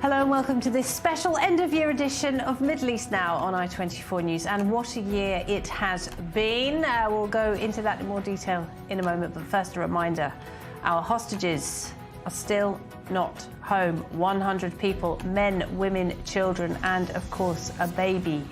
Hello and welcome to this special end-of-year edition of Middle East Now on i24 News. And what a year it has been. We'll go into that in more detail in a moment, but first a reminder, our hostages are still not home. 100 people, men, women, children and, of course, a baby,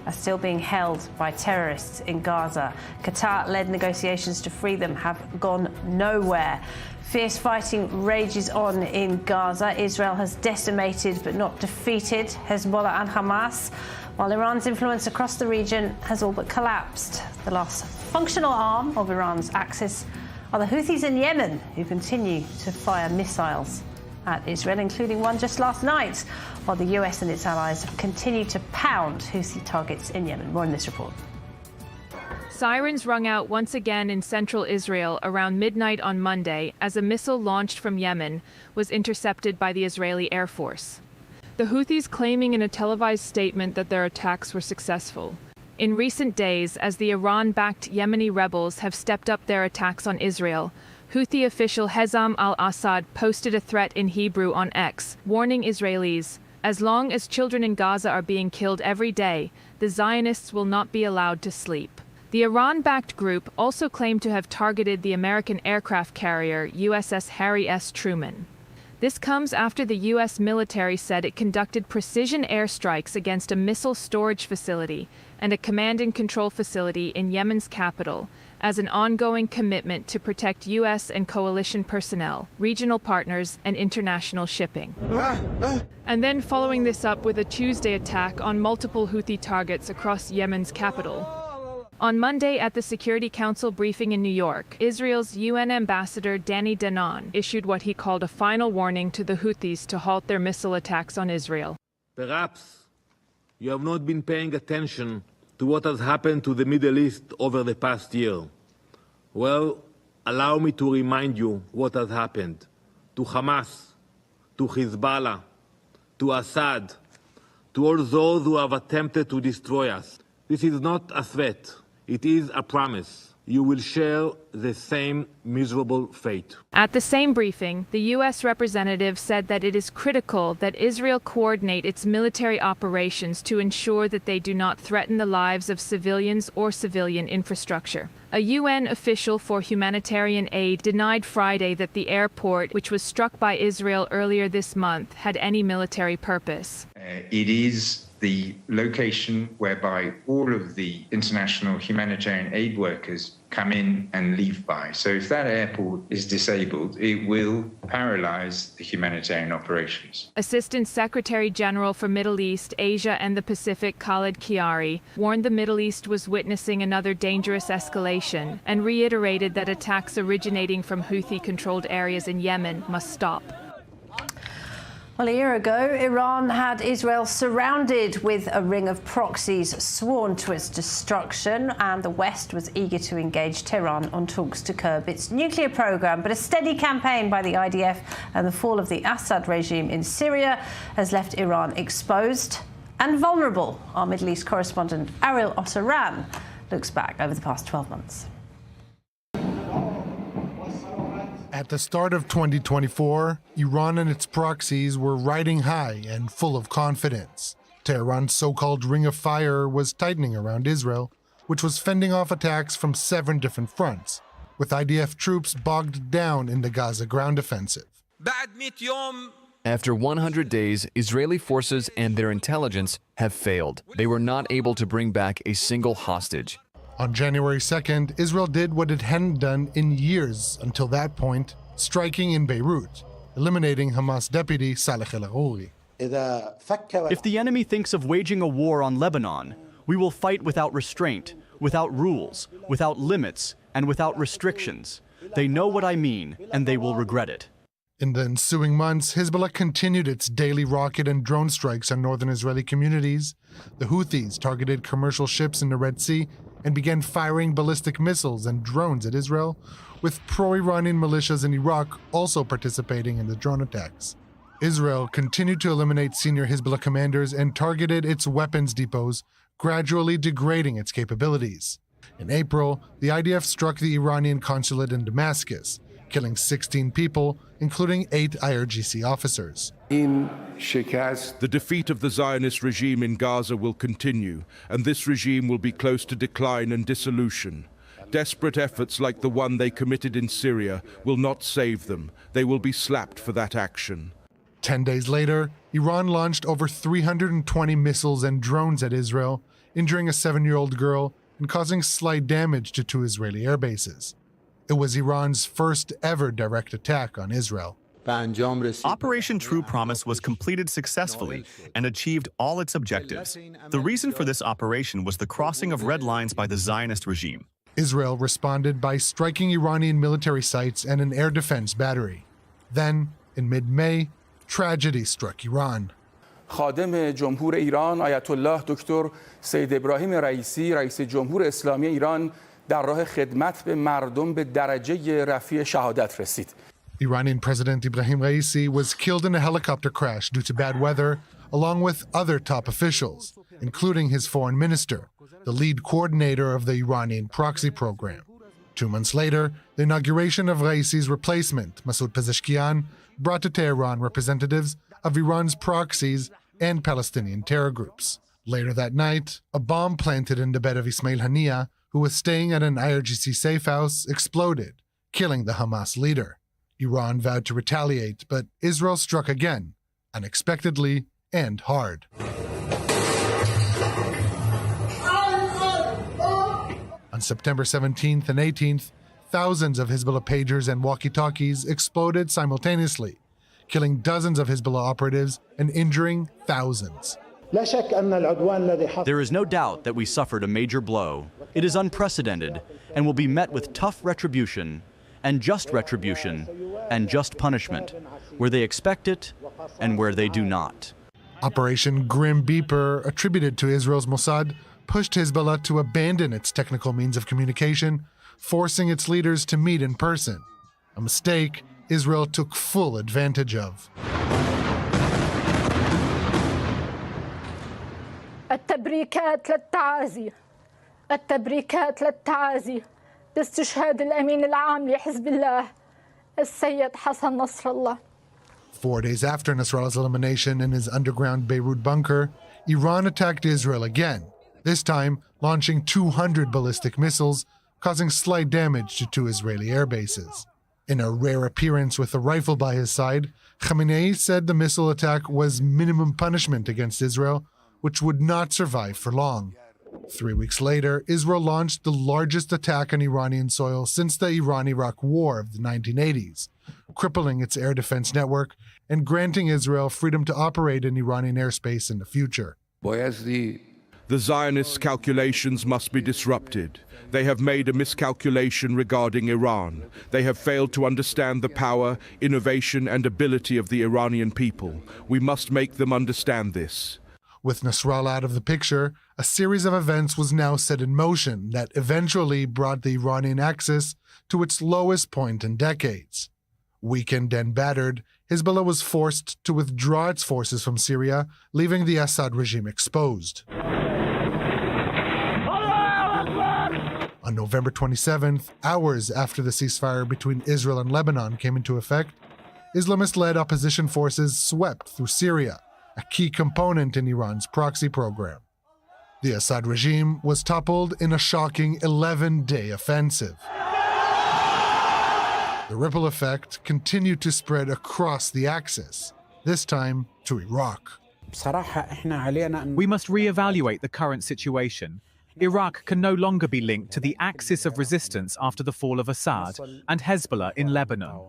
are still being held by terrorists in Gaza. Qatar-led negotiations to free them have gone nowhere. Fierce fighting rages on in Gaza. Israel has decimated but not defeated Hezbollah and Hamas, while Iran's influence across the region has all but collapsed. The last functional arm of Iran's axis are the Houthis in Yemen, who continue to fire missiles at Israel, including one just last night, while the US and its allies continue to pound Houthi targets in Yemen. More in this report. Sirens rung out once again in central Israel around midnight on Monday as a missile launched from Yemen was intercepted by the Israeli Air Force. The Houthis claiming in a televised statement that their attacks were successful. In recent days, as the Iran-backed Yemeni rebels have stepped up their attacks on Israel, Houthi official Hezam al-Assad posted a threat in Hebrew on X, warning Israelis, as long as children in Gaza are being killed every day, the Zionists will not be allowed to sleep. The Iran-backed group also claimed to have targeted the American aircraft carrier USS Harry S. Truman. This comes after the U.S. military said it conducted precision airstrikes against a missile storage facility and a command and control facility in Yemen's capital as an ongoing commitment to protect U.S. and coalition personnel, regional partners, and international shipping. And then following this up with a Tuesday attack on multiple Houthi targets across Yemen's capital. On Monday at the Security Council briefing in New York, Israel's UN ambassador Danny Danon issued what he called a final warning to the Houthis to halt their missile attacks on Israel. Perhaps you have not been paying attention to what has happened to the Middle East over the past year. Well, allow me to remind you what has happened to Hamas, to Hezbollah, to Assad, to all those who have attempted to destroy us. This is not a threat. It is a promise. You will share the same miserable fate. At the same briefing, the U.S. representative said that it is critical that Israel coordinate its military operations to ensure that they do not threaten the lives of civilians or civilian infrastructure. A UN official for humanitarian aid denied Friday that the airport, which was struck by Israel earlier this month, had any military purpose. It is the location whereby all of the international humanitarian aid workers come in and leave by. So if that airport is disabled, it will paralyze the humanitarian operations. Assistant Secretary General for Middle East, Asia and the Pacific, Khaled Kiari, warned the Middle East was witnessing another dangerous escalation and reiterated that attacks originating from Houthi-controlled areas in Yemen must stop. Well, a year ago, Iran had Israel surrounded with a ring of proxies sworn to its destruction, and the West was eager to engage Tehran on talks to curb its nuclear program. But a steady campaign by the IDF and the fall of the Assad regime in Syria has left Iran exposed and vulnerable. Our Middle East correspondent Ariel Otaran looks back over the past 12 months. At the start of 2024, Iran and its proxies were riding high and full of confidence. Tehran's so-called Ring of Fire was tightening around Israel, which was fending off attacks from 7 different fronts, with IDF troops bogged down in the Gaza ground offensive. After 100 days, Israeli forces and their intelligence have failed. They were not able to bring back a single hostage. On January 2nd, Israel did what it hadn't done in years until that point, striking in Beirut, eliminating Hamas deputy Saleh el-Arouri. If the enemy thinks of waging a war on Lebanon, we will fight without restraint, without rules, without limits, and without restrictions. They know what I mean, and they will regret it. In the ensuing months, Hezbollah continued its daily rocket and drone strikes on northern Israeli communities. The Houthis targeted commercial ships in the Red Sea and began firing ballistic missiles and drones at Israel, with pro-Iranian militias in Iraq also participating in the drone attacks. Israel continued to eliminate senior Hezbollah commanders and targeted its weapons depots, gradually degrading its capabilities. In April, the IDF struck the Iranian consulate in Damascus, killing 16 people, including 8 IRGC officers. The defeat of the Zionist regime in Gaza will continue, and this regime will be close to decline and dissolution. Desperate efforts like the one they committed in Syria will not save them. They will be slapped for that action. 10 days later, Iran launched over 320 missiles and drones at Israel, injuring a 7-year-old girl and causing slight damage to 2 Israeli air bases. It was Iran's first ever direct attack on Israel. Operation True Promise was completed successfully and achieved all its objectives. The reason for this operation was the crossing of red lines by the Zionist regime. Israel responded by striking Iranian military sites and an air defense battery. Then, in mid-May, tragedy struck Iran. خادم جمهور ایران آیت الله دکتر سید ابراهیم رئیسی رئیس جمهور اسلامی ایران در راه خدمت به مردم به درجه رفیع شهادت رسید. Iranian President Ibrahim Raisi was killed in a helicopter crash due to bad weather, along with other top officials, including his foreign minister, the lead coordinator of the Iranian proxy program. 2 months later, the inauguration of Raisi's replacement, Masoud Pezeshkian, brought to Tehran representatives of Iran's proxies and Palestinian terror groups. Later that night, a bomb planted in the bed of Ismail Haniyeh, who was staying at an IRGC safe house, exploded, killing the Hamas leader. Iran vowed to retaliate, but Israel struck again, unexpectedly and hard. On September 17th and 18th, thousands of Hezbollah pagers and walkie-talkies exploded simultaneously, killing dozens of Hezbollah operatives and injuring thousands. There is no doubt that we suffered a major blow. It is unprecedented and will be met with tough retribution, and just punishment, where they expect it and where they do not. Operation Grim Beeper, attributed to Israel's Mossad, pushed Hezbollah to abandon its technical means of communication, forcing its leaders to meet in person, a mistake Israel took full advantage of. التبريكات للتعازي باستشهاد الأمين العام لحزب الله السيد حسن نصر الله. 4 days after Nasrallah's elimination in his underground Beirut bunker, Iran attacked Israel again, this time launching 200 ballistic missiles, causing slight damage to 2 Israeli air bases. In a rare appearance with a rifle by his side, Khamenei said the missile attack was minimum punishment against Israel, which would not survive for long. 3 weeks later, Israel launched the largest attack on Iranian soil since the Iran-Iraq War of the 1980s, crippling its air defense network and granting Israel freedom to operate in Iranian airspace in the future. The Zionists' calculations must be disrupted. They have made a miscalculation regarding Iran. They have failed to understand the power, innovation, and ability of the Iranian people. We must make them understand this. With Nasrallah out of the picture, a series of events was now set in motion that eventually brought the Iranian axis to its lowest point in decades. Weakened and battered, Hezbollah was forced to withdraw its forces from Syria, leaving the Assad regime exposed. On November 27th, hours after the ceasefire between Israel and Lebanon came into effect, Islamist-led opposition forces swept through Syria, a key component in Iran's proxy program. The Assad regime was toppled in a shocking 11-day offensive. The ripple effect continued to spread across the axis, this time to Iraq. We must re-evaluate the current situation. Iraq can no longer be linked to the axis of resistance after the fall of Assad and Hezbollah in Lebanon.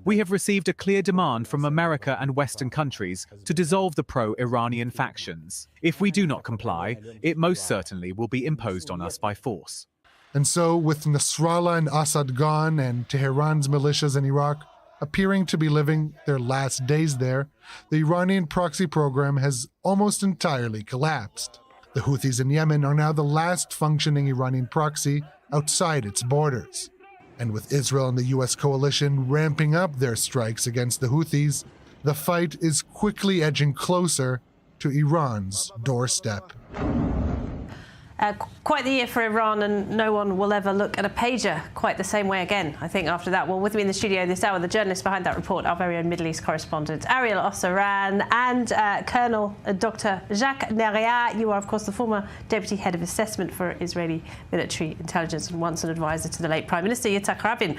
We have received a clear demand from America and Western countries to dissolve the pro-Iranian factions. If we do not comply, it most certainly will be imposed on us by force. And so, with Nasrallah and Assad gone and Tehran's militias in Iraq appearing to be living their last days there, the Iranian proxy program has almost entirely collapsed. The Houthis in Yemen are now the last functioning Iranian proxy outside its borders. And with Israel and the U.S. coalition ramping up their strikes against the Houthis, the fight is quickly edging closer to Iran's doorstep. Quite the year for Iran, and no one will ever look at a pager quite the same way again, I think, after that. Well, with me in the studio this hour, the journalist behind that report, our very own Middle East correspondent, Ariel Osseran, and Colonel Dr. Jacques Neria. You are, of course, the former Deputy Head of Assessment for Israeli Military Intelligence and once an advisor to the late Prime Minister Yitzhak Rabin.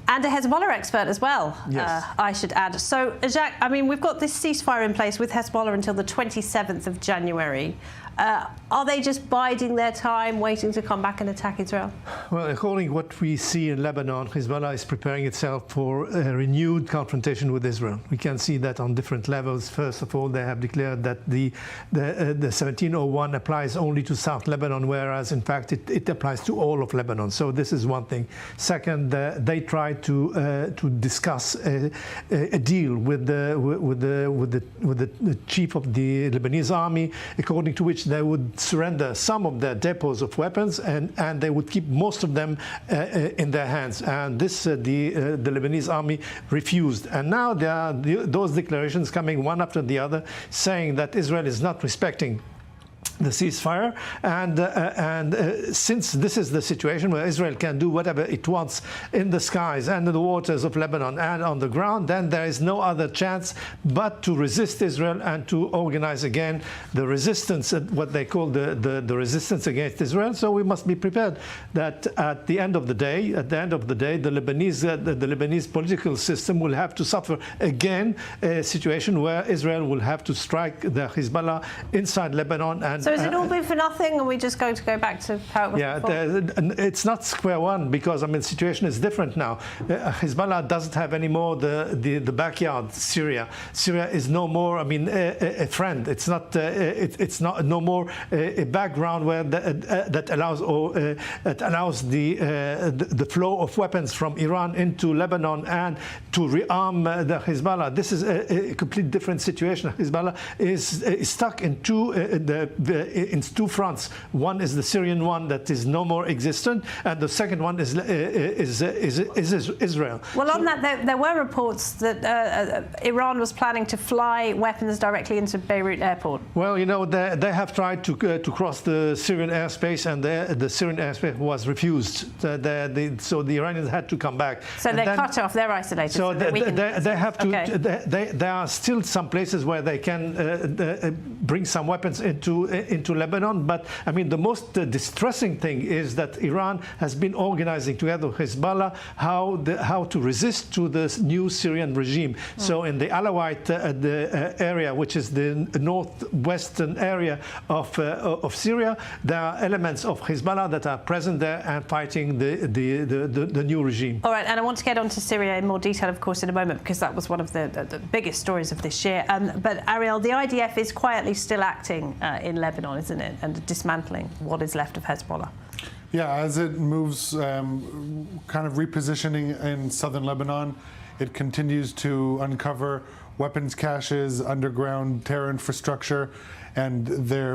And a Hezbollah expert as well, yes. I should add. So, Jacques, I mean, we've got this ceasefire in place with Hezbollah until the 27th of January. Are they just biding their time, waiting to come back and attack Israel? Well, according to what we see in Lebanon, Hezbollah is preparing itself for a renewed confrontation with Israel. We can see that on different levels. First of all, they have declared that the 1701 applies only to South Lebanon, whereas in fact it applies to all of Lebanon. So this is one thing. Second, they tried to discuss a deal with the chief of the Lebanese army, according to which they would surrender some of their depots of weapons and they would keep most of them in their hands. And this the Lebanese army refused. And now there are those declarations coming one after the other saying that Israel is not respecting the ceasefire, and since this is the situation where Israel can do whatever it wants in the skies and in the waters of Lebanon and on the ground, then there is no other chance but to resist Israel and to organize again the resistance, what they call the resistance against Israel. So we must be prepared that at the end of the day, the Lebanese political system will have to suffer again a situation where Israel will have to strike the Hezbollah inside Lebanon. And so is it all been for nothing? Are we just going to go back to how it was before? It's not square one, because I mean the situation is different now. Hezbollah doesn't have anymore the backyard Syria. Syria is no more, I mean, a friend. It's not no more a background where that allows the flow of weapons from Iran into Lebanon and to rearm the Hezbollah. This is a completely different situation. Hezbollah is stuck in two fronts. One is the Syrian one that is no more existent, and the second one is Israel. Well, on that, there were reports that Iran was planning to fly weapons directly into Beirut airport. Well, you know, they have tried to cross the Syrian airspace, and the Syrian airspace was refused. So the Iranians had to come back. So they're cut off. They're isolated. So they have to. Okay. There are still some places where they can bring some weapons into Lebanon, but I mean the most distressing thing is that Iran has been organizing together with Hezbollah how to resist to this new Syrian regime. So in the Alawite area, which is the northwestern area of Syria, there are elements of Hezbollah that are present there and fighting the new regime. All right, and I want to get on to Syria in more detail, of course, in a moment, because that was one of the biggest stories of this year. But Ariel, the IDF is quietly still acting in Lebanon, isn't it, and dismantling what is left of Hezbollah. Yeah, as it moves, kind of repositioning in southern Lebanon, it continues to uncover weapons caches, underground terror infrastructure, and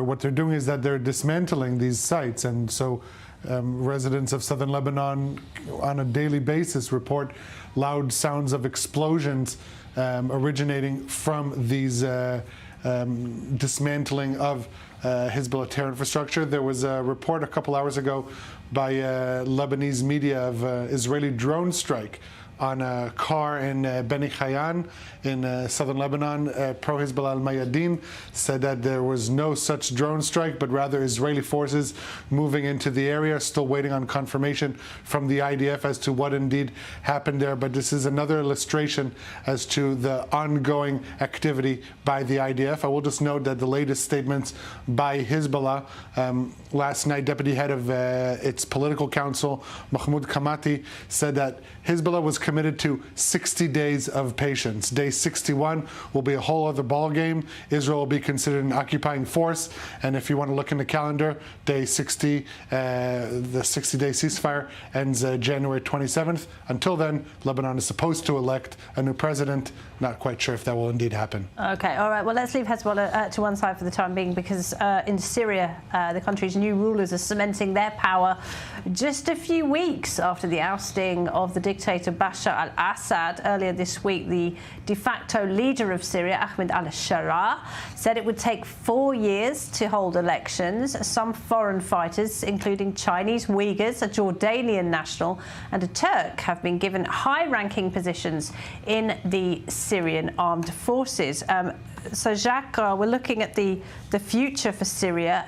what they're doing is that they're dismantling these sites. And so residents of southern Lebanon on a daily basis report loud sounds of explosions originating from these dismantling of Hezbollah terror infrastructure. There was a report a couple hours ago by Lebanese media of Israeli drone strike on a car in Beni Hayan in southern Lebanon. Pro-Hezbollah al-Mayadeen said that there was no such drone strike, but rather Israeli forces moving into the area, still waiting on confirmation from the IDF as to what indeed happened there. But this is another illustration as to the ongoing activity by the IDF. I will just note that the latest statements by Hezbollah, last night, deputy head of its political council, Mahmoud Kamati, said that Hezbollah was committed to 60 days of patience. Day 61 will be a whole other ballgame. Israel will be considered an occupying force. And if you want to look in the calendar, day 60, the 60-day ceasefire ends January 27th. Until then, Lebanon is supposed to elect a new president. Not quite sure if that will indeed happen. Okay, all right. Well, let's leave Hezbollah to one side for the time being, because in Syria, the country's new rulers are cementing their power just a few weeks after the ousting of the dictator Bashar Bashar al-Assad. Earlier this week, the de facto leader of Syria, Ahmed al-Sharaa, said it would take 4 years to hold elections. Some foreign fighters, including Chinese Uyghurs, a Jordanian national and a Turk, have been given high-ranking positions in the Syrian armed forces. So, Jacques, we're looking at the future for Syria.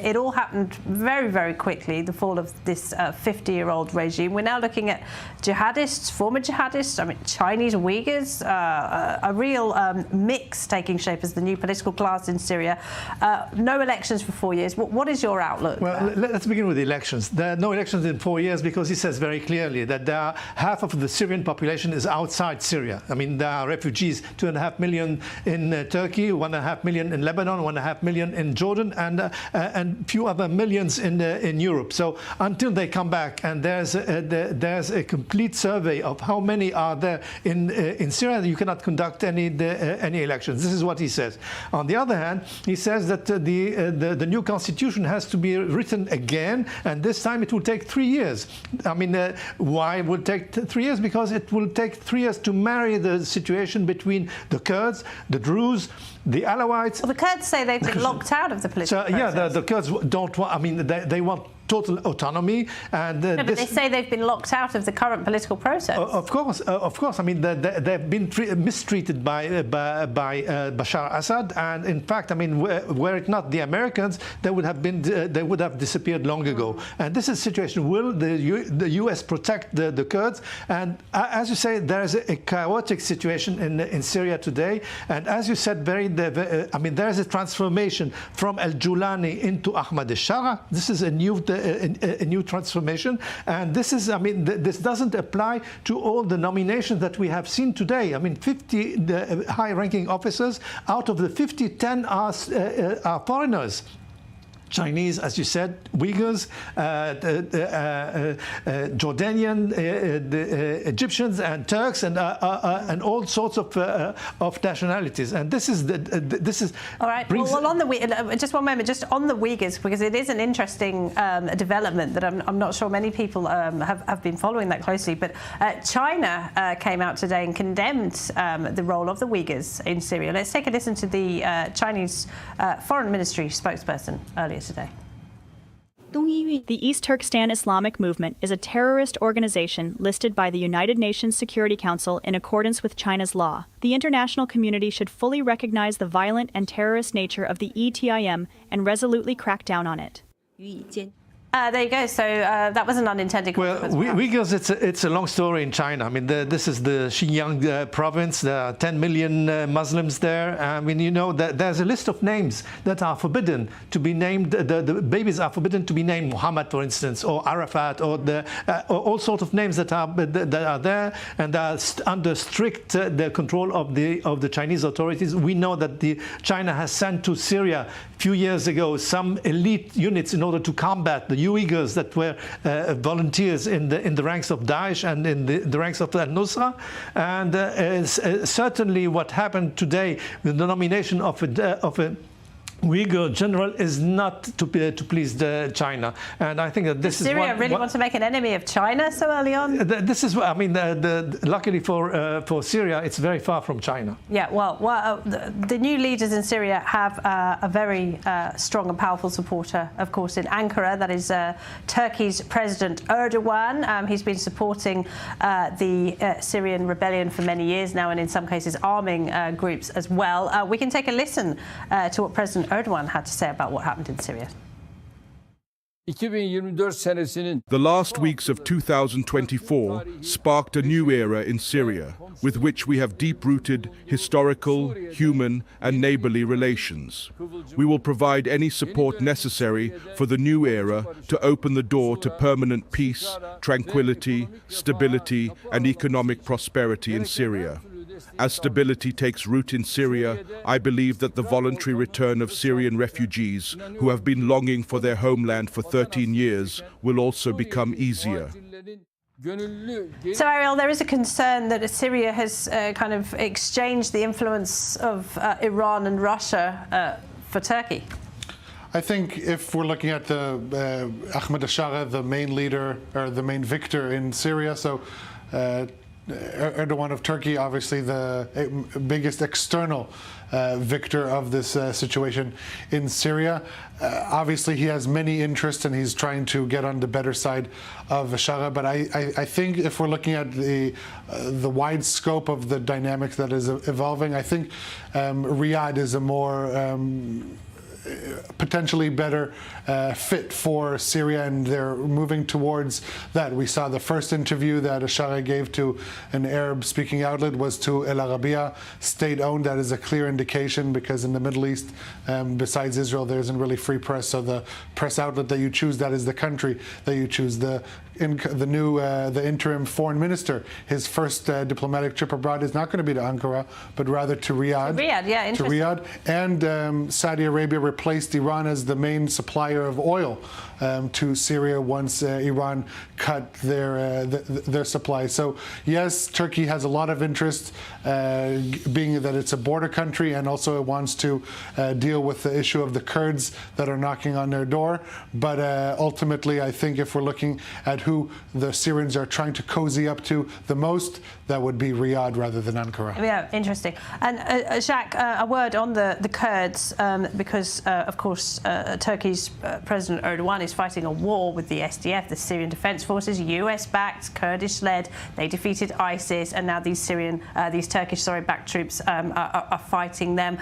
It all happened very, very quickly, the fall of this 50-year-old regime. We're now looking at jihadists, former jihadists, Chinese Uyghurs, a real mix taking shape as the new political class in Syria. No elections for 4 years. What is your outlook? Well, let's begin with the elections. There are no elections in 4 years because he says very clearly that half of the Syrian population is outside Syria. I mean, there are refugees, 2.5 million in Turkey, 1.5 million in Lebanon, 1.5 million in Jordan, and a few other millions in Europe. So until they come back, and there's a complete survey of how many are there in Syria, you cannot conduct any elections. This is what he says. On the other hand, he says that the new constitution has to be written again, and this time it will take 3 years. I mean, why it will take 3 years? Because it will take 3 years to marry the situation between the Kurds, the Druze, the Alawites. Well, the Kurds say they've been locked out of the political process. Yeah, the Kurds don't want, I mean, they want total autonomy, and no, but they say they've been locked out of the current political process. Of course. I mean, they've been mistreated by Bashar Assad, and in fact, I mean, were it not the Americans, they would have disappeared long ago. And this is a situation: will the U.S. protect the Kurds? And as you say, there is a chaotic situation in Syria today. And as you said, I mean, there is a transformation from al-Julani into Ahmad al-Sharaa. This is a new transformation, and this is, I mean, this doesn't apply to all the nominations that we have seen today. I mean, 50 high-ranking officers out of the 50, 10 are foreigners. Chinese, as you said, Uyghurs, Jordanian, Egyptians, and Turks, and all sorts of nationalities. And this is all right. Well, on the just one moment, just on the Uyghurs, because it is an interesting development that I'm not sure many people have been following that closely. But China came out today and condemned the role of the Uyghurs in Syria. Let's take a listen to the Chinese Foreign Ministry spokesperson earlier today. The East Turkestan Islamic Movement is a terrorist organization listed by the United Nations Security Council in accordance with China's law. The international community should fully recognize the violent and terrorist nature of the ETIM and resolutely crack down on it. There you go. So that was an unintended consequence. Well, Uyghurs, it's a long story in China. I mean, this is the Xinjiang province. There are 10 million Muslims there. I mean, you know, there's a list of names that are forbidden to be named. The babies are forbidden to be named Muhammad, for instance, or Arafat, or all sorts of names that are there, and are under strict the control of the Chinese authorities. We know that China has sent to Syria a few years ago some elite units in order to combat the Uyghurs that were volunteers in the ranks of Daesh and in the ranks of al-Nusra. And certainly what happened today with the nomination of a Uyghur general is not to please China, and I think that this is Syria really want to make an enemy of China so early on. This is, I mean, luckily for Syria, it's very far from China. Yeah, well, the new leaders in Syria have a very strong and powerful supporter, of course, in Ankara. That is Turkey's President Erdogan. He's been supporting the Syrian rebellion for many years now, and in some cases arming groups as well. We can take a listen to what President Erdogan had to say about what happened in Syria. The last weeks of 2024 sparked a new era in Syria, with which we have deep-rooted historical, human, and neighborly relations. We will provide any support necessary for the new era to open the door to permanent peace, tranquility, stability, and economic prosperity in Syria. As stability takes root in Syria, I believe that the voluntary return of Syrian refugees who have been longing for their homeland for 13 years will also become easier. So, Ariel, there is a concern that Syria has kind of exchanged the influence of Iran and Russia for Turkey. I think if we're looking at Ahmed al-Sharaa, the main leader or the main victor in Syria, so Erdogan of Turkey, obviously the biggest external victor of this situation in Syria. Obviously, he has many interests and he's trying to get on the better side of Bashar. But I think if we're looking at the wide scope of the dynamics that is evolving, I think Riyadh is a more potentially better fit for Syria, and they're moving towards that. We saw the first interview that Ashara gave to an Arab-speaking outlet was to El Arabiya, state-owned. That is a clear indication, because in the Middle East, besides Israel, there isn't really free press. So the press outlet that you choose, that is the country that you choose. The interim foreign minister, his first diplomatic trip abroad is not going to be to Ankara, but rather to Riyadh. To Riyadh, yeah, interesting. To Riyadh. And Saudi Arabia replaced Iran as the main supplier of oil to Syria once Iran cut their supply. So yes, Turkey has a lot of interest, being that it's a border country, and also it wants to deal with the issue of the Kurds that are knocking on their door. But ultimately, I think if we're looking at who the Syrians are trying to cozy up to the most, that would be Riyadh rather than Ankara. Yeah, interesting. And Jacques, a word on the Kurds, because of course Turkey's President Erdogan is fighting a war with the SDF, the Syrian Defense Forces, US-backed, Kurdish-led. They defeated ISIS, and now these Turkish-backed troops are fighting them.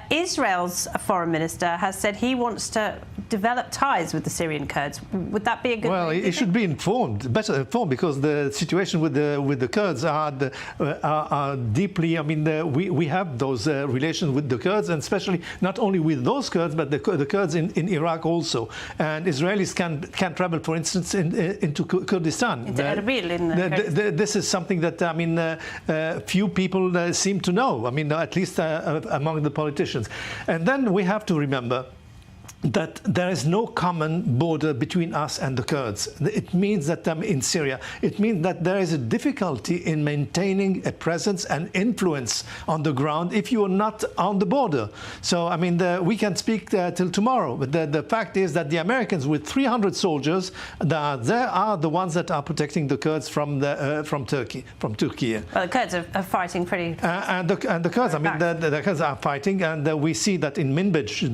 Israel's foreign minister has said he wants to develop ties with the Syrian Kurds. Would that be a good? Well, it should be informed, better informed, because the situation with the Kurds are deeply. I mean, we have those relations with the Kurds, and especially not only with those Kurds, but the Kurds in Iraq also. And Israelis can travel, for instance, into Kurdistan. Into Erbil. This is something that, I mean, few people seem to know. I mean, at least among the politicians. And then we have to remember that there is no common border between us and the Kurds. It means that in Syria, it means that there is a difficulty in maintaining a presence and influence on the ground if you are not on the border. So, I mean, we can speak till tomorrow, but the fact is that the Americans, with 300 soldiers, they are the ones that are protecting the Kurds from Turkey. Well, the Kurds are fighting pretty. And the Kurds, I mean, the Kurds are fighting, and we see that in Minbij,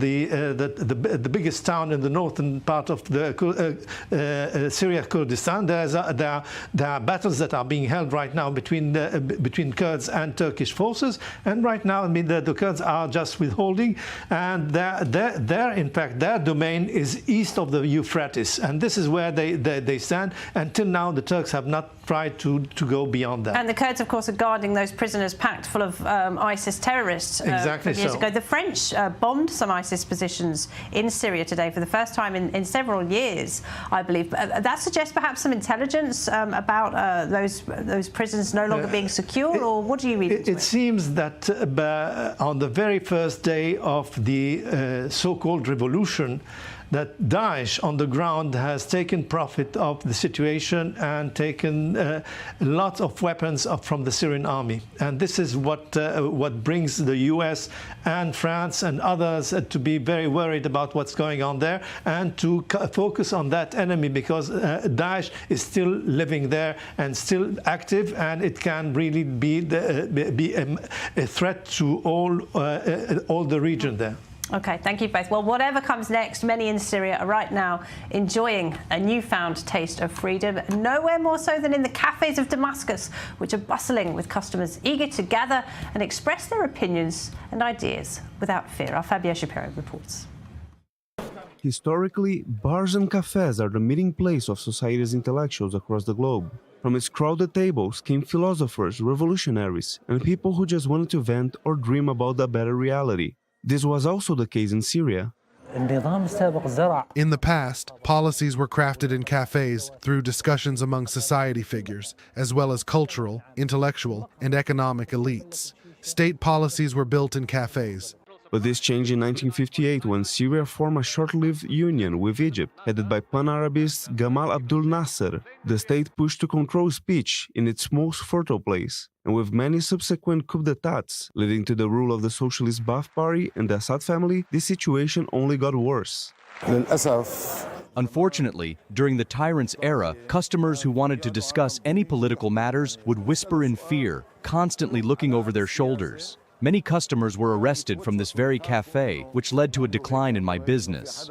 the biggest town in the northern part of the Syria, Kurdistan, there are battles that are being held right now between Kurds and Turkish forces. And right now, I mean, the Kurds are just withholding, and in fact, their domain is east of the Euphrates, and this is where they stand. Until now, the Turks have not tried to go beyond that. And the Kurds, of course, are guarding those prisoners packed full of ISIS terrorists. Exactly years ago. The French bombed some ISIS positions in Syria today for the first time in several years, I believe. That suggests perhaps some intelligence about those prisons no longer being secure, or what do you read into it? It seems that on the very first day of the so-called revolution, that Daesh on the ground has taken profit of the situation and taken lots of weapons from the Syrian army. And this is what brings the US and France and others to be very worried about what's going on there, and to focus on that enemy, because Daesh is still living there and still active, and it can really be a threat to all the region there. Okay, thank you both. Well, whatever comes next, many in Syria are right now enjoying a newfound taste of freedom, nowhere more so than in the cafes of Damascus, which are bustling with customers eager to gather and express their opinions and ideas without fear. Our Fabio Shapiro reports. Historically, bars and cafes are the meeting place of society's intellectuals across the globe. From its crowded tables came philosophers, revolutionaries, and people who just wanted to vent or dream about a better reality. This was also the case in Syria. In the past, policies were crafted in cafes through discussions among society figures, as well as cultural, intellectual, and economic elites. State policies were built in cafes. But this changed in 1958 when Syria formed a short-lived union with Egypt, headed by Pan-Arabist Gamal Abdel Nasser. The state pushed to control speech in its most fertile place, and with many subsequent coups d'état leading to the rule of the Socialist Ba'ath Party and the Assad family, this situation only got worse. Unfortunately, during the tyrant's era, customers who wanted to discuss any political matters would whisper in fear, constantly looking over their shoulders. Many customers were arrested from this very cafe, which led to a decline in my business.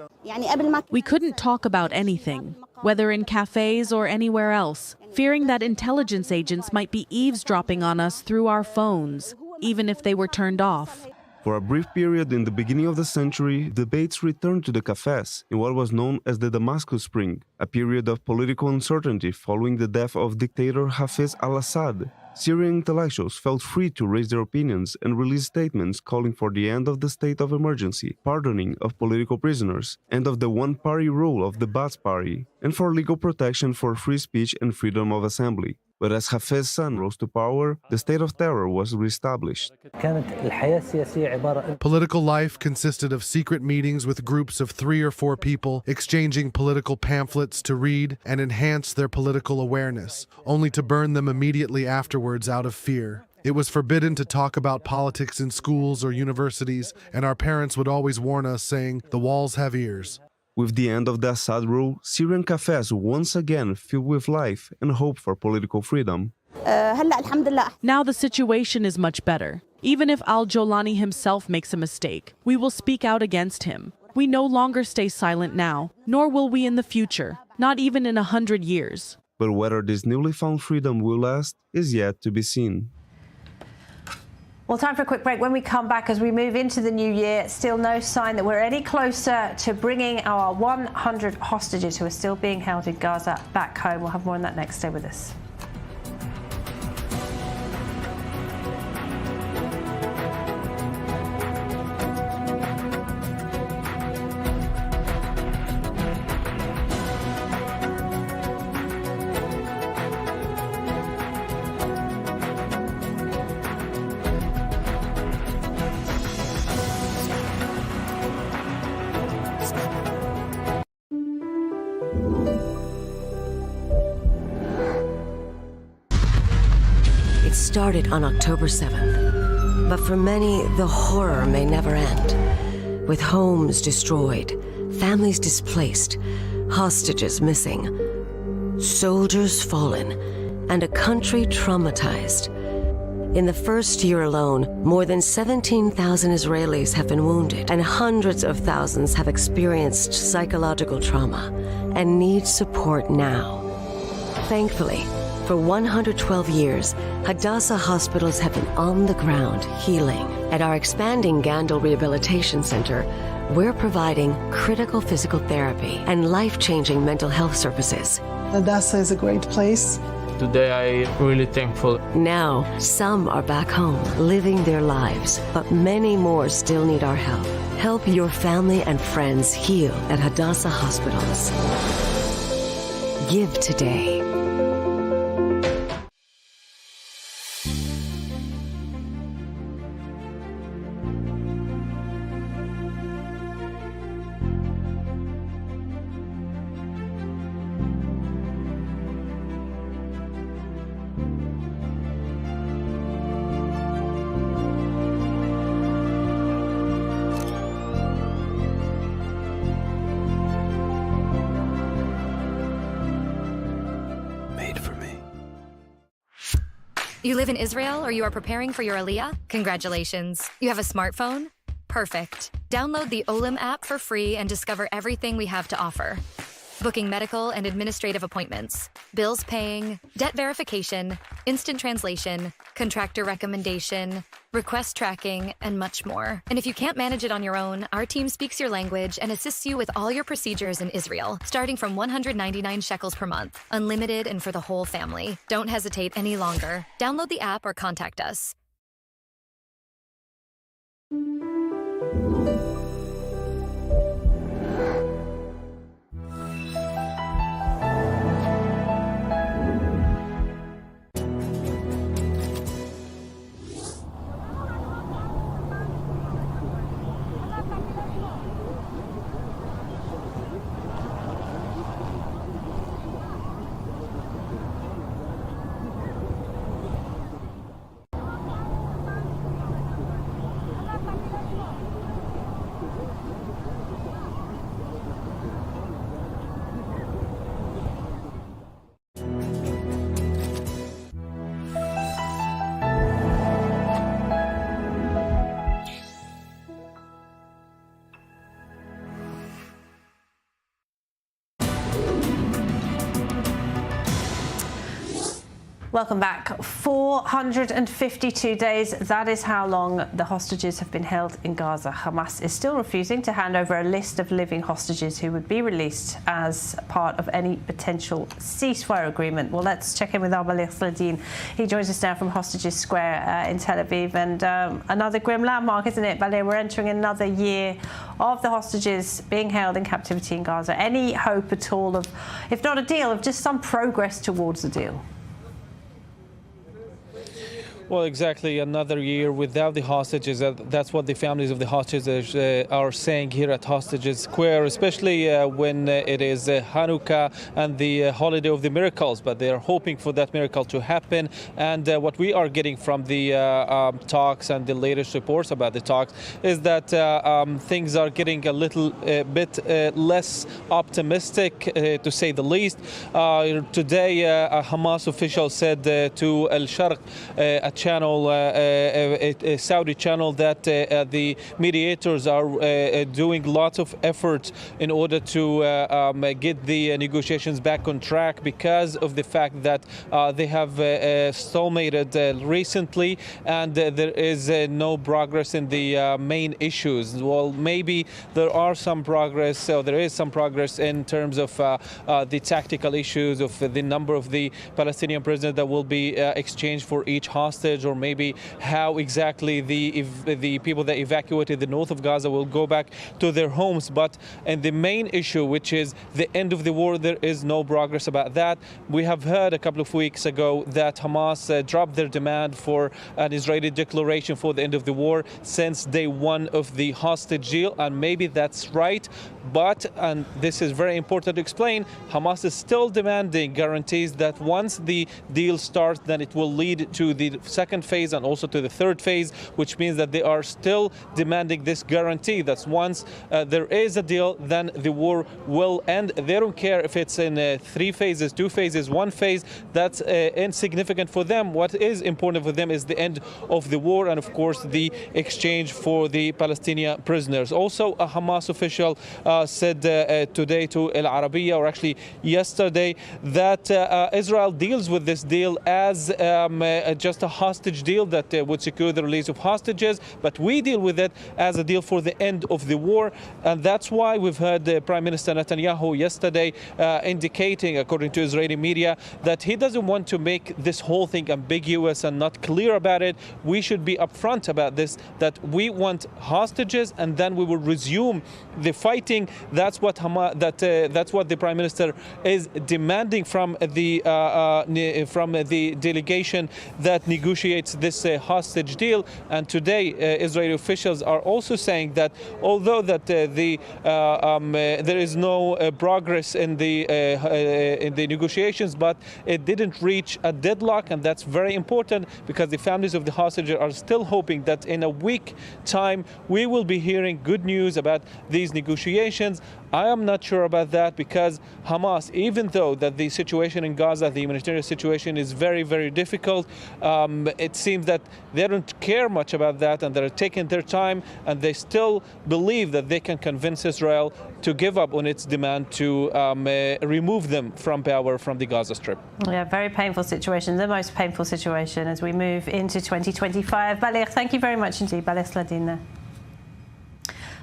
We couldn't talk about anything, whether in cafes or anywhere else, fearing that intelligence agents might be eavesdropping on us through our phones, even if they were turned off. For a brief period in the beginning of the century, debates returned to the cafes in what was known as the Damascus Spring, a period of political uncertainty following the death of dictator Hafez al-Assad. Syrian intellectuals felt free to raise their opinions and release statements calling for the end of the state of emergency, pardoning of political prisoners, and of the one-party rule of the Ba'ath Party, and for legal protection for free speech and freedom of assembly. But as Hafez's son rose to power, the state of terror was reestablished. Political life consisted of secret meetings with groups of 3 or 4 people exchanging political pamphlets to read and enhance their political awareness, only to burn them immediately afterwards out of fear. It was forbidden to talk about politics in schools or universities, and our parents would always warn us, saying, "The walls have ears." With the end of the Assad rule, Syrian cafes once again filled with life and hope for political freedom. Now the situation is much better. Even if al-Jolani himself makes a mistake, we will speak out against him. We no longer stay silent now, nor will we in the future, not even in 100 years. But whether this newly found freedom will last is yet to be seen. Well, time for a quick break. When we come back, as we move into the new year, still no sign that we're any closer to bringing our 100 hostages who are still being held in Gaza back home. We'll have more on that next. Stay with us. Started on October 7th, but for many, the horror may never end. With homes destroyed, families displaced, hostages missing, soldiers fallen, and a country traumatized. In the first year alone, more than 17,000 Israelis have been wounded, and hundreds of thousands have experienced psychological trauma and need support now. Thankfully, for 112 years, Hadassah hospitals have been on the ground healing. At our expanding Gandel Rehabilitation Center, we're providing critical physical therapy and life-changing mental health services. Hadassah is a great place. Today I'm really thankful. Now, some are back home, living their lives, but many more still need our help. Help your family and friends heal at Hadassah hospitals. Give today. You live in Israel or you are preparing for your Aliyah? Congratulations. You have a smartphone? Perfect. Download the Olim app for free and discover everything we have to offer. Booking medical and administrative appointments, bills paying, debt verification, instant translation, contractor recommendation, request tracking, and much more. And if you can't manage it on your own, our team speaks your language and assists you with all your procedures in Israel, starting from 199 shekels per month, unlimited and for the whole family. Don't hesitate any longer. Download the app or contact us. Welcome back. 452 days. That is how long the hostages have been held in Gaza. Hamas is still refusing to hand over a list of living hostages who would be released as part of any potential ceasefire agreement. Well, let's check in with Baligh Sladin. He joins us now from Hostages Square in Tel Aviv. And another grim landmark, isn't it, Baligh? We're entering another year of the hostages being held in captivity in Gaza. Any hope at all of, if not a deal, of just some progress towards a deal? Well, exactly. Another year without the hostages. That's what the families of the hostages are saying here at Hostages Square, especially when it is Hanukkah and the holiday of the miracles. But they are hoping for that miracle to happen. And what we are getting from the talks and the latest reports about the talks is that things are getting a little bit less optimistic, to say the least. Today, a Hamas official said to Al Sharq, channel, a Saudi channel, that the mediators are doing lots of effort in order to get the negotiations back on track because of the fact that they have stalemated recently and there is no progress in the main issues. Well, maybe there are some progress, so there is some progress in terms of the tactical issues of the number of the Palestinian prisoners that will be exchanged for each hostage, or maybe how exactly the people that evacuated the north of Gaza will go back to their homes. But and the main issue, which is the end of the war, there is no progress about that. We have heard a couple of weeks ago that Hamas dropped their demand for an Israeli declaration for the end of the war since day one of the hostage deal, and maybe that's right. But, and this is very important to explain, Hamas is still demanding guarantees that once the deal starts, then it will lead to the second phase and also to the third phase, which means that they are still demanding this guarantee that once there is a deal, then the war will end. They don't care if it's in 3 phases, 2 phases, 1 phase. That's insignificant for them. What is important for them is the end of the war and, of course, the exchange for the Palestinian prisoners. Also, a Hamas official said today to Al Arabiya, or actually yesterday, that Israel deals with this deal as just a hostage deal that would secure the release of hostages, but we deal with it as a deal for the end of the war. And that's why we've heard Prime Minister Netanyahu yesterday indicating, according to Israeli media, that he doesn't want to make this whole thing ambiguous and not clear about it. We should be upfront about this, that we want hostages and then we will resume the fighting. That's what that's what the Prime Minister is demanding from the delegation that negotiates this hostage deal. And today, Israeli officials are also saying that although that there is no progress in the negotiations, but it didn't reach a deadlock, and that's very important because the families of the hostages are still hoping that in a week time we will be hearing good news about these negotiations. I am not sure about that because Hamas, even though that the situation in Gaza, the humanitarian situation is very, very difficult, it seems that they don't care much about that and they're taking their time, and they still believe that they can convince Israel to give up on its demand to remove them from power from the Gaza Strip. Yeah, very painful situation, the most painful situation as we move into 2025. Baligh, thank you very much indeed. Baligh Sladin there.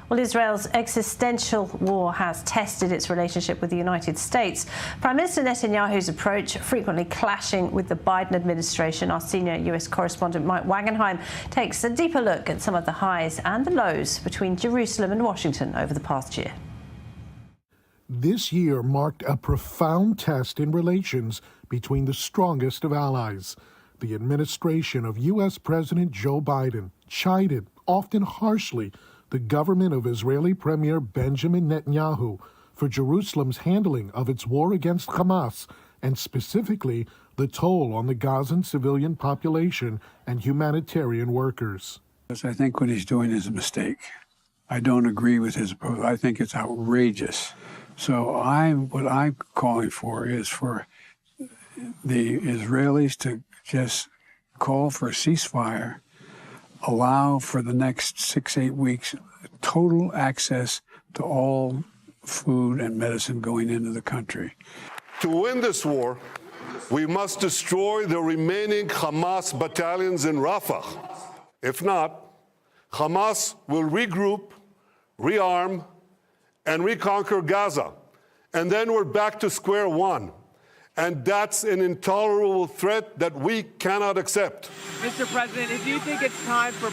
Well, Israel's existential war has tested its relationship with the United States. Prime Minister Netanyahu's approach frequently clashing with the Biden administration. Our senior US correspondent Mike Wagenheim takes a deeper look at some of the highs and the lows between Jerusalem and Washington over the past year. This year marked a profound test in relations between the strongest of allies. The administration of U.S. President Joe Biden chided, often harshly, the government of Israeli Premier Benjamin Netanyahu for Jerusalem's handling of its war against Hamas, and specifically the toll on the Gazan civilian population and humanitarian workers. I think what he's doing is a mistake. I don't agree with his approach. I think it's outrageous. So what I'm calling for is for the Israelis to just call for a ceasefire, allow for the next 6-8 weeks total access to all food and medicine going into the country. To win this war, We must destroy the remaining Hamas battalions in Rafah. If not, Hamas will regroup, rearm, and reconquer Gaza. And then we're back to square one. And that's an intolerable threat that we cannot accept. Mr. President, if you think it's time for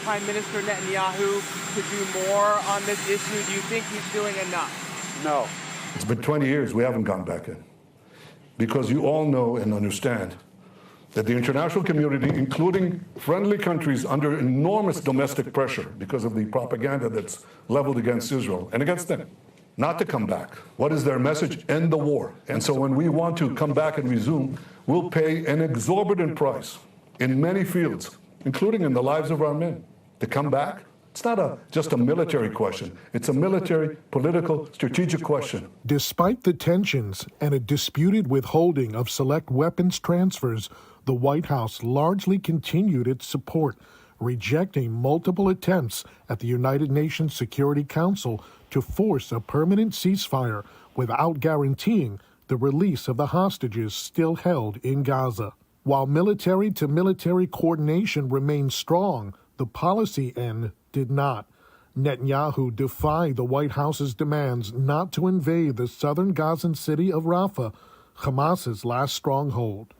Prime Minister Netanyahu to do more on this issue, do you think he's doing enough? No. It's been 20 years, we haven't gone back in. Because you all know and understand that the international community, including friendly countries under enormous domestic pressure because of the propaganda that's leveled against Israel and against them, not to come back. What is their message? End the war. And so when we want to come back and resume, we'll pay an exorbitant price in many fields, including in the lives of our men. To come back, it's not just a military question. It's a military, political, strategic question. Despite the tensions and a disputed withholding of select weapons transfers, the White House largely continued its support, rejecting multiple attempts at the United Nations Security Council to force a permanent ceasefire without guaranteeing the release of the hostages still held in Gaza. While military-to-military coordination remained strong, the policy end did not. Netanyahu defied the White House's demands not to invade the southern Gazan city of Rafah, Hamas's last stronghold.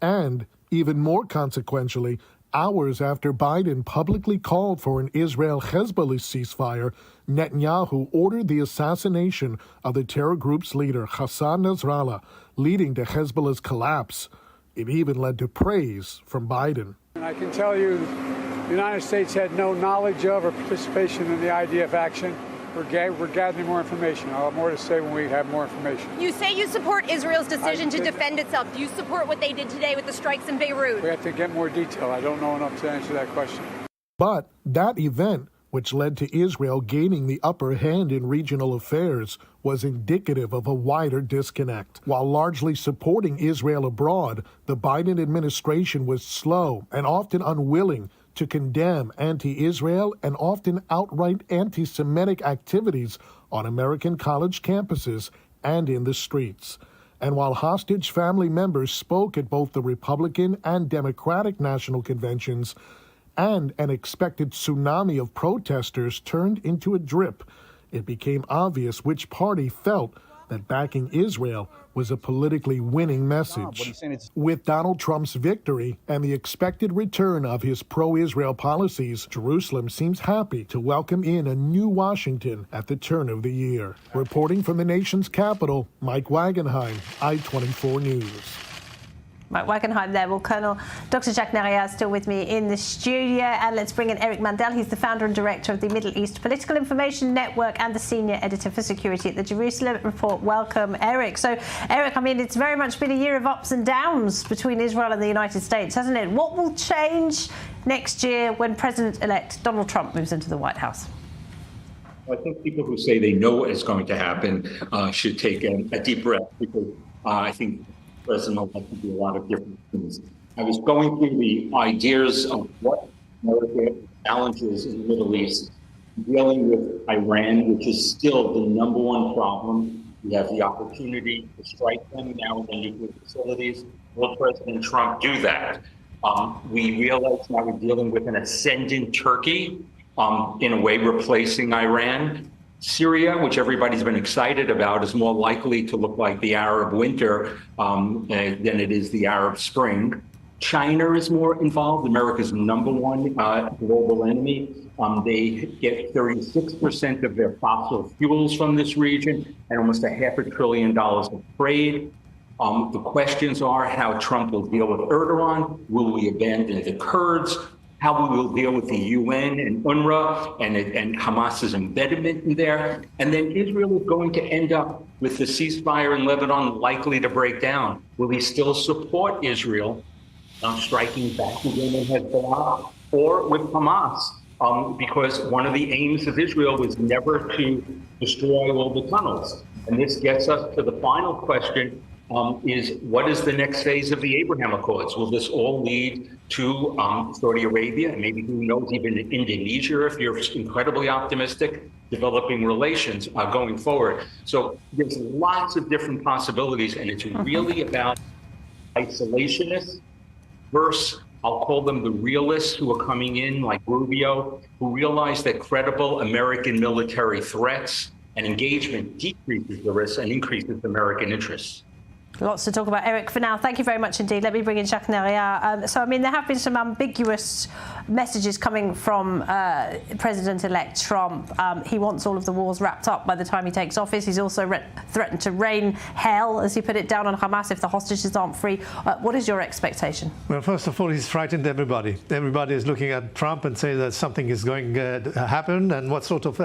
And, even more consequentially, hours after Biden publicly called for an Israel-Hezbollah ceasefire, Netanyahu ordered the assassination of the terror group's leader, Hassan Nasrallah, leading to Hezbollah's collapse. It even led to praise from Biden. And I can tell you the United States had no knowledge of or participation in the IDF action. We're gathering more information. I'll have more to say when we have more information. You say you support Israel's decision to defend itself. Do you support what they did today with the strikes in Beirut? We have to get more detail. I don't know enough to answer that question. But that event, which led to Israel gaining the upper hand in regional affairs, was indicative of a wider disconnect. While largely supporting Israel abroad, the Biden administration was slow and often unwilling to condemn anti-Israel and often outright anti-Semitic activities on American college campuses and in the streets. And while hostage family members spoke at both the Republican and Democratic national conventions, and an expected tsunami of protesters turned into a drip, it became obvious which party felt that backing Israel was a politically winning message. With Donald Trump's victory and the expected return of his pro-Israel policies, Jerusalem seems happy to welcome in a new Washington at the turn of the year. Reporting from the nation's capital, Mike Wagenheim, I-24 News. Mike Wagenheim there. Well, Colonel Dr. Jacques Nariat still with me in the studio. And let's bring in Eric Mandel. He's the founder and director of the Middle East Political Information Network and the senior editor for security at the Jerusalem Report. Welcome, Eric. So, Eric, I mean, it's very much been a year of ups and downs between Israel and the United States, hasn't it? What will change next year when President-elect Donald Trump moves into the White House? I think people who say they know what is going to happen should take a deep breath, because I think President will have to do a lot of different things. I was going through the ideas of what America challenges in the Middle East, dealing with Iran, which is still the number one problem. We have the opportunity to strike them now in the nuclear facilities. Will President Trump do that? We realize now we're dealing with an ascendant Turkey, in a way replacing Iran. Syria, which everybody's been excited about, is more likely to look like the Arab winter than it is the Arab spring. China is more involved, America's number one global enemy. They get 36% of their fossil fuels from this region and almost $500 billion of trade. The questions are how Trump will deal with Erdogan. Will we abandon the Kurds? How we will deal with the UN and UNRWA and Hamas's embedment in there. And then Israel is going to end up with the ceasefire in Lebanon likely to break down. Will he still support Israel striking back again in Hezbollah or with Hamas? Because one of the aims of Israel was never to destroy all the tunnels. And this gets us to the final question. Is what is the next phase of the Abraham Accords? Will this all lead to Saudi Arabia and maybe, who knows, even Indonesia, if you're incredibly optimistic, developing relations going forward? So there's lots of different possibilities, and it's really about isolationists versus, I'll call them the realists who are coming in, like Rubio, who realize that credible American military threats and engagement decreases the risk and increases American interests. Lots to talk about, Eric. For now, thank you very much indeed. Let me bring in Jacques Neria. So, I mean, there have been some ambiguous messages coming from President-elect Trump. He wants all of the wars wrapped up by the time he takes office. He's also threatened to rain hell, as he put it, down on Hamas if the hostages aren't free. What is your expectation? Well, first of all, he's frightened everybody. Everybody is looking at Trump and say that something is going to happen, and what sort of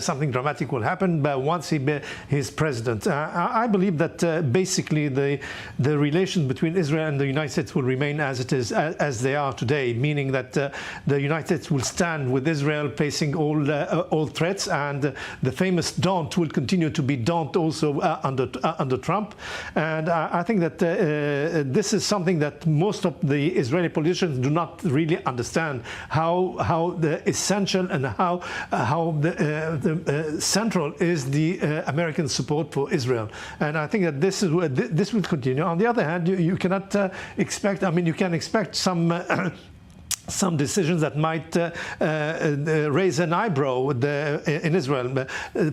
something dramatic will happen. But once he's president, I believe that basically the relations between Israel and the United States will remain as it is, as they are today, meaning that the United States will stand with Israel facing all threats, and the famous don't will continue to be don't also under Trump. And I think that this is something that most of the Israeli politicians do not really understand, how the essential and how the central is the American support for Israel. And I think that this will continue. On the other hand, you cannot expect. I mean, you can expect some decisions that might raise an eyebrow in Israel.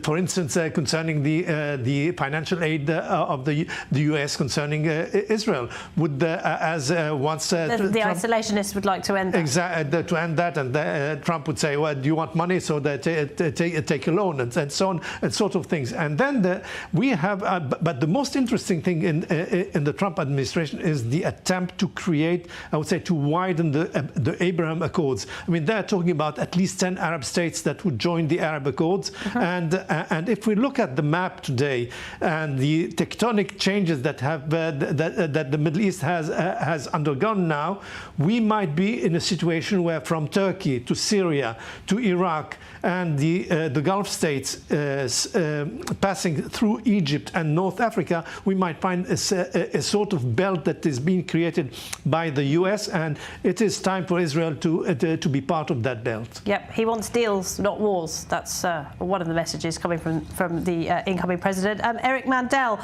For instance, concerning the financial aid of the U.S. concerning Israel, would as once the isolationists would like to end that. Exactly, to end that, and Trump would say, "Well, do you want money? So that take a loan," and so on, and sort of things. And then we have, but the most interesting thing in the Trump administration is the attempt to create, I would say, to widen the Abraham Accords. I mean, they're talking about at least 10 Arab states that would join the Arab Accords. And if we look at the map today and the tectonic changes that have that the Middle East has undergone now, we might be in a situation where from Turkey to Syria to Iraq and the Gulf states passing through Egypt and North Africa, we might find a sort of belt that is being created by the U.S., and it is time for Israel to be part of that belt. Yep, he wants deals, not wars. That's one of the messages coming from the incoming president. Eric Mandel,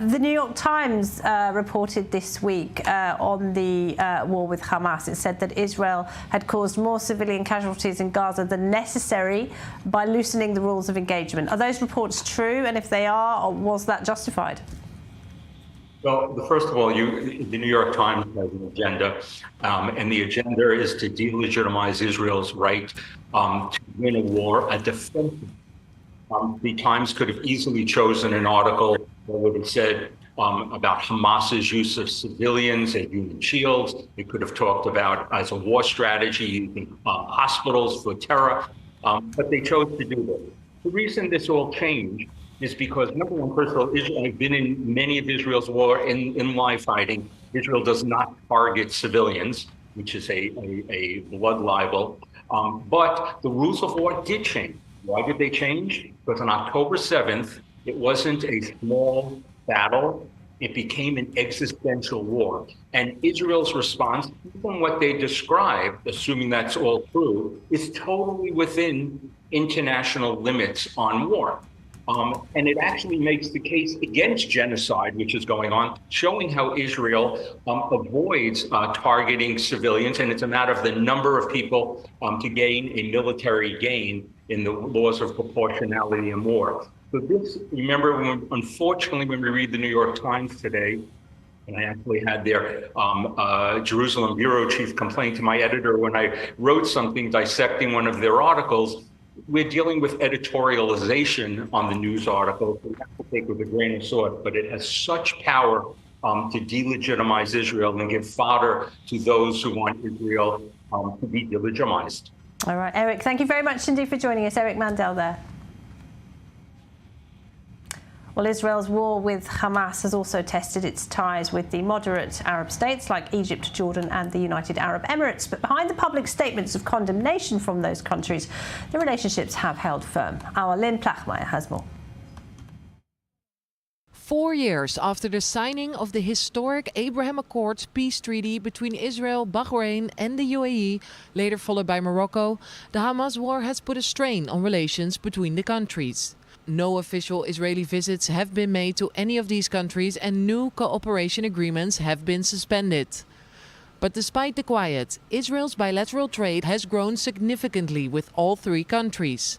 the New York Times reported this week on the war with Hamas. It said that Israel had caused more civilian casualties in Gaza than necessary by loosening the rules of engagement. Are those reports true? And if they are, or was that justified? Well, first of all, the New York Times has an agenda, and the agenda is to delegitimize Israel's right to win a war, a defensive. The Times could have easily chosen an article that would have said about Hamas's use of civilians as human shields. It could have talked about, as a war strategy, using hospitals for terror, but they chose to do this. The reason this all changed is because, number one, first of all, Israel has been in many of Israel's war in live fighting. Israel does not target civilians, which is a blood libel. But the rules of war did change. Why did they change? Because on October 7th, it wasn't a small battle. It became an existential war. And Israel's response, even what they described, assuming that's all true, is totally within international limits on war. And it actually makes the case against genocide, which is going on, showing how Israel avoids targeting civilians. And it's a matter of the number of people to gain a military gain in the laws of proportionality in war. So this, remember, unfortunately, when we read the New York Times today, and I actually had their Jerusalem bureau chief complain to my editor when I wrote something dissecting one of their articles. We're dealing with editorialization on the news article. We have to take it with a grain of salt, but it has such power to delegitimize Israel and give fodder to those who want Israel to be delegitimized. All right, Eric, thank you very much indeed for joining us. Eric Mandel there. Well, Israel's war with Hamas has also tested its ties with the moderate Arab states like Egypt, Jordan and the United Arab Emirates. But behind the public statements of condemnation from those countries, the relationships have held firm. Our Lynn Plachmeyer has more. 4 years after the signing of the historic Abraham Accords peace treaty between Israel, Bahrain and the UAE, later followed by Morocco, the Hamas war has put a strain on relations between the countries. No official Israeli visits have been made to any of these countries and new cooperation agreements have been suspended. But despite the quiet, Israel's bilateral trade has grown significantly with all three countries.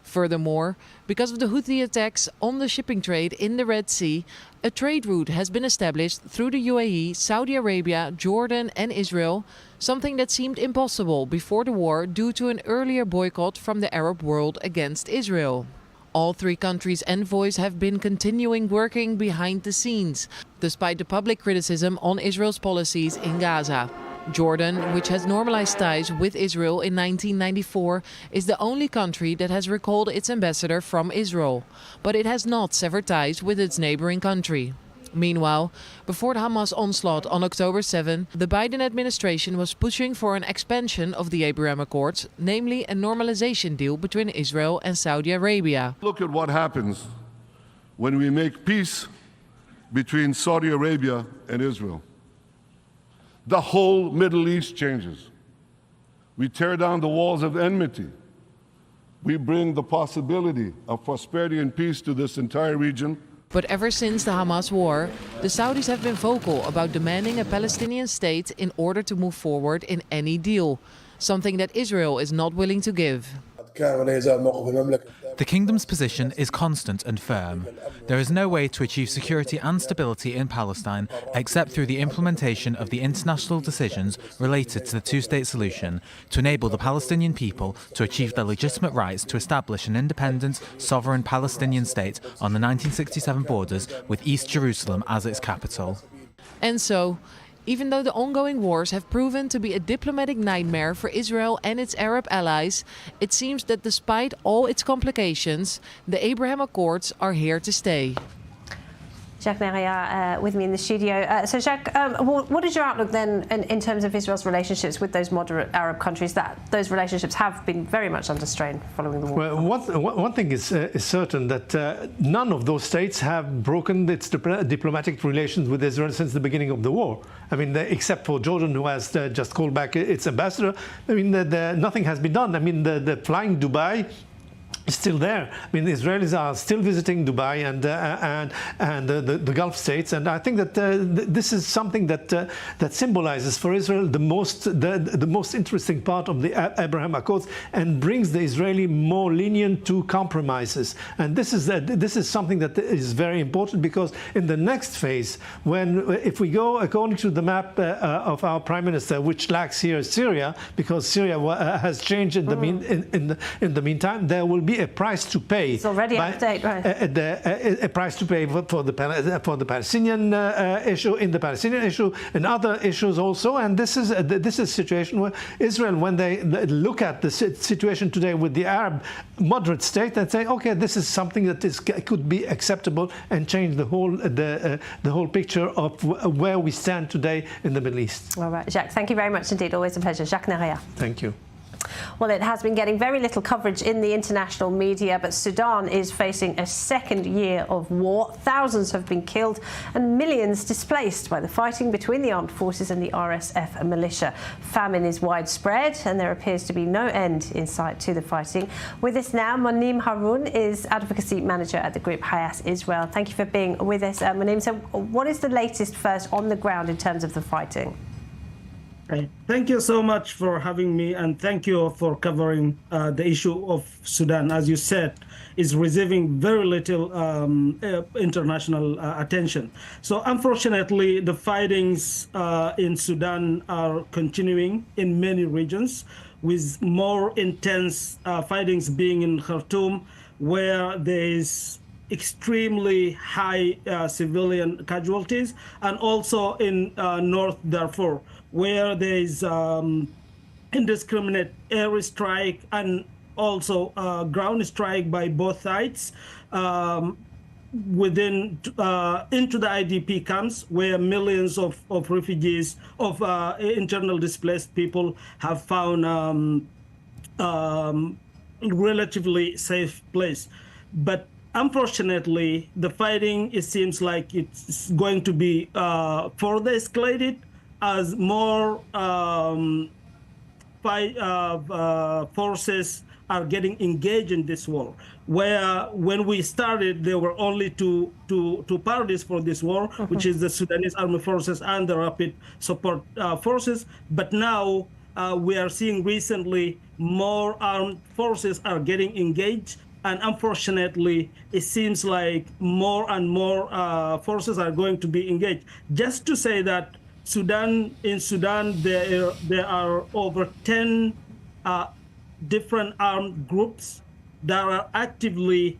Furthermore, because of the Houthi attacks on the shipping trade in the Red Sea, a trade route has been established through the UAE, Saudi Arabia, Jordan and Israel, something that seemed impossible before the war due to an earlier boycott from the Arab world against Israel. All three countries' envoys have been continuing working behind the scenes, despite the public criticism on Israel's policies in Gaza. Jordan, which has normalized ties with Israel in 1994, is the only country that has recalled its ambassador from Israel, but it has not severed ties with its neighboring country. Meanwhile, before the Hamas onslaught on October 7, the Biden administration was pushing for an expansion of the Abraham Accords, namely a normalization deal between Israel and Saudi Arabia. Look at what happens when we make peace between Saudi Arabia and Israel. The whole Middle East changes. We tear down the walls of enmity. We bring the possibility of prosperity and peace to this entire region. But ever since the Hamas war, the Saudis have been vocal about demanding a Palestinian state in order to move forward in any deal, something that Israel is not willing to give. The kingdom's position is constant and firm. There is no way to achieve security and stability in Palestine except through the implementation of the international decisions related to the two-state solution to enable the Palestinian people to achieve their legitimate rights to establish an independent, sovereign Palestinian state on the 1967 borders with East Jerusalem as its capital. And so, even though the ongoing wars have proven to be a diplomatic nightmare for Israel and its Arab allies, it seems that despite all its complications, the Abraham Accords are here to stay. Jacques Neria with me in the studio. So Jacques, what is your outlook then in terms of Israel's relationships with those moderate Arab countries, that those relationships have been very much under strain following the war? Well, one thing is certain, that none of those states have broken its diplomatic relations with Israel since the beginning of the war. I mean, except for Jordan, who has just called back its ambassador. I mean, nothing has been done. I mean, the Flying Dubai is still there. I mean, the Israelis are still visiting Dubai and the Gulf states, and I think that this is something that symbolizes for Israel the most interesting part of the Abraham Accords, and brings the Israeli more lenient to compromises. And this is something that is very important, because in the next phase, if we go according to the map of our Prime Minister, which lacks here Syria, because Syria has changed in the meantime, there will be a price to pay. It's already up to date, right? A price to pay for the Palestinian issue, in the Palestinian issue, and other issues also. And this is a situation where Israel, when they look at the situation today with the Arab moderate state, and say, okay, this is something that could be acceptable, and change the whole picture of where we stand today in the Middle East. All right, Jacques, thank you very much indeed. Always a pleasure. Jacques Neria. Thank you. Well, it has been getting very little coverage in the international media, but Sudan is facing a second year of war. Thousands have been killed and millions displaced by the fighting between the armed forces and the RSF militia. Famine is widespread and there appears to be no end in sight to the fighting. With us now, Monim Haroun is Advocacy Manager at the group Hayas Israel. Thank you for being with us, Monim. So what is the latest first on the ground in terms of the fighting? Thank you so much for having me, and thank you for covering the issue of Sudan. As you said, is receiving very little international attention. So unfortunately, the fightings in Sudan are continuing in many regions, with more intense fightings being in Khartoum, where there is extremely high civilian casualties, and also in North Darfur, where there is indiscriminate airstrike and also ground strike by both sides into the IDP camps, where millions of refugees, of internal displaced people have found relatively safe place. But unfortunately, the fighting, it seems like it's going to be further escalated as more forces are getting engaged in this war. Where when we started, there were only two parties for this war, which is the Sudanese Army Forces and the Rapid Support Forces. But now we are seeing recently more armed forces are getting engaged. And unfortunately, it seems like more and more forces are going to be engaged. Just to say that in Sudan, there are over 10 different armed groups that are actively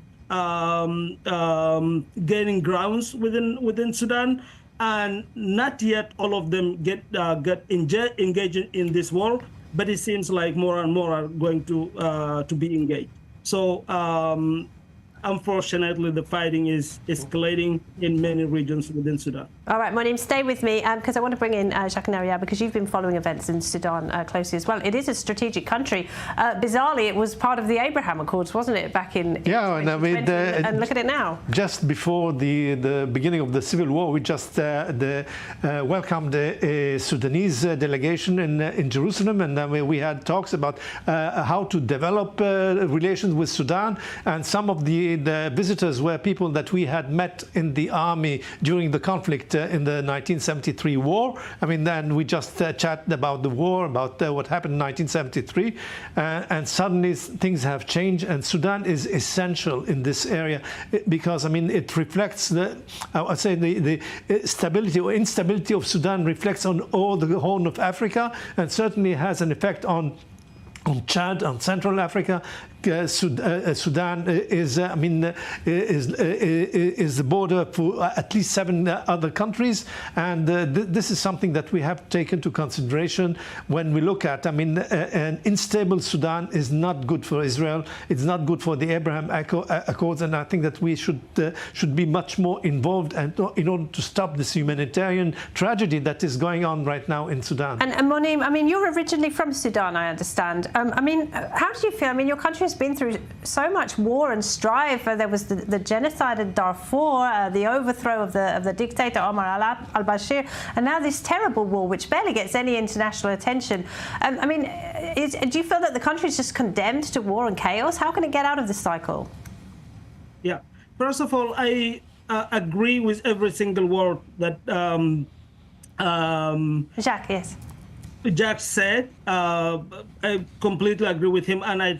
gaining grounds within Sudan, and not yet all of them get engaged in this war. But it seems like more and more are going to be engaged. So unfortunately, the fighting is escalating in many regions within Sudan. All right, Monim, stay with me because I want to bring in Jacques Naria, because you've been following events in Sudan closely as well. It is a strategic country. Bizarrely, it was part of the Abraham Accords, wasn't it, back in 2020? And look at it now. Just before the beginning of the civil war, we just welcomed a Sudanese delegation in Jerusalem, and we had talks about how to develop relations with Sudan, and some of the visitors were people that we had met in the army during the conflict in the 1973 war. I mean, then we just chatted about the war, about what happened in 1973, and suddenly things have changed, and Sudan is essential in this area because, I mean, it reflects the stability or instability of Sudan reflects on all the Horn of Africa, and certainly has an effect on Chad, on Central Africa. Sudan is the border for at least 7 other countries, and this is something that we have taken into consideration when we look at. I mean, an unstable Sudan is not good for Israel. It's not good for the Abraham Accords, and I think that we should be much more involved in order to stop this humanitarian tragedy that is going on right now in Sudan. And Monim, I mean, you're originally from Sudan, I understand. I mean, how do you feel? I mean, your country has been through so much war and strife. There was the genocide in Darfur, the overthrow of the dictator Omar al-Bashir, and now this terrible war, which barely gets any international attention. I mean, do you feel that the country is just condemned to war and chaos? How can it get out of this cycle? Yeah. First of all, I agree with every single word that Jacques, yes. Jack said. I completely agree with him, and I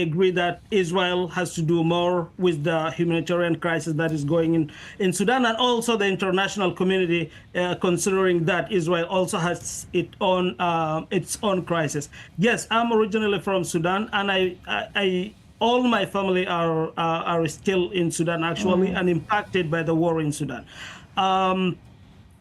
agree that Israel has to do more with the humanitarian crisis that is going in Sudan, and also the international community, considering that Israel also has its own crisis. Yes, I'm originally from Sudan, and all my family are still in Sudan, actually, and impacted by the war in Sudan.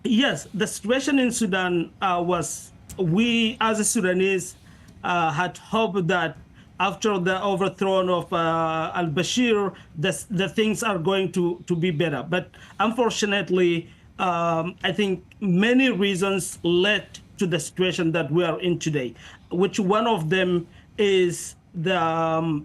Yes, the situation in Sudan was. We, as a Sudanese, had hoped that after the overthrow of al-Bashir, the things are going to be better. But unfortunately, I think many reasons led to the situation that we are in today, which one of them is the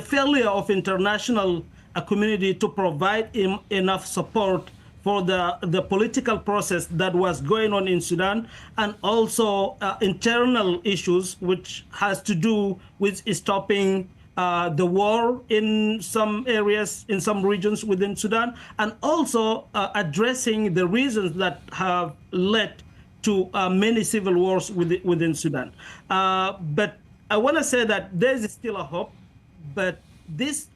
failure of international community to provide enough support for the political process that was going on in Sudan, and also internal issues which has to do with stopping the war in some areas, in some regions within Sudan, and also addressing the reasons that have led to many civil wars within Sudan. But I want to say that there is still a hope, but this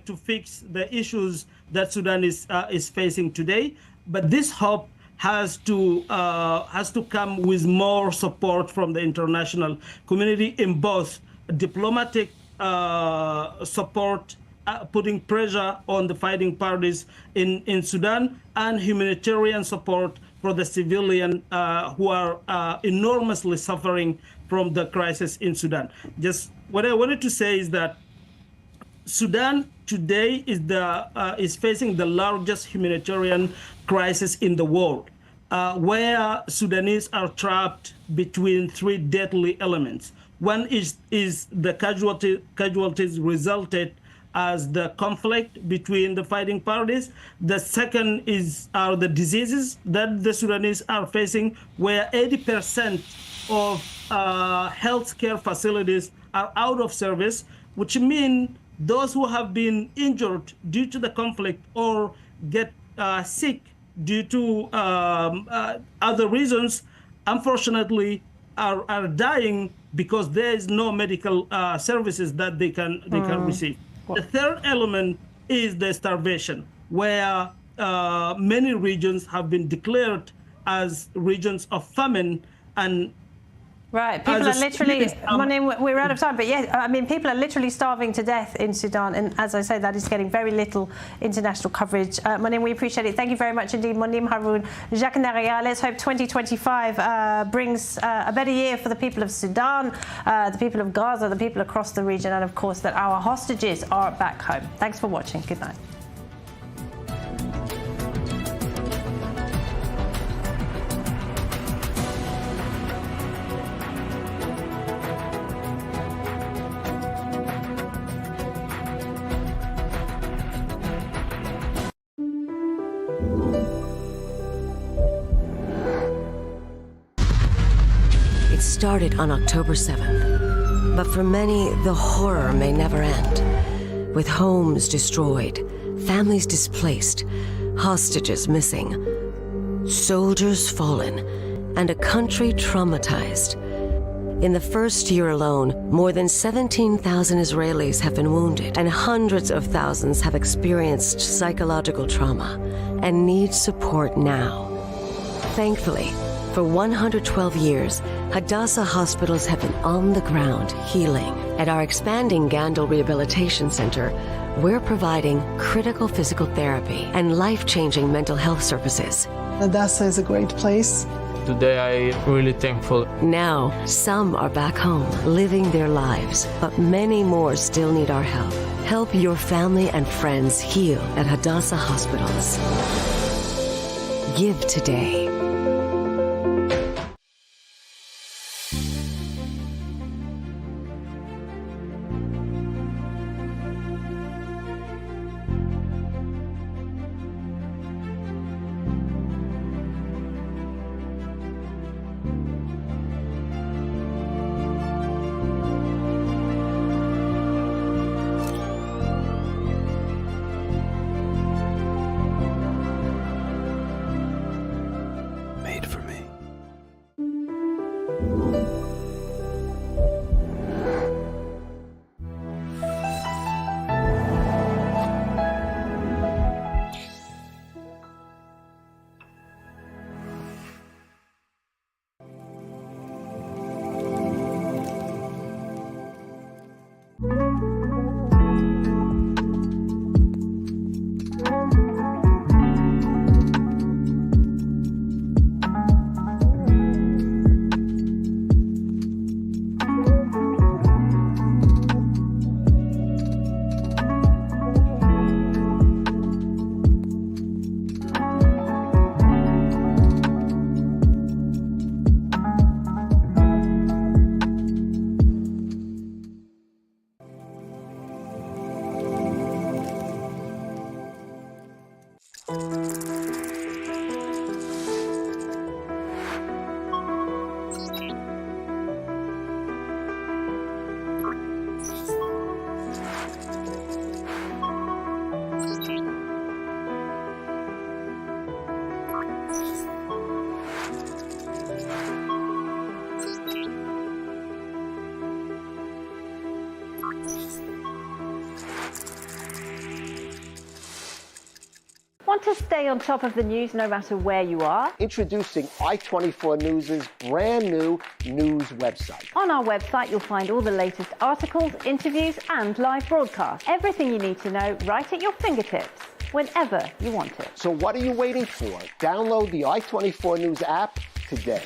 to fix the issues that Sudan is facing today, but this hope has to come with more support from the international community in both diplomatic support, putting pressure on the fighting parties in Sudan, and humanitarian support for the civilian who are enormously suffering from the crisis in Sudan. Just what I wanted to say is that Sudan today is facing the largest humanitarian crisis in the world, where Sudanese are trapped between 3 deadly elements. One is the casualties resulted as the conflict between the fighting parties. The second are the diseases that the Sudanese are facing, where 80% of healthcare facilities are out of service, which means those who have been injured due to the conflict or get sick due to other reasons, unfortunately, are dying because there is no medical services that they can receive. The third element is the starvation, where many regions have been declared as regions of famine. And right, people are literally, we're out of time, but yeah, I mean, people are literally starving to death in Sudan, and as I say, that is getting very little international coverage. Monim, we appreciate it. Thank you very much indeed, Monim Haroun Jacques-Naria. Let's hope 2025 brings a better year for the people of Sudan, the people of Gaza, the people across the region, and of course that our hostages are back home. Thanks for watching. Good night. It started on October 7th, but for many, the horror may never end. With homes destroyed, families displaced, hostages missing, soldiers fallen, and a country traumatized. In the first year alone, more than 17,000 Israelis have been wounded, and hundreds of thousands have experienced psychological trauma and need support now. Thankfully, for 112 years, Hadassah hospitals have been on the ground healing. At our expanding Gandel Rehabilitation Center, we're providing critical physical therapy and life-changing mental health services. Hadassah is a great place. Today I'm really thankful. Now, some are back home, living their lives, but many more still need our help. Help your family and friends heal at Hadassah hospitals. Give today. Want to stay on top of the news no matter where you are? Introducing I-24 News' brand new news website. On our website, you'll find all the latest articles, interviews, and live broadcasts. Everything you need to know right at your fingertips, whenever you want it. So what are you waiting for? Download the I-24 News app today.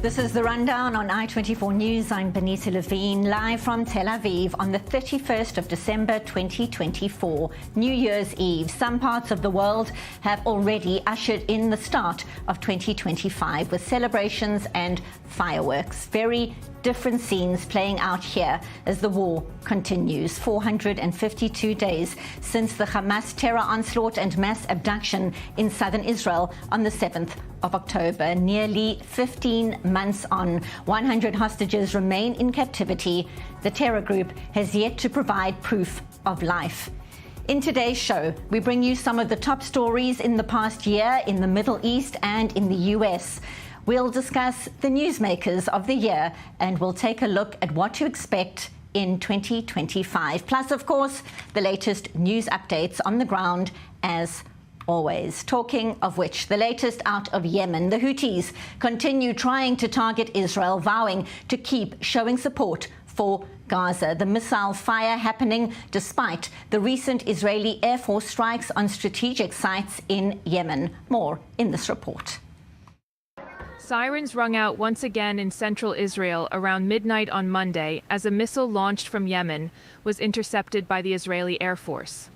This is the rundown on I-24 News. I'm Benita Levine, live from Tel Aviv on the 31st of December 2024, New Year's Eve. Some parts of the world have already ushered in the start of 2025 with celebrations and fireworks. Very different scenes playing out here as the war continues. 452 days since the Hamas terror onslaught and mass abduction in southern Israel on the 7th of October. Nearly 15 months on, 100 hostages remain in captivity. The terror group has yet to provide proof of life. In today's show, we bring you some of the top stories in the past year in the Middle East and in the US. We'll discuss the Newsmakers of the year, and we'll take a look at what to expect in 2025. Plus, of course, the latest news updates on the ground as always. Talking of which, the latest out of Yemen, the Houthis continue trying to target Israel, vowing to keep showing support for Gaza. The missile fire happening despite the recent Israeli Air Force strikes on strategic sites in Yemen. More in this report. Sirens rung out once again in central Israel around midnight on Monday as a missile launched from Yemen was intercepted by the Israeli Air Force.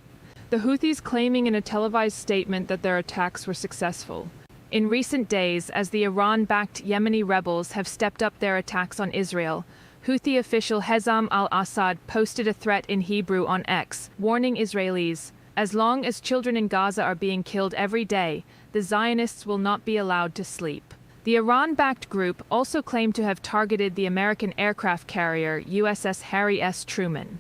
The Houthis claiming in a televised statement that their attacks were successful. In recent days, as the Iran-backed Yemeni rebels have stepped up their attacks on Israel, Houthi official Hezam al-Assad posted a threat in Hebrew on X, warning Israelis, as long as children in Gaza are being killed every day, the Zionists will not be allowed to sleep. The Iran-backed group also claimed to have targeted the American aircraft carrier USS Harry S. Truman.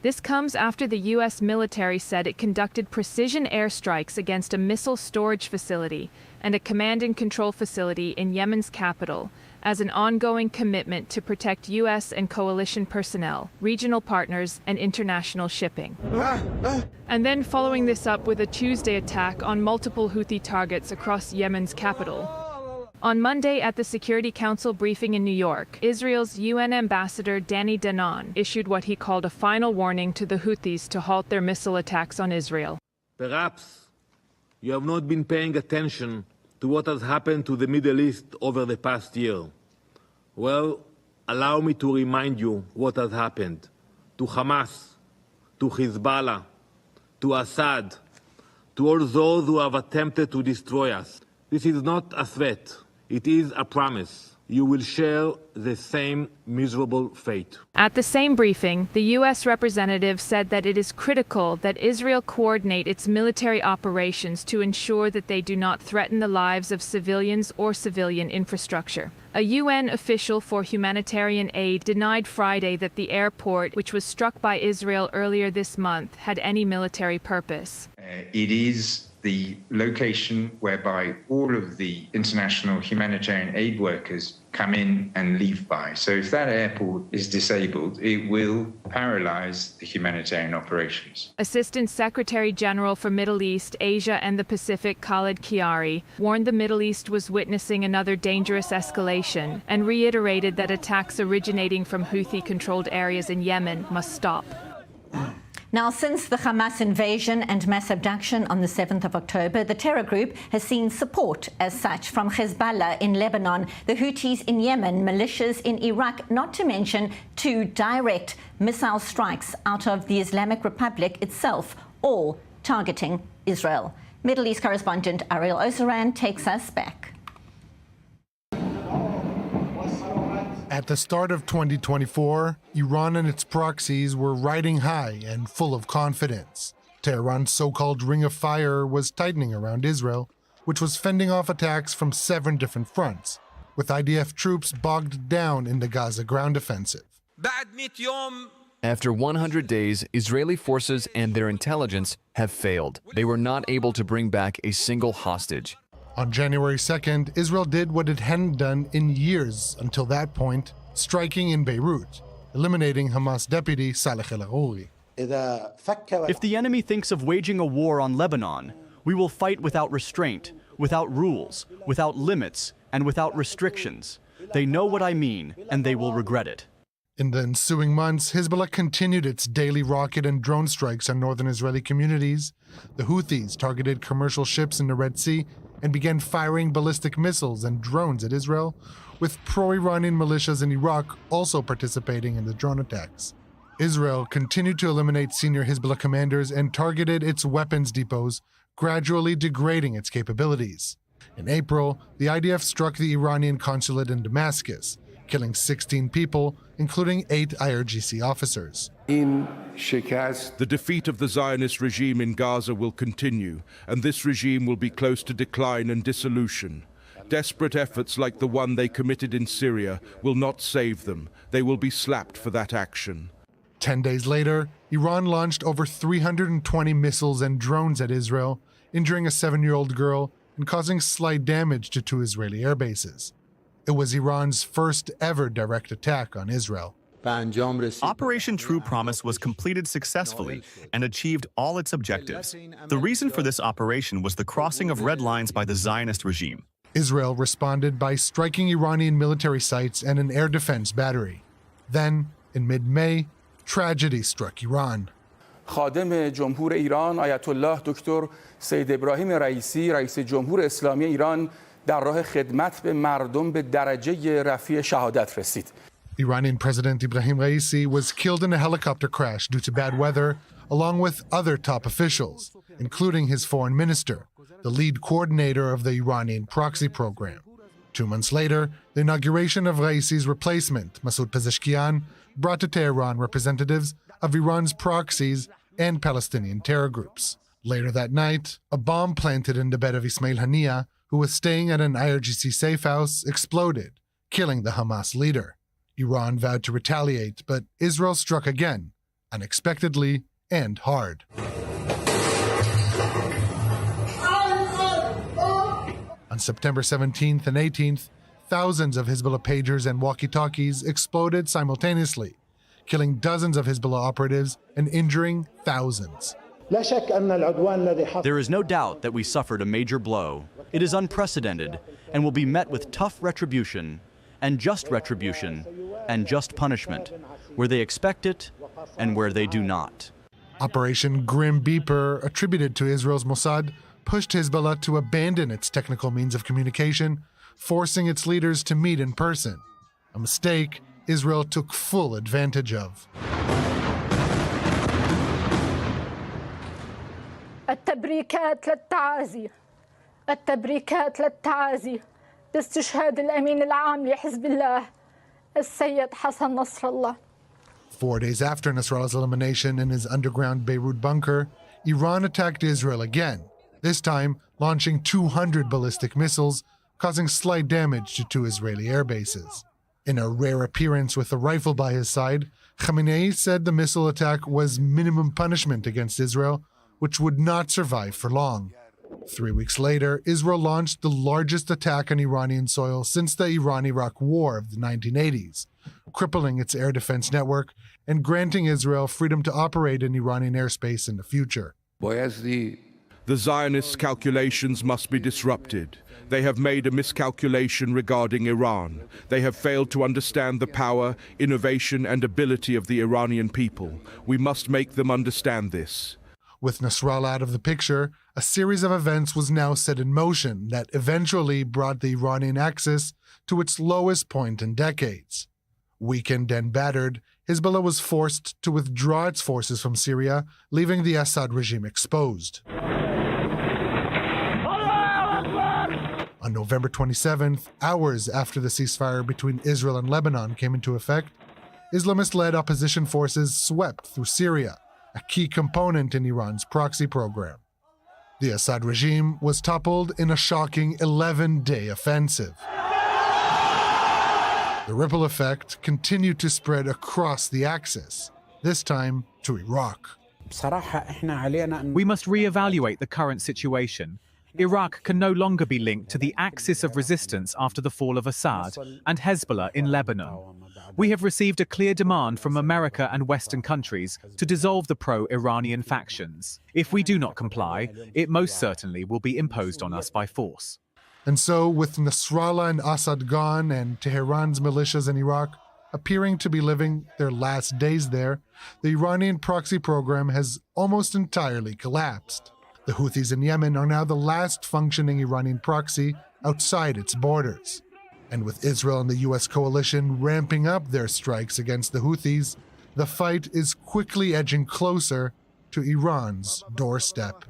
This comes after the U.S. military said it conducted precision airstrikes against a missile storage facility and a command and control facility in Yemen's capital as an ongoing commitment to protect U.S. and coalition personnel, regional partners, and international shipping. And then following this up with a Tuesday attack on multiple Houthi targets across Yemen's capital. On Monday at the Security Council briefing in New York, Israel's UN ambassador Danny Danon issued what he called a final warning to the Houthis to halt their missile attacks on Israel. Perhaps you have not been paying attention to what has happened to the Middle East over the past year. Well, allow me to remind you what has happened to Hamas, to Hezbollah, to Assad, to all those who have attempted to destroy us. This is not a threat. It is a promise. You will share the same miserable fate. At the same briefing, the U.S. representative said that it is critical that Israel coordinate its military operations to ensure that they do not threaten the lives of civilians or civilian infrastructure. A UN official for humanitarian aid denied Friday that the airport, which was struck by Israel earlier this month, had any military purpose. It is the location whereby all of the international humanitarian aid workers come in and leave by. So if that airport is disabled, it will paralyze the humanitarian operations. Assistant Secretary General for Middle East, Asia and the Pacific, Khaled Kiari, warned the Middle East was witnessing another dangerous escalation and reiterated that attacks originating from Houthi-controlled areas in Yemen must stop. Now, since the Hamas invasion and mass abduction on the 7th of October, the terror group has seen support as such from Hezbollah in Lebanon, the Houthis in Yemen, militias in Iraq, not to mention 2 direct missile strikes out of the Islamic Republic itself, all targeting Israel. Middle East correspondent Ariel Osaran takes us back. At the start of 2024, Iran and its proxies were riding high and full of confidence. Tehran's so-called Ring of Fire was tightening around Israel, which was fending off attacks from 7 different fronts, with IDF troops bogged down in the Gaza ground offensive. After 100 days, Israeli forces and their intelligence have failed. They were not able to bring back a single hostage. On January 2nd, Israel did what it hadn't done in years until that point, striking in Beirut, eliminating Hamas deputy Saleh el-Arouri. If the enemy thinks of waging a war on Lebanon, we will fight without restraint, without rules, without limits, and without restrictions. They know what I mean, and they will regret it. In the ensuing months, Hezbollah continued its daily rocket and drone strikes on northern Israeli communities. The Houthis targeted commercial ships in the Red Sea and began firing ballistic missiles and drones at Israel, with pro-Iranian militias in Iraq also participating in the drone attacks. Israel continued to eliminate senior Hezbollah commanders and targeted its weapons depots, gradually degrading its capabilities. In April, the IDF struck the Iranian consulate in Damascus, killing 16 people, including 8 IRGC officers. The defeat of the Zionist regime in Gaza will continue, and this regime will be close to decline and dissolution. Desperate efforts like the one they committed in Syria will not save them. They will be slapped for that action. 10 days later, Iran launched over 320 missiles and drones at Israel, injuring a 7-year-old girl and causing slight damage to 2 Israeli air bases. It was Iran's first ever direct attack on Israel. Operation True Promise was completed successfully and achieved all its objectives. The reason for this operation was the crossing of red lines by the Zionist regime. Israel responded by striking Iranian military sites and an air defense battery. Then, in mid-May, tragedy struck Iran. خادم جمهور ایران آیت الله دکتر سید ابراهیم رئیسی رئیس جمهور اسلامی ایران در راه خدمت به مردم به درجه رفیع شهادت رسید. Iranian President Ibrahim Raisi was killed in a helicopter crash due to bad weather, along with other top officials, including his foreign minister, the lead coordinator of the Iranian proxy program. 2 months later, the inauguration of Raisi's replacement, Masoud Pezeshkian, brought to Tehran representatives of Iran's proxies and Palestinian terror groups. Later that night, a bomb planted in the bed of Ismail Haniyeh, who was staying at an IRGC safe house, exploded, killing the Hamas leader. Iran vowed to retaliate, but Israel struck again, unexpectedly and hard. On September 17th and 18th, thousands of Hezbollah pagers and walkie-talkies exploded simultaneously, killing dozens of Hezbollah operatives and injuring thousands. There is no doubt that we suffered a major blow. It is unprecedented and will be met with tough retribution, and just punishment, where they expect it and where they do not. Operation Grim Beeper, attributed to Israel's Mossad, pushed Hezbollah to abandon its technical means of communication, forcing its leaders to meet in person, a mistake Israel took full advantage of. التبريكات للتعازي باستشهاد الأمين العام لحزب الله السيد حسن نصر الله. 4 days after Nasrallah's elimination in his underground Beirut bunker, Iran attacked Israel again, this time launching 200 ballistic missiles, causing slight damage to 2 Israeli air bases. In a rare appearance with a rifle by his side, Khamenei said the missile attack was minimum punishment against Israel, which would not survive for long. 3 weeks later, Israel launched the largest attack on Iranian soil since the Iran-Iraq War of the 1980s, crippling its air defense network and granting Israel freedom to operate in Iranian airspace in the future. The Zionists' calculations must be disrupted. They have made a miscalculation regarding Iran. They have failed to understand the power, innovation, and ability of the Iranian people. We must make them understand this. With Nasrallah out of the picture, a series of events was now set in motion that eventually brought the Iranian axis to its lowest point in decades. Weakened and battered, Hezbollah was forced to withdraw its forces from Syria, leaving the Assad regime exposed. On November 27th, hours after the ceasefire between Israel and Lebanon came into effect, Islamist-led opposition forces swept through Syria, a key component in Iran's proxy program. The Assad regime was toppled in a shocking 11-day offensive. The ripple effect continued to spread across the axis, this time to Iraq. We must re-evaluate the current situation. Iraq can no longer be linked to the axis of resistance after the fall of Assad and Hezbollah in Lebanon. We have received a clear demand from America and Western countries to dissolve the pro-Iranian factions. If we do not comply, it most certainly will be imposed on us by force. And so, with Nasrallah and Assad gone and Tehran's militias in Iraq appearing to be living their last days there, the Iranian proxy program has almost entirely collapsed. The Houthis in Yemen are now the last functioning Iranian proxy outside its borders. And with Israel and the U.S. coalition ramping up their strikes against the Houthis, the fight is quickly edging closer to Iran's doorstep.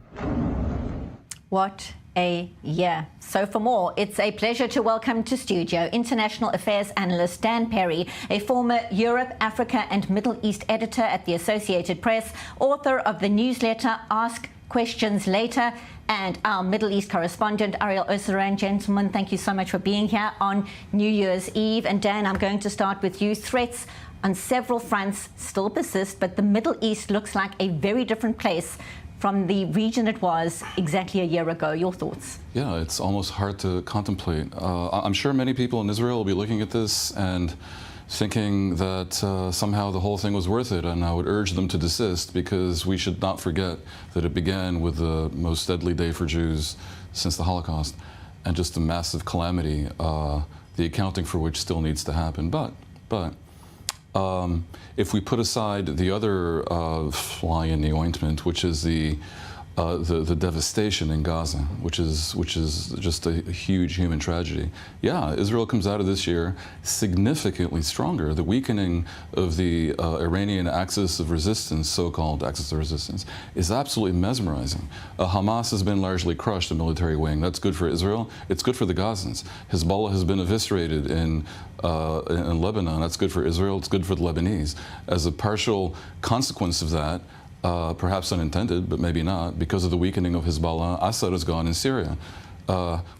What a year. So for more, it's a pleasure to welcome to studio international affairs analyst Dan Perry, a former Europe, Africa and Middle East editor at the Associated Press, author of the newsletter Ask Questions Later, and our Middle East correspondent, Ariel Oseran. Gentlemen, thank you so much for being here on New Year's Eve. And Dan, I'm going to start with you. Threats on several fronts still persist, but the Middle East looks like a very different place from the region it was exactly a year ago. Your thoughts? Yeah, it's almost hard to contemplate. I'm sure many people in Israel will be looking at this and thinking that somehow the whole thing was worth it, and I would urge them to desist, because we should not forget that it began with the most deadly day for Jews since the Holocaust, and just a massive calamity, the accounting for which still needs to happen. But if we put aside the other fly in the ointment, which is the devastation in Gaza, which is just a huge human tragedy. Yeah, Israel comes out of this year significantly stronger. The weakening of the Iranian axis of resistance, so-called axis of resistance, is absolutely mesmerizing. Hamas has been largely crushed, the military wing. That's good for Israel. It's good for the Gazans. Hezbollah has been eviscerated in Lebanon. That's good for Israel. It's good for the Lebanese. As a partial consequence of that, perhaps unintended, but maybe not, because of the weakening of Hezbollah, Assad is gone in Syria.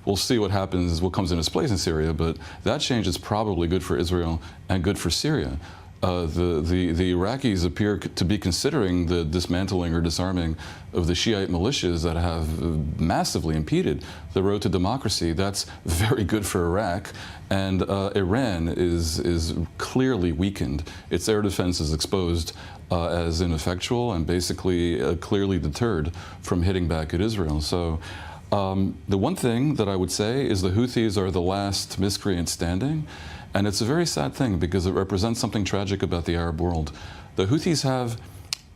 We'll see what happens, what comes in its place in Syria, but that change is probably good for Israel and good for Syria. The Iraqis appear to be considering the dismantling or disarming of the Shiite militias that have massively impeded the road to democracy. That's very good for Iraq. And Iran is clearly weakened. Its air defense is exposed as ineffectual and basically clearly deterred from hitting back at Israel. So the one thing that I would say is the Houthis are the last miscreant standing. And it's a very sad thing, because it represents something tragic about the Arab world. The Houthis have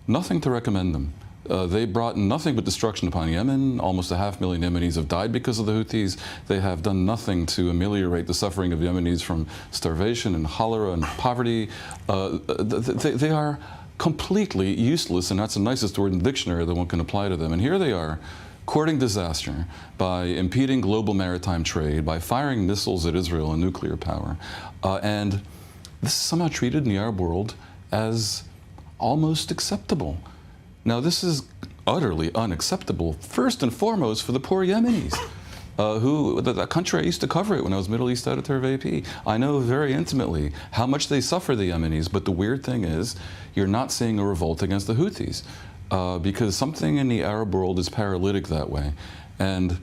nothing to recommend them. They brought nothing but destruction upon Yemen. Almost 500,000 Yemenis have died because of the Houthis. They have done nothing to ameliorate the suffering of Yemenis from starvation and cholera and poverty. They are completely useless, and that's the nicest word in the dictionary that one can apply to them. And here they are, courting disaster by impeding global maritime trade, by firing missiles at Israel and nuclear power. And this is somehow treated in the Arab world as almost acceptable. Now, this is utterly unacceptable, first and foremost for the poor Yemenis, the country I used to cover it when I was Middle East editor of AP. I know very intimately how much they suffer, the Yemenis, but the weird thing is you're not seeing a revolt against the Houthis. Because something in the Arab world is paralytic that way. And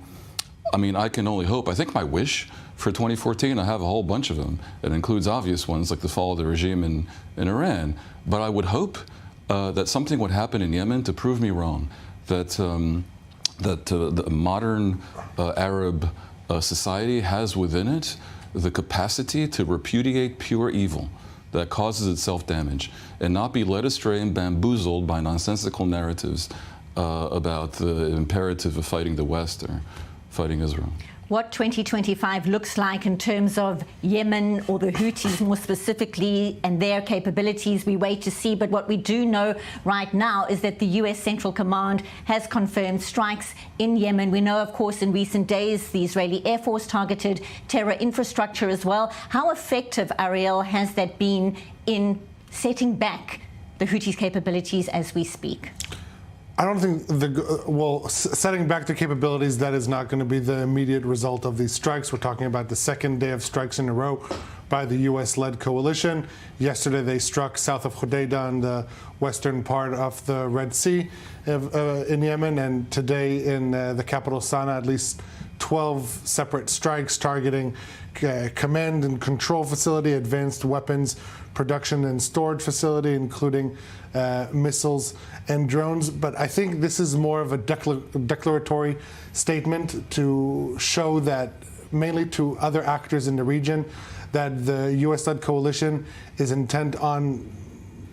I mean, I can only hope. I think my wish for 2014, I have a whole bunch of them. It includes obvious ones like the fall of the regime in Iran. But I would hope that something would happen in Yemen to prove me wrong, that the modern Arab society has within it the capacity to repudiate pure evil that causes itself damage, and not be led astray and bamboozled by nonsensical narratives about the imperative of fighting the West or fighting Israel. What 2025 looks like in terms of Yemen, or the Houthis more specifically, and their capabilities, we wait to see. But what we do know right now is that the US Central Command has confirmed strikes in Yemen. We know, of course, in recent days, the Israeli Air Force targeted terror infrastructure as well. How effective, Ariel, has that been in setting back the Houthis' capabilities as we speak? I don't think setting back the capabilities, that is not going to be the immediate result of these strikes. We're talking about the second day of strikes in a row by the U.S.-led coalition. Yesterday, they struck south of Hodeidah in the western part of the Red Sea in Yemen, and today in the capital Sana'a, at least 12 separate strikes targeting command and control facility, advanced weapons production and storage facility, including missiles and drones. But I think this is more of a declaratory statement to show that, mainly to other actors in the region, that the U.S.-led coalition is intent on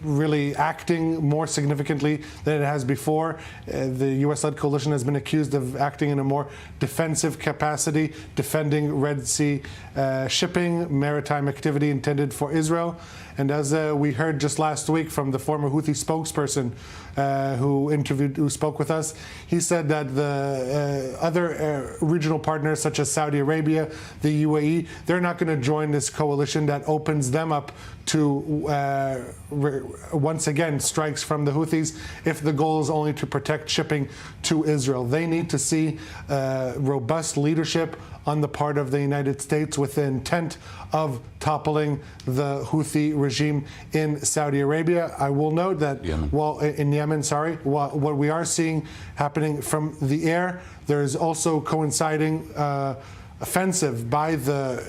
really acting more significantly than it has before. The U.S.-led coalition has been accused of acting in a more defensive capacity, defending Red Sea shipping, maritime activity intended for Israel. And as we heard just last week from the former Houthi spokesperson who spoke with us, he said that the other regional partners such as Saudi Arabia, the UAE, they're not going to join this coalition that opens them up to once again strikes from the Houthis if the goal is only to protect shipping to Israel. They need to see robust leadership on the part of the United States with the intent of toppling the Houthi regime in Saudi Arabia. I will note that in Yemen, what we are seeing happening from the air, there is also coinciding offensive by the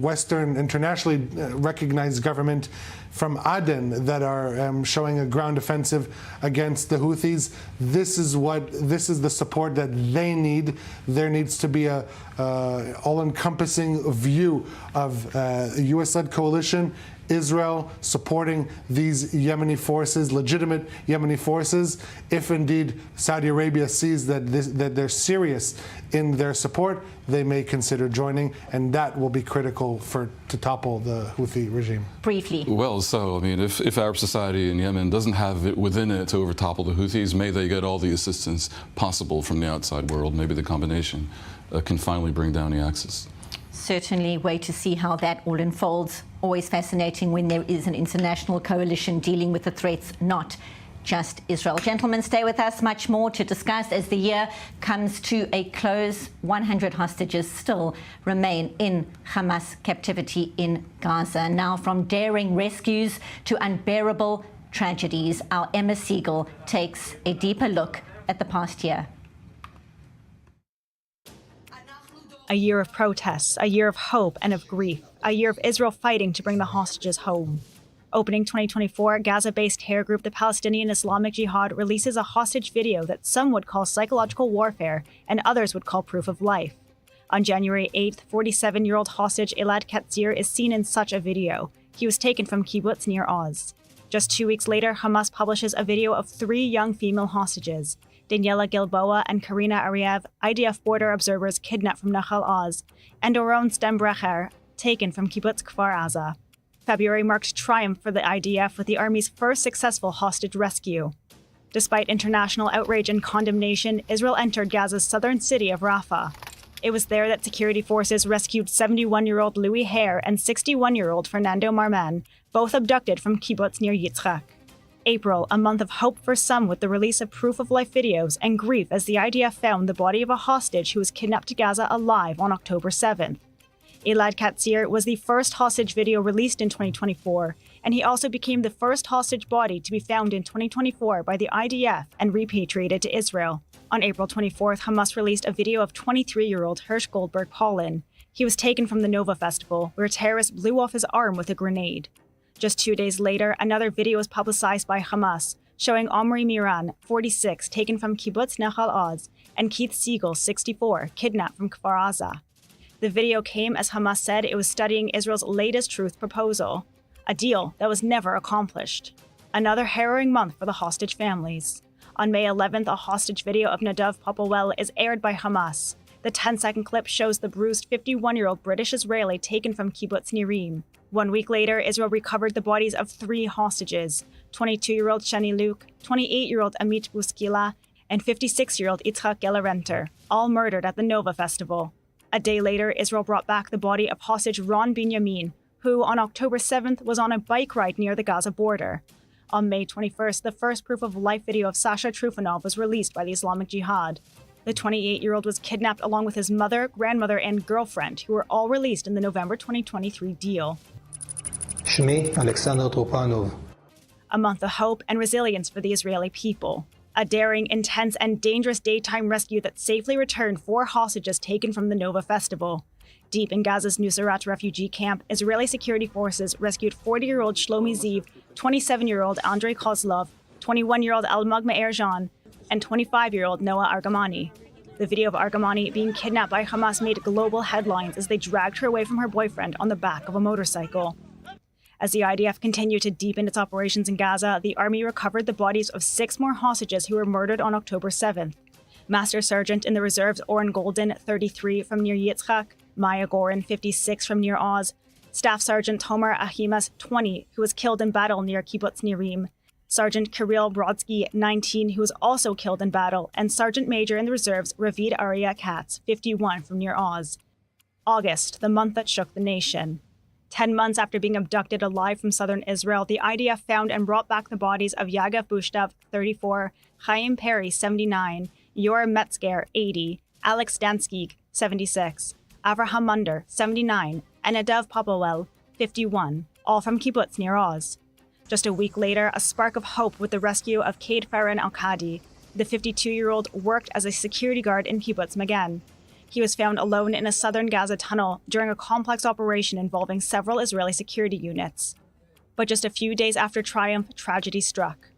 Western internationally recognized government from Aden that are showing a ground offensive against the Houthis. This is the support that they need. There needs to be a all-encompassing view of a U.S.-led coalition, Israel supporting these Yemeni forces, legitimate Yemeni forces. If indeed Saudi Arabia sees that they're serious in their support, they may consider joining, and that will be critical to topple the Houthi regime. Briefly. Well, so, I mean, if Arab society in Yemen doesn't have it within it to overtopple the Houthis, may they get all the assistance possible from the outside world. Maybe the combination can finally bring down the Axis. Certainly wait to see how that all unfolds. Always fascinating when there is an international coalition dealing with the threats, not just Israel. Gentlemen, stay with us. Much more to discuss as the year comes to a close. 100 hostages still remain in Hamas captivity in Gaza. Now, from daring rescues to unbearable tragedies, our Emma Siegel takes a deeper look at the past year. A year of protests, a year of hope and of grief, a year of Israel fighting to bring the hostages home. Opening 2024, Gaza-based terror group the Palestinian Islamic Jihad releases a hostage video that some would call psychological warfare and others would call proof of life. On January 8th, 47-year-old hostage Elad Katzir is seen in such a video. He was taken from kibbutz near Oz. Just 2 weeks later, Hamas publishes a video of 3 young female hostages, Daniela Gilboa and Karina Ariev, IDF border observers kidnapped from Nahal Oz, and Oron Stembrecher, taken from kibbutz Kfar Aza. February marked triumph for the IDF with the Army's first successful hostage rescue. Despite international outrage and condemnation, Israel entered Gaza's southern city of Rafah. It was there that security forces rescued 71-year-old Louis Hare and 61-year-old Fernando Marman, both abducted from kibbutz near Yitzhak. April, a month of hope for some with the release of proof-of-life videos, and grief as the IDF found the body of a hostage who was kidnapped to Gaza alive on October 7th. Elad Katzir was the first hostage video released in 2024, and he also became the first hostage body to be found in 2024 by the IDF and repatriated to Israel. On April 24th, Hamas released a video of 23-year-old Hirsch Goldberg Paulin. He was taken from the Nova Festival, where terrorists blew off his arm with a grenade. Just 2 days later, another video was publicized by Hamas, showing Omri Miran, 46, taken from kibbutz Nahal Oz, and Keith Siegel, 64, kidnapped from Kfar Aza. The video came as Hamas said it was studying Israel's latest truth proposal, a deal that was never accomplished. Another harrowing month for the hostage families. On May 11th, a hostage video of Nadav Popowell is aired by Hamas. The 10-second clip shows the bruised 51-year-old British Israeli taken from kibbutz Nirim. 1 week later, Israel recovered the bodies of 3 hostages, 22-year-old Shani Luke, 28-year-old Amit Buskila, and 56-year-old Itzhak Gelarenter, all murdered at the Nova Festival. A day later, Israel brought back the body of hostage Ron Binyamin, who on October 7th was on a bike ride near the Gaza border. On May 21st, the first proof-of-life video of Sasha Trufanov was released by the Islamic Jihad. The 28-year-old was kidnapped along with his mother, grandmother, and girlfriend, who were all released in the November 2023 deal. Shmi Alexander Tropanov. A month of hope and resilience for the Israeli people. A daring, intense, and dangerous daytime rescue that safely returned 4 hostages taken from the Nova Festival. Deep in Gaza's Nuseirat refugee camp, Israeli security forces rescued 40-year-old Shlomi Ziv, 27-year-old Andrei Kozlov, 21-year-old Almog Me'er Jan, and 25-year-old Noah Argamani. The video of Argamani being kidnapped by Hamas made global headlines as they dragged her away from her boyfriend on the back of a motorcycle. As the IDF continued to deepen its operations in Gaza, the army recovered the bodies of 6 more hostages who were murdered on October 7th. Master Sergeant in the reserves Oren Golden, 33, from near Yitzhak, Maya Gorin, 56, from near Oz, Staff Sergeant Tomer Ahimas, 20, who was killed in battle near Kibbutz Nirim, Sergeant Kirill Brodsky, 19, who was also killed in battle, and Sergeant Major in the reserves Ravid Arya Katz, 51, from near Oz. August, the month that shook the nation. 10 months after being abducted alive from southern Israel, the IDF found and brought back the bodies of Yagav Bushtav, 34, Chaim Perry, 79, Yor Metzger, 80, Alex Danskig, 76, Avraham Munder, 79, and Nadav Popowel, 51, all from kibbutz near Oz. Just a week later, a spark of hope with the rescue of Cade Farron Al-Qadi. The 52-year-old worked as a security guard in kibbutz Magen. He was found alone in a southern Gaza tunnel during a complex operation involving several Israeli security units. But just a few days after triumph, tragedy struck.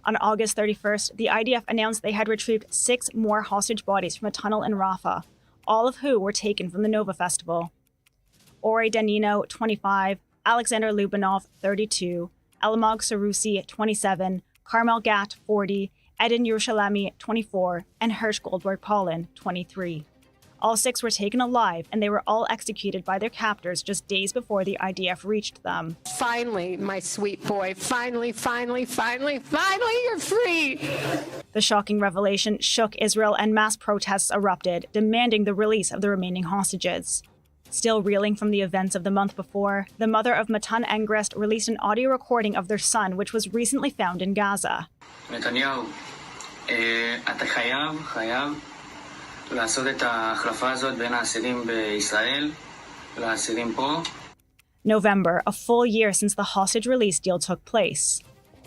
On August 31st, the IDF announced they had retrieved 6 more hostage bodies from a tunnel in Rafah, all of who were taken from the Nova Festival. Ori Danino, 25, Alexander Lubanov, 32, Elamog Sarusi, 27, Carmel Gat, 40, Eden Yerushalami, 24, and Hirsch Goldberg-Paulin, 23. All 6 were taken alive, and they were all executed by their captors just days before the IDF reached them. Finally, my sweet boy, finally, you're free! The shocking revelation shook Israel, and mass protests erupted, demanding the release of the remaining hostages. Still reeling from the events of the month before, the mother of Matan Engrest released an audio recording of their son, which was recently found in Gaza. נתניהו, אתה חייב לעשות את ההחלפה הזאת בין האסירים בישראל לאסירים פה. November, a full year since the hostage release deal took place.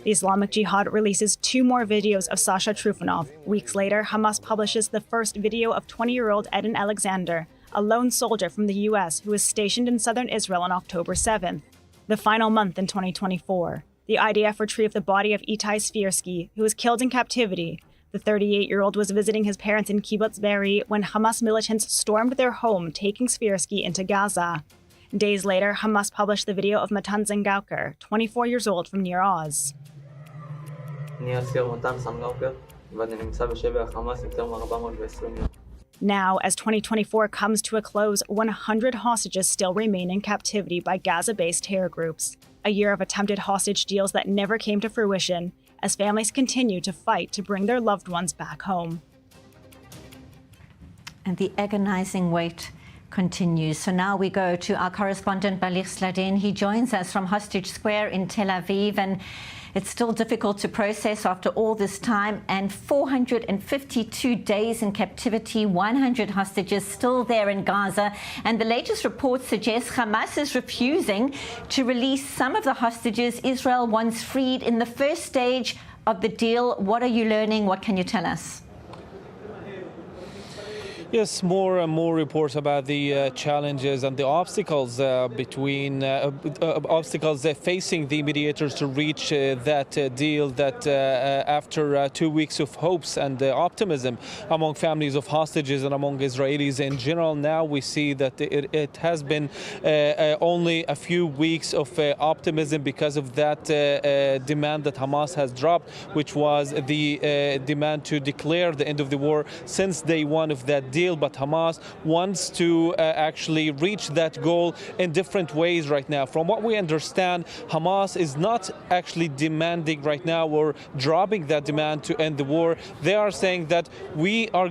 The Islamic Jihad releases 2 more videos of Sasha Trufanov. Weeks later, Hamas publishes the first video of 20-year-old Eden Alexander, a lone soldier from the U.S. who was stationed in southern Israel on October 7th, the final month in 2024. The IDF retrieved the body of Itai Svirsky, who was killed in captivity. The 38-year-old was visiting his parents in Kibbutz Be'eri when Hamas militants stormed their home, taking Svirsky into Gaza. Days later, Hamas published the video of Matan Zengauker, 24 years old, from near Oz. Now, as 2024 comes to a close, 100 hostages still remain in captivity by Gaza-based terror groups. A year of attempted hostage deals that never came to fruition, as families continue to fight to bring their loved ones back home. And the agonizing wait continues. So now we go to our correspondent, Balir Sladin. He joins us from Hostage Square in Tel Aviv, and it's still difficult to process after all this time, and 452 days in captivity, 100 hostages still there in Gaza. And the latest reports suggest Hamas is refusing to release some of the hostages Israel once freed in the first stage of the deal. What are you learning? What can you tell us? Yes, more and more reports about the challenges and the obstacles facing the mediators to reach that deal. That after 2 weeks of hopes and optimism among families of hostages and among Israelis in general, now we see that it has been only a few weeks of optimism because of that demand that Hamas has dropped, which was the demand to declare the end of the war since day one of that deal. But Hamas wants to actually reach that goal in different ways right now. From what we understand, Hamas is not actually demanding right now or dropping that demand to end the war. They are saying that we are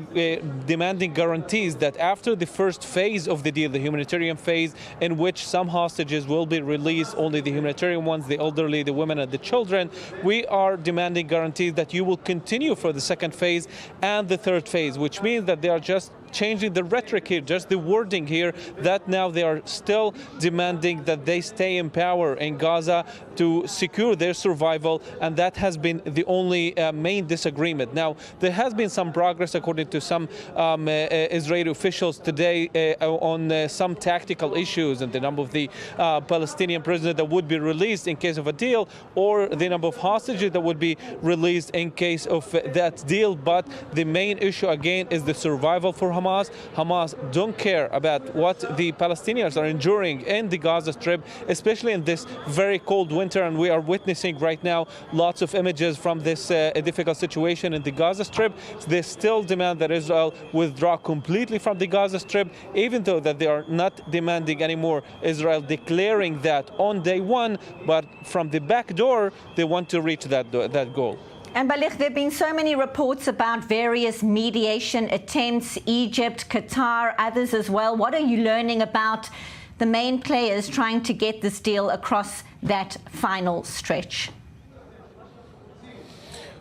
demanding guarantees that after the first phase of the deal, the humanitarian phase, in which some hostages will be released, only the humanitarian ones, the elderly, the women and the children, we are demanding guarantees that you will continue for the second phase and the third phase, which means that they are just changing the rhetoric here, just the wording here, that now they are still demanding that they stay in power in Gaza to secure their survival, and that has been the only main disagreement. Now, there has been some progress, according to some Israeli officials today, on some tactical issues and the number of the Palestinian prisoners that would be released in case of a deal, or the number of hostages that would be released in case of that deal. But the main issue, again, is the survival for Hamas. Hamas don't care about what the Palestinians are enduring in the Gaza Strip, especially in this very cold winter. And we are witnessing right now lots of images from this difficult situation in the Gaza Strip. They still demand that Israel withdraw completely from the Gaza Strip, even though that they are not demanding anymore Israel declaring that on day one, but from the back door, they want to reach that goal. And Baligh, there have been so many reports about various mediation attempts, Egypt, Qatar, others as well. What are you learning about the main players trying to get this deal across that final stretch?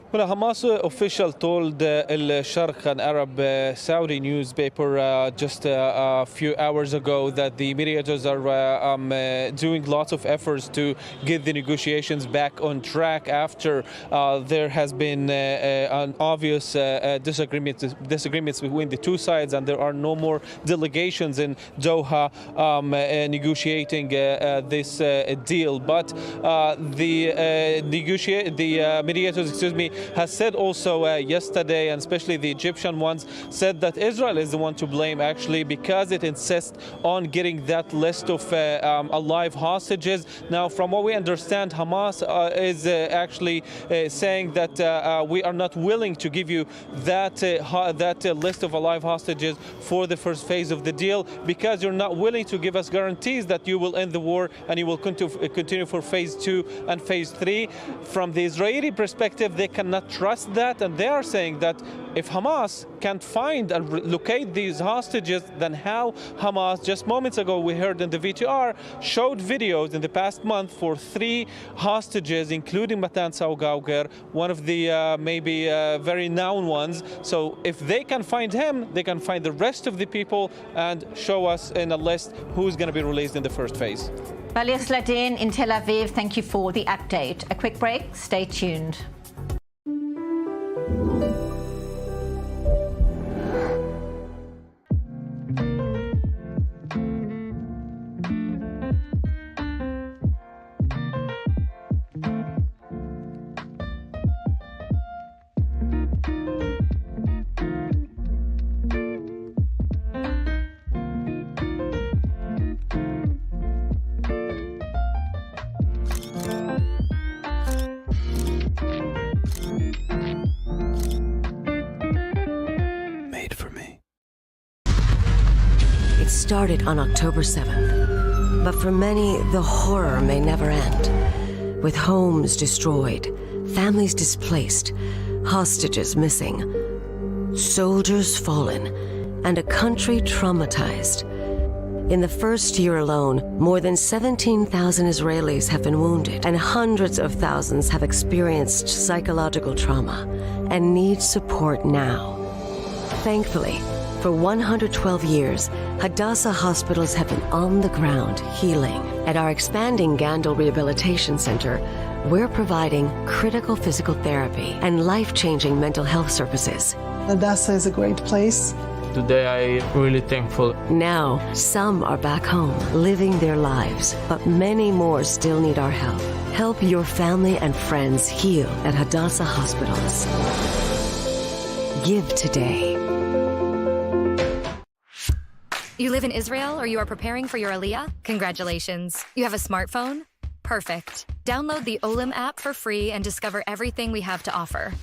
Well, a Hamas official told El Sharq, an Arab Saudi newspaper, just a few hours ago that the mediators are doing lots of efforts to get the negotiations back on track after there has been an obvious disagreements between the two sides, and there are no more delegations in Doha negotiating this deal. But the mediators, has said also yesterday, and especially the Egyptian ones, said that Israel is the one to blame actually because it insists on getting that list of alive hostages. Now, from what we understand, Hamas is actually saying that we are not willing to give you that list of alive hostages for the first phase of the deal because you're not willing to give us guarantees that you will end the war and you will continue for phase 2 and phase 3. From the Israeli perspective, they cannot trust that, and they are saying that if Hamas can't find and locate these hostages, then how Hamas, just moments ago we heard in the VTR, showed videos in the past month for 3 hostages, including Matan Saugauger, one of the maybe very known ones. So if they can find him, they can find the rest of the people and show us in a list who's going to be released in the first phase. Baligh Sladin in Tel Aviv, thank you for the update. A quick break, stay tuned. Started on October 7th, but for many, the horror may never end. With homes destroyed, families displaced, hostages missing, soldiers fallen, and a country traumatized. In the first year alone, more than 17,000 Israelis have been wounded, and hundreds of thousands have experienced psychological trauma and need support now. Thankfully, for 112 years, Hadassah hospitals have been on the ground healing. At our expanding Gandel Rehabilitation Center, we're providing critical physical therapy and life-changing mental health services. Hadassah is a great place. Today I'm really thankful. Now, some are back home, living their lives, but many more still need our help. Help your family and friends heal at Hadassah hospitals. Give today. You live in Israel or you are preparing for your Aliyah? Congratulations. You have a smartphone? Perfect. Download the Olim app for free and discover everything we have to offer.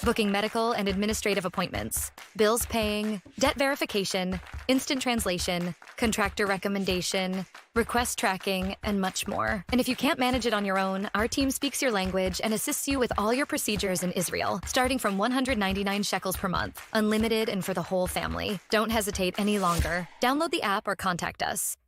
Booking medical and administrative appointments, bills paying, debt verification, instant translation, contractor recommendation, request tracking, and much more. And if you can't manage it on your own, our team speaks your language and assists you with all your procedures in Israel, starting from 199 shekels per month, unlimited and for the whole family. Don't hesitate any longer. Download the app or contact us.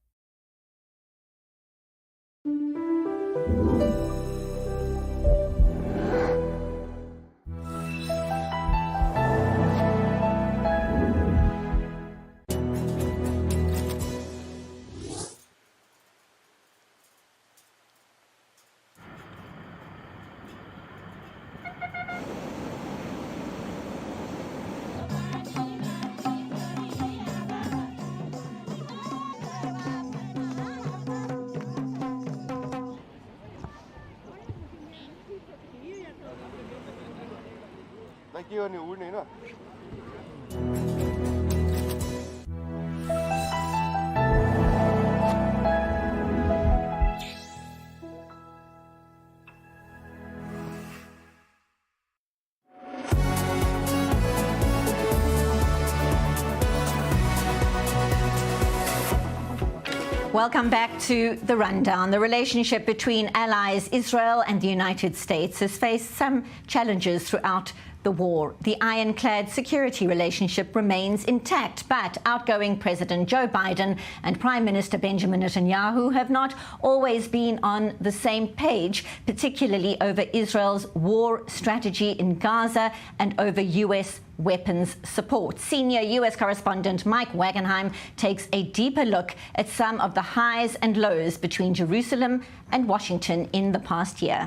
Welcome back to The Rundown. The relationship between allies Israel and the United States has faced some challenges throughout the war. The ironclad security relationship remains intact, but outgoing President Joe Biden and Prime Minister Benjamin Netanyahu have not always been on the same page, particularly over Israel's war strategy in Gaza and over U.S. weapons support. Senior U.S. correspondent Mike Wagenheim takes a deeper look at some of the highs and lows between Jerusalem and Washington in the past year.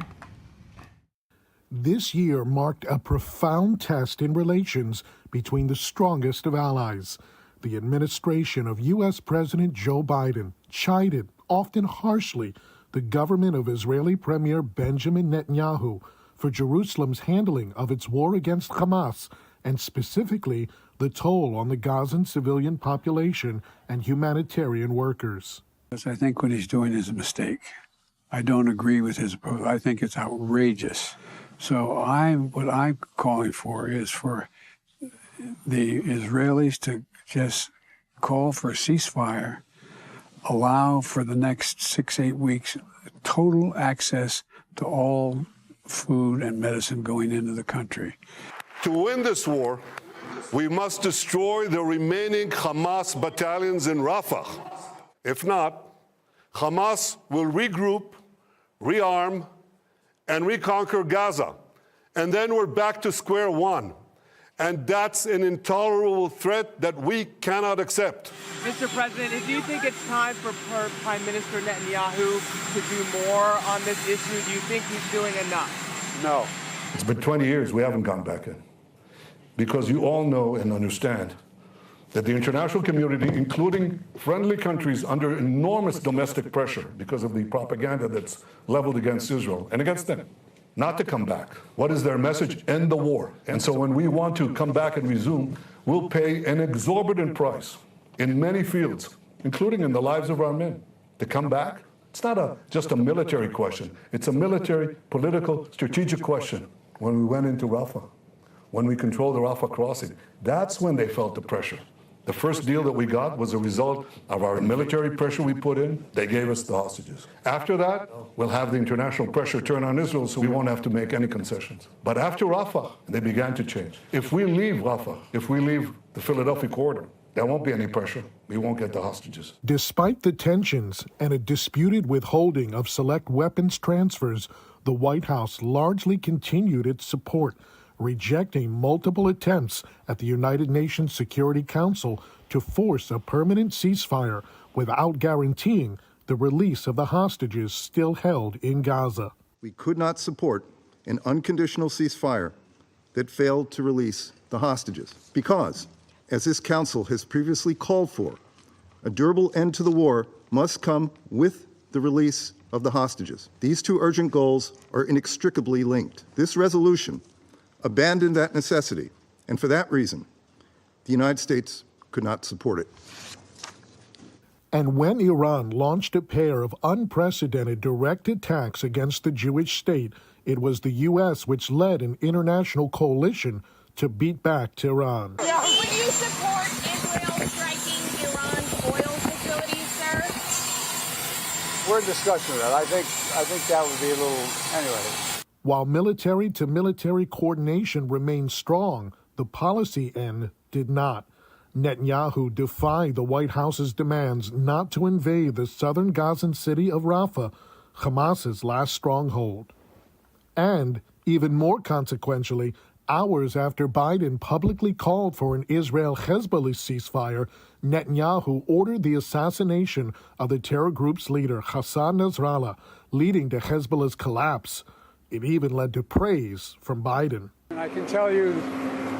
This year marked a profound test in relations between the strongest of allies. The administration of U.S. President Joe Biden chided, often harshly, the government of Israeli Premier Benjamin Netanyahu for Jerusalem's handling of its war against Hamas, and specifically the toll on the Gazan civilian population and humanitarian workers. I think what he's doing is a mistake. I don't agree with his approach. I think it's outrageous. So what I'm calling for is for the Israelis to just call for a ceasefire, allow for the next 6-8 weeks total access to all food and medicine going into the country. To win this war, we must destroy the remaining Hamas battalions in Rafah. If not, Hamas will regroup, rearm, and reconquer Gaza. And then we're back to square one. And that's an intolerable threat that we cannot accept. Mr. President, do you think it's time for Prime Minister Netanyahu to do more on this issue? Do you think he's doing enough? No. It's been 20 years we haven't gone back in. Because you all know and understand that the international community, including friendly countries under enormous domestic pressure because of the propaganda that's leveled against Israel and against them, not to come back. What is their message? End the war. And so when we want to come back and resume, we'll pay an exorbitant price in many fields, including in the lives of our men. To come back, it's not just a military question. It's a military, political, strategic question. When we went into Rafah, when we controlled the Rafah crossing, that's when they felt the pressure. The first deal that we got was a result of our military pressure we put in. They gave us the hostages. After that, we'll have the international pressure turn on Israel, so we won't have to make any concessions. But after Rafah, they began to change. If we leave Rafah, if we leave the Philadelphia corridor, there won't be any pressure. We won't get the hostages. Despite the tensions and a disputed withholding of select weapons transfers, the White House largely continued its support, rejecting multiple attempts at the United Nations Security Council to force a permanent ceasefire without guaranteeing the release of the hostages still held in Gaza. We could not support an unconditional ceasefire that failed to release the hostages because, as this council has previously called for, a durable end to the war must come with the release of the hostages. These two urgent goals are inextricably linked. This resolution abandoned that necessity, and for that reason, the United States could not support it. And when Iran launched a pair of unprecedented direct attacks against the Jewish state, it was the U.S. which led an international coalition to beat back Tehran. Would you support Israel striking Iran's oil facilities, sir? We're in discussion of that. I think that would be a little, anyway. While military-to-military coordination remained strong, the policy end did not. Netanyahu defied the White House's demands not to invade the southern Gazan city of Rafah, Hamas's last stronghold. And, even more consequentially, hours after Biden publicly called for an Israel-Hezbollah ceasefire, Netanyahu ordered the assassination of the terror group's leader, Hassan Nasrallah, leading to Hezbollah's collapse. It even led to praise from Biden. And I can tell you,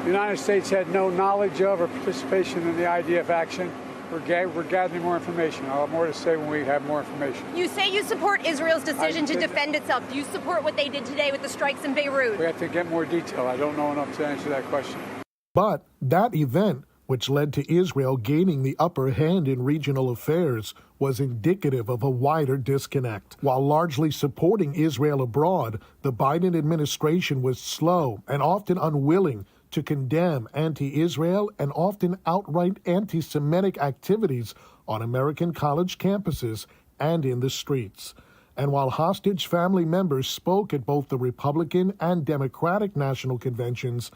the United States had no knowledge of or participation in the IDF action. We're gathering more information. I'll have more to say when we have more information. You say you support Israel's decision to defend itself. Do you support what they did today with the strikes in Beirut? We have to get more detail. I don't know enough to answer that question. But that event, which led to Israel gaining the upper hand in regional affairs, was indicative of a wider disconnect. While largely supporting Israel abroad, the Biden administration was slow and often unwilling to condemn anti-Israel and often outright anti-Semitic activities on American college campuses and in the streets. And while hostage family members spoke at both the Republican and Democratic national conventions,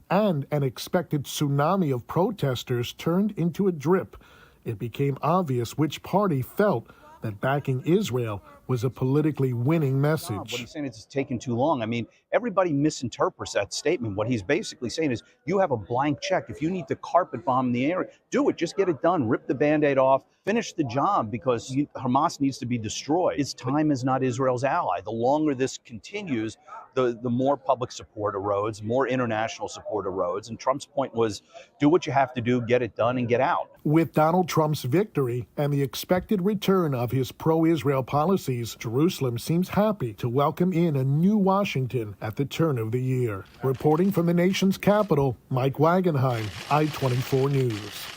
and an expected tsunami of protesters turned into a drip, it became obvious which party felt that backing Israel was a politically winning message. What he's saying is it's taken too long. I mean, everybody misinterprets that statement. What he's basically saying is you have a blank check. If you need to carpet bomb the area, do it. Just get it done. Rip the Band-Aid off. Finish the job because Hamas needs to be destroyed. His time is not Israel's ally. The longer this continues, the more public support erodes, more international support erodes. And Trump's point was do what you have to do, get it done, and get out. With Donald Trump's victory and the expected return of his pro-Israel policies, Jerusalem seems happy to welcome in a new Washington at the turn of the year. Reporting from the nation's capital, Mike Wagenheim, I-24 News.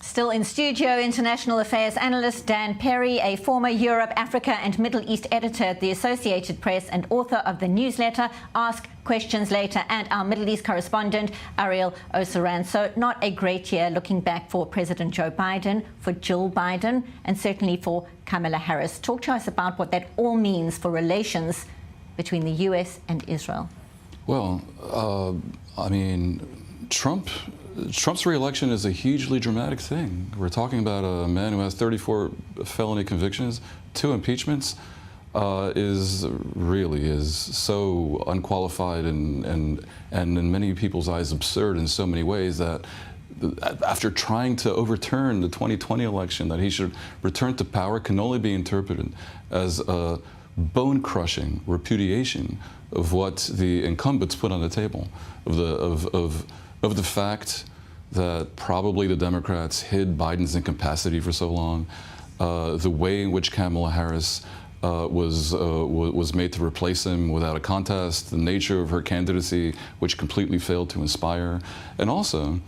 Still in studio, international affairs analyst Dan Perry, a former Europe, Africa and Middle East editor at the Associated Press and author of the newsletter Ask Questions Later, and our Middle East correspondent, Ariel Osaran. So not a great year looking back for President Joe Biden, for Jill Biden, and certainly for Kamala Harris. Talk to us about what that all means for relations between the U.S. and Israel. Well, I mean, Trump's re-election is a hugely dramatic thing. We're talking about a man who has 34 felony convictions, 2 impeachments, is so unqualified and in many people's eyes absurd in so many ways that after trying to overturn the 2020 election, that he should return to power can only be interpreted as a bone-crushing repudiation of what the incumbents put on the table, of the fact that probably the Democrats hid Biden's incapacity for so long, the way in which Kamala Harris was made to replace him without a contest, the nature of her candidacy, which completely failed to inspire, and also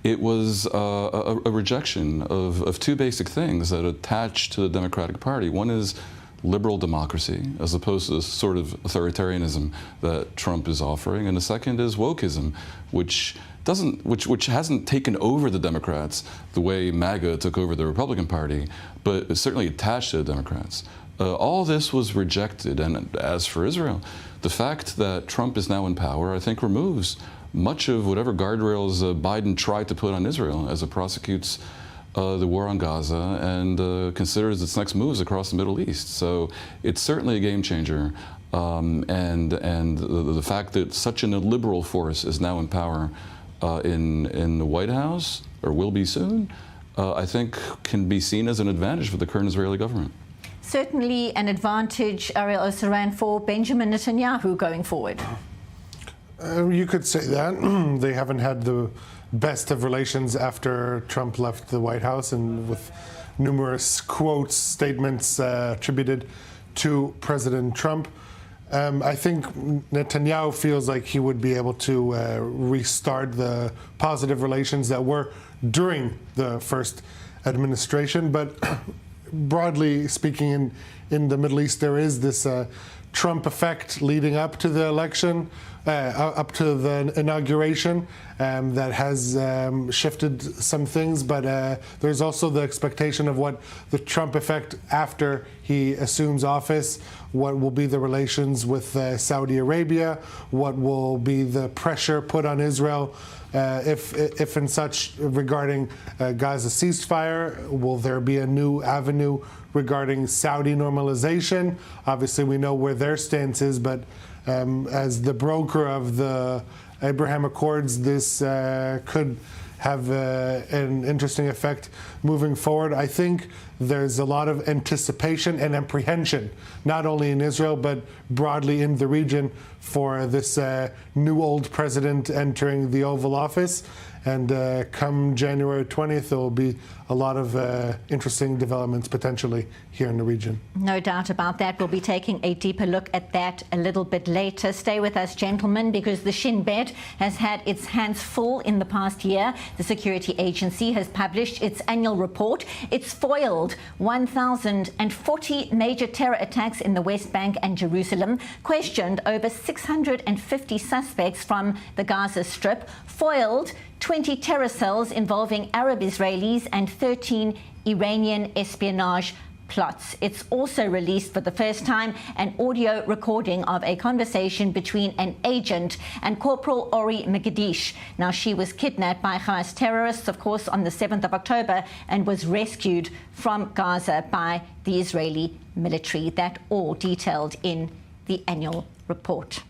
it was a rejection of 2 basic things that attach to the Democratic Party. One is liberal democracy, as opposed to the sort of authoritarianism that Trump is offering, and the second is wokeism, which hasn't taken over the Democrats the way MAGA took over the Republican Party, but is certainly attached to the Democrats. All this was rejected, and as for Israel, the fact that Trump is now in power, I think, removes much of whatever guardrails Biden tried to put on Israel as it prosecutes the war on Gaza and considers its next moves across the Middle East. So it's certainly a game changer. And the fact that such an illiberal force is now in power in the White House, or will be soon, I think can be seen as an advantage for the current Israeli government. Certainly an advantage, Ariel Osaran, for Benjamin Netanyahu going forward. You could say that. They haven't had the best of relations after Trump left the White House, and with numerous quotes, statements attributed to President Trump. I think Netanyahu feels like he would be able to restart the positive relations that were during the first administration. But broadly speaking, in the Middle East, there is this Trump effect leading up to the election, up to the inauguration, that has shifted some things, but there's also the expectation of what the Trump effect after he assumes office, what will be the relations with Saudi Arabia, what will be the pressure put on Israel, if and such, regarding Gaza ceasefire. Will there be a new avenue regarding Saudi normalization? Obviously, we know where their stance is, but as the broker of the Abraham Accords, this could have an interesting effect moving forward. I think there's a lot of anticipation and apprehension, not only in Israel, but broadly in the region, for this new old president entering the Oval Office. And come January 20th, there will be a lot of interesting developments potentially here in the region. No doubt about that. We'll be taking a deeper look at that a little bit later. Stay with us, gentlemen, because the Shin Bet has had its hands full in the past year. The security agency has published its annual report. It's foiled killed, 1,040 major terror attacks in the West Bank and Jerusalem, questioned over 650 suspects from the Gaza Strip, foiled 20 terror cells involving Arab Israelis and 13 Iranian espionage plots. It's also released for the first time an audio recording of a conversation between an agent and Corporal Ori Megadish. Now, she was kidnapped by Hamas terrorists, of course, on the 7th of October and was rescued from Gaza by the Israeli military. That all detailed in the annual report.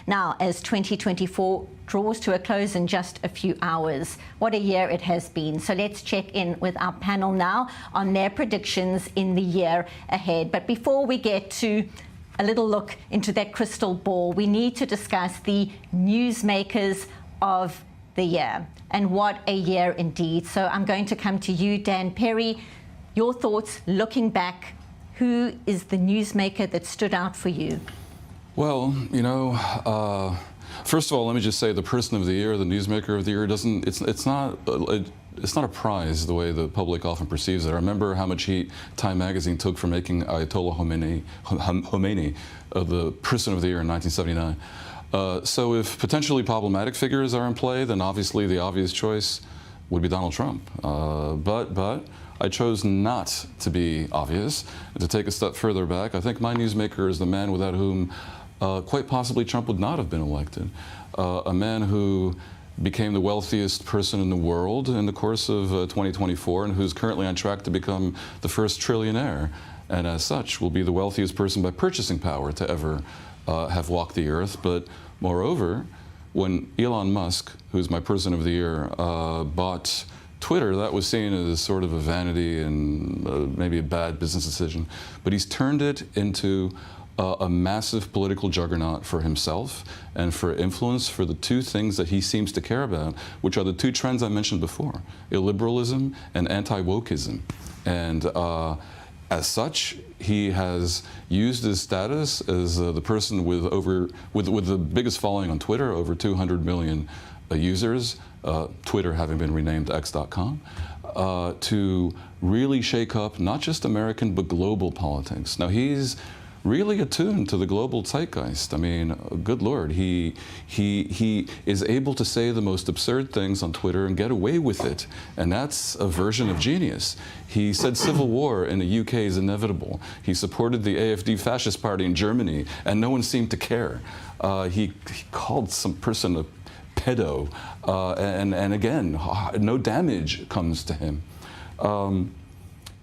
Now, as 2024 draws to a close in just a few hours, what a year it has been. So let's check in with our panel now on their predictions in the year ahead. But before we get to a little look into that crystal ball, we need to discuss the newsmakers of the year. And what a year indeed. So I'm going to come to you, Dan Perry. Your thoughts looking back. Who is the newsmaker that stood out for you? Well, you know, first of all, let me just say the person of the year, the newsmaker of the year, it's not a prize the way the public often perceives it. I remember how much heat Time magazine took for making Ayatollah Khomeini the person of the year in 1979. So if potentially problematic figures are in play, then obviously the obvious choice would be Donald Trump. But I chose not to be obvious. And to take a step further back, I think my newsmaker is the man without whom quite possibly Trump would not have been elected. A man who became the wealthiest person in the world in the course of 2024 and who's currently on track to become the first trillionaire, and as such will be the wealthiest person by purchasing power to ever have walked the earth. But moreover, when Elon Musk, who's my person of the year, bought Twitter, that was seen as sort of a vanity and maybe a bad business decision. But he's turned it into a massive political juggernaut for himself and for influence for the two things that he seems to care about, which are the two trends I mentioned before, illiberalism and anti-wokeism. And as such, he has used his status as the person with the biggest following on Twitter, over 200 million users, Twitter having been renamed X.com, to really shake up not just American but global politics. Now, he's really attuned to the global zeitgeist. I mean, good Lord, he is able to say the most absurd things on Twitter and get away with it, and that's a version of genius. He said civil war in the UK is inevitable. He supported the AfD fascist party in Germany, and no one seemed to care. He called some person a pedo, and again, no damage comes to him.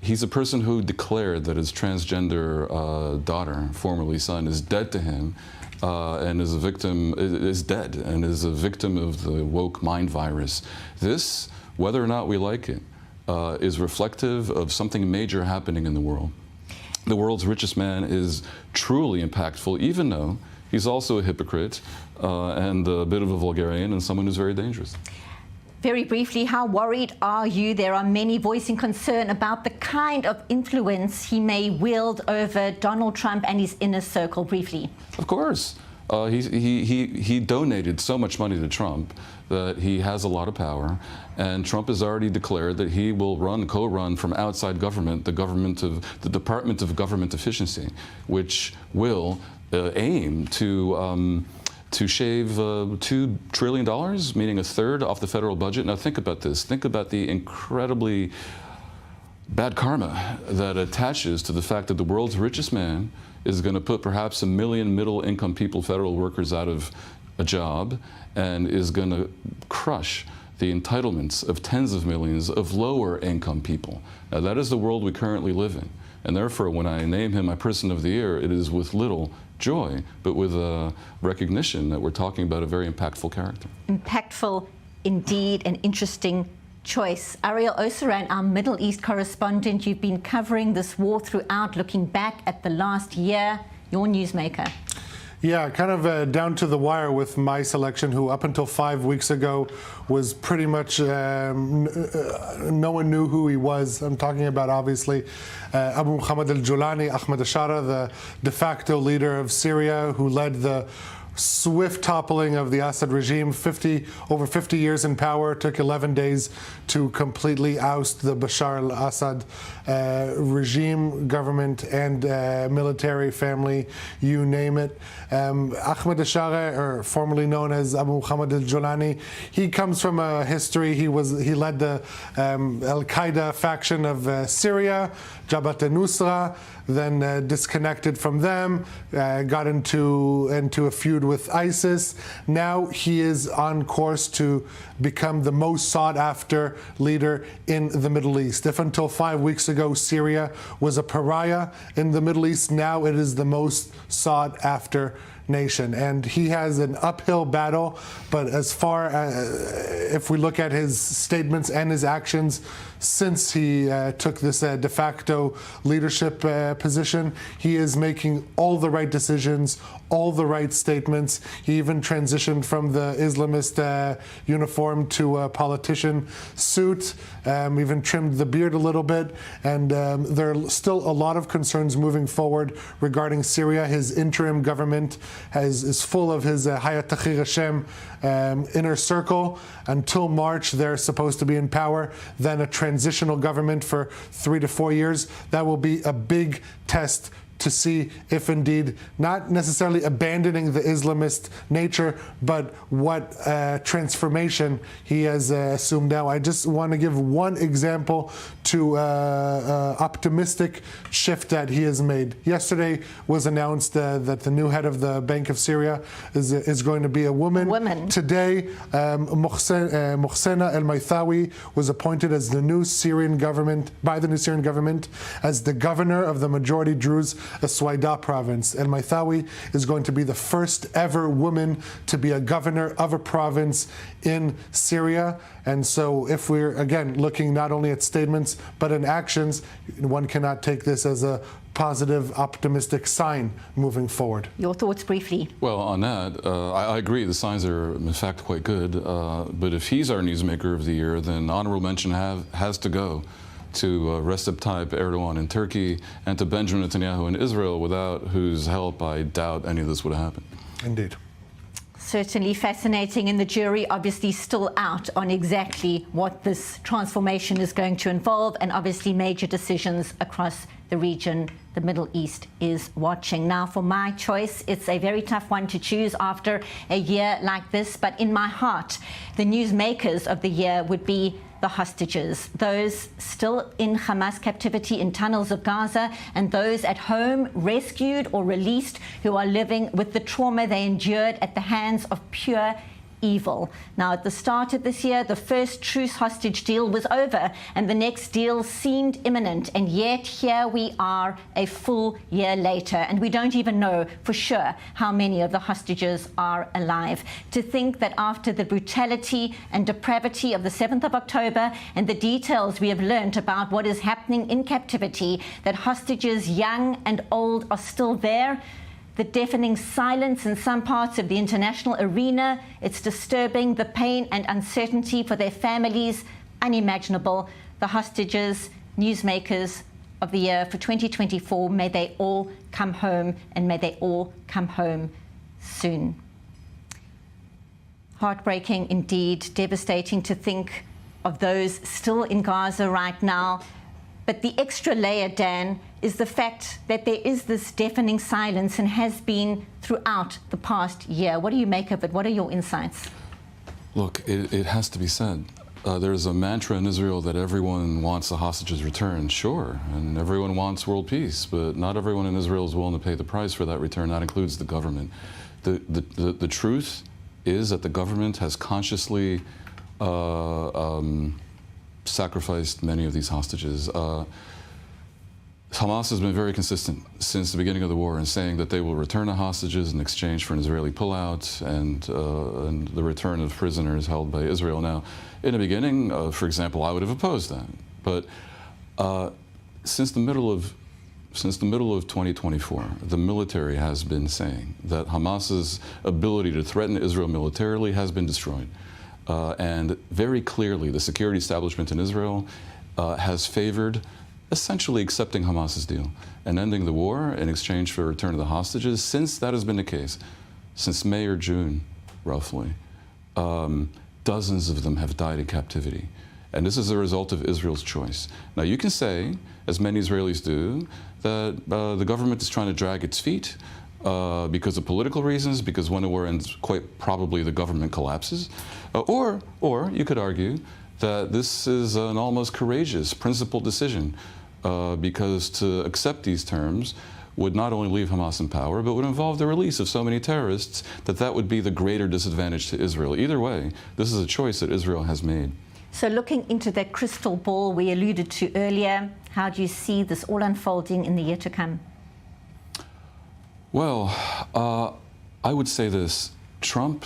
He's a person who declared that his transgender daughter, formerly son, is dead to him, and is a victim, is dead, and is a victim of the woke mind virus. This, whether or not we like it, is reflective of something major happening in the world. The world's richest man is truly impactful, even though he's also a hypocrite and a bit of a vulgarian and someone who's very dangerous. Very briefly, how worried are you? There are many voicing concern about the kind of influence he may wield over Donald Trump and his inner circle. Briefly. Of course. He donated so much money to Trump that he has a lot of power, and Trump has already declared that he will co-run from outside government, the Department of Government Efficiency, which will aim to shave $2 trillion, meaning a third, off the federal budget. Now think about this. Think about the incredibly bad karma that attaches to the fact that the world's richest man is going to put perhaps 1 million middle-income people, federal workers, out of a job, and is going to crush the entitlements of tens of millions of lower-income people. Now that is the world we currently live in. And therefore, when I name him my person of the year, it is with little joy, but with a recognition that we're talking about a very impactful character. Impactful indeed, an interesting choice. Ariel Oseran, our Middle East correspondent, you've been covering this war throughout, looking back at the last year, your newsmaker. Yeah, kind of down to the wire with my selection, who up until 5 weeks ago was pretty much, no one knew who he was. I'm talking about, obviously, Abu Muhammad al-Julani, Ahmed Ashara, the de facto leader of Syria, who led the swift toppling of the Assad regime. Over 50 years in power, took 11 days to completely oust the Bashar al-Assad regime, government, and military family, you name it. Ahmed al-Shara, or formerly known as Abu Muhammad al-Julani, he comes from a history. He led the Al-Qaeda faction of Syria, Jabhat al-Nusra, then disconnected from them, got into a feud with ISIS. Now he is on course to become the most sought-after leader in the Middle East. If until 5 weeks ago Syria was a pariah in the Middle East, now it is the most sought-after nation, and he has an uphill battle. But as far as if we look at his statements and his actions since he took this de facto leadership position, he is making all the right decisions, all the right statements. He even transitioned from the Islamist uniform to a politician suit, even trimmed the beard a little bit, and there are still a lot of concerns moving forward regarding Syria. His interim government is full of his Hayat Tahrir Hashem inner circle. Until March, they're supposed to be in power. Then a transitional government for 3 to 4 years. That will be a big test to see if indeed, not necessarily abandoning the Islamist nature, but what transformation he has assumed now. I just want to give one example to optimistic shift that he has made. Yesterday was announced that the new head of the Bank of Syria is going to be a woman. Today, Mohsena El-Maithawi was appointed as the new Syrian government, by the new Syrian government, as the governor of the majority Druze Aswaida province. El-Maithawi is going to be the first ever woman to be a governor of a province in Syria. And so if we're, again, looking not only at statements, but in actions, one cannot take this as a positive, optimistic sign moving forward. Your thoughts briefly. Well, on that, I agree. The signs are, in fact, quite good. But if he's our newsmaker of the year, then honorable mention has to go to Recep Tayyip Erdogan in Turkey and to Benjamin Netanyahu in Israel, without whose help I doubt any of this would have happened. Indeed. Certainly fascinating, and the jury obviously still out on exactly what this transformation is going to involve, and obviously major decisions across the region. The Middle East is watching. Now, for my choice, it's a very tough one to choose after a year like this, but in my heart, the newsmakers of the year would be the hostages, those still in Hamas captivity in tunnels of Gaza, and those at home rescued or released who are living with the trauma they endured at the hands of pure evil. Now, at the start of this year, the first truce hostage deal was over and the next deal seemed imminent, and yet here we are a full year later, and we don't even know for sure how many of the hostages are alive. To think that after the brutality and depravity of the 7th of October and the details we have learned about what is happening in captivity, that hostages young and old are still there. The deafening silence in some parts of the international arena, it's disturbing. The pain and uncertainty for their families, unimaginable. The hostages, newsmakers of the year for 2024, may they all come home, and may they all come home soon. Heartbreaking indeed, devastating to think of those still in Gaza right now. But the extra layer, Dan, is the fact that there is this deafening silence, and has been throughout the past year. What do you make of it? What are your insights? Look, it has to be said. There's a mantra in Israel that everyone wants the hostages returned, sure, and everyone wants world peace, but not everyone in Israel is willing to pay the price for that return. That includes the government. The truth is that the government has consciously sacrificed many of these hostages. Hamas has been very consistent since the beginning of the war in saying that they will return the hostages in exchange for an Israeli pullout and the return of prisoners held by Israel. Now, in the beginning, for example, I would have opposed that. But since the middle of 2024, the military has been saying that Hamas's ability to threaten Israel militarily has been destroyed. And very clearly, the security establishment in Israel has favored essentially accepting Hamas's deal and ending the war in exchange for return of the hostages. Since that has been the case, since May or June, roughly, dozens of them have died in captivity. And this is a result of Israel's choice. Now, you can say, as many Israelis do, that the government is trying to drag its feet because of political reasons, because when the war ends, quite probably the government collapses. Or you could argue that this is an almost courageous, principled decision, because to accept these terms would not only leave Hamas in power, but would involve the release of so many terrorists that would be the greater disadvantage to Israel. Either way, this is a choice that Israel has made. So looking into that crystal ball we alluded to earlier, how do you see this all unfolding in the year to come? Well, I would say this. Trump,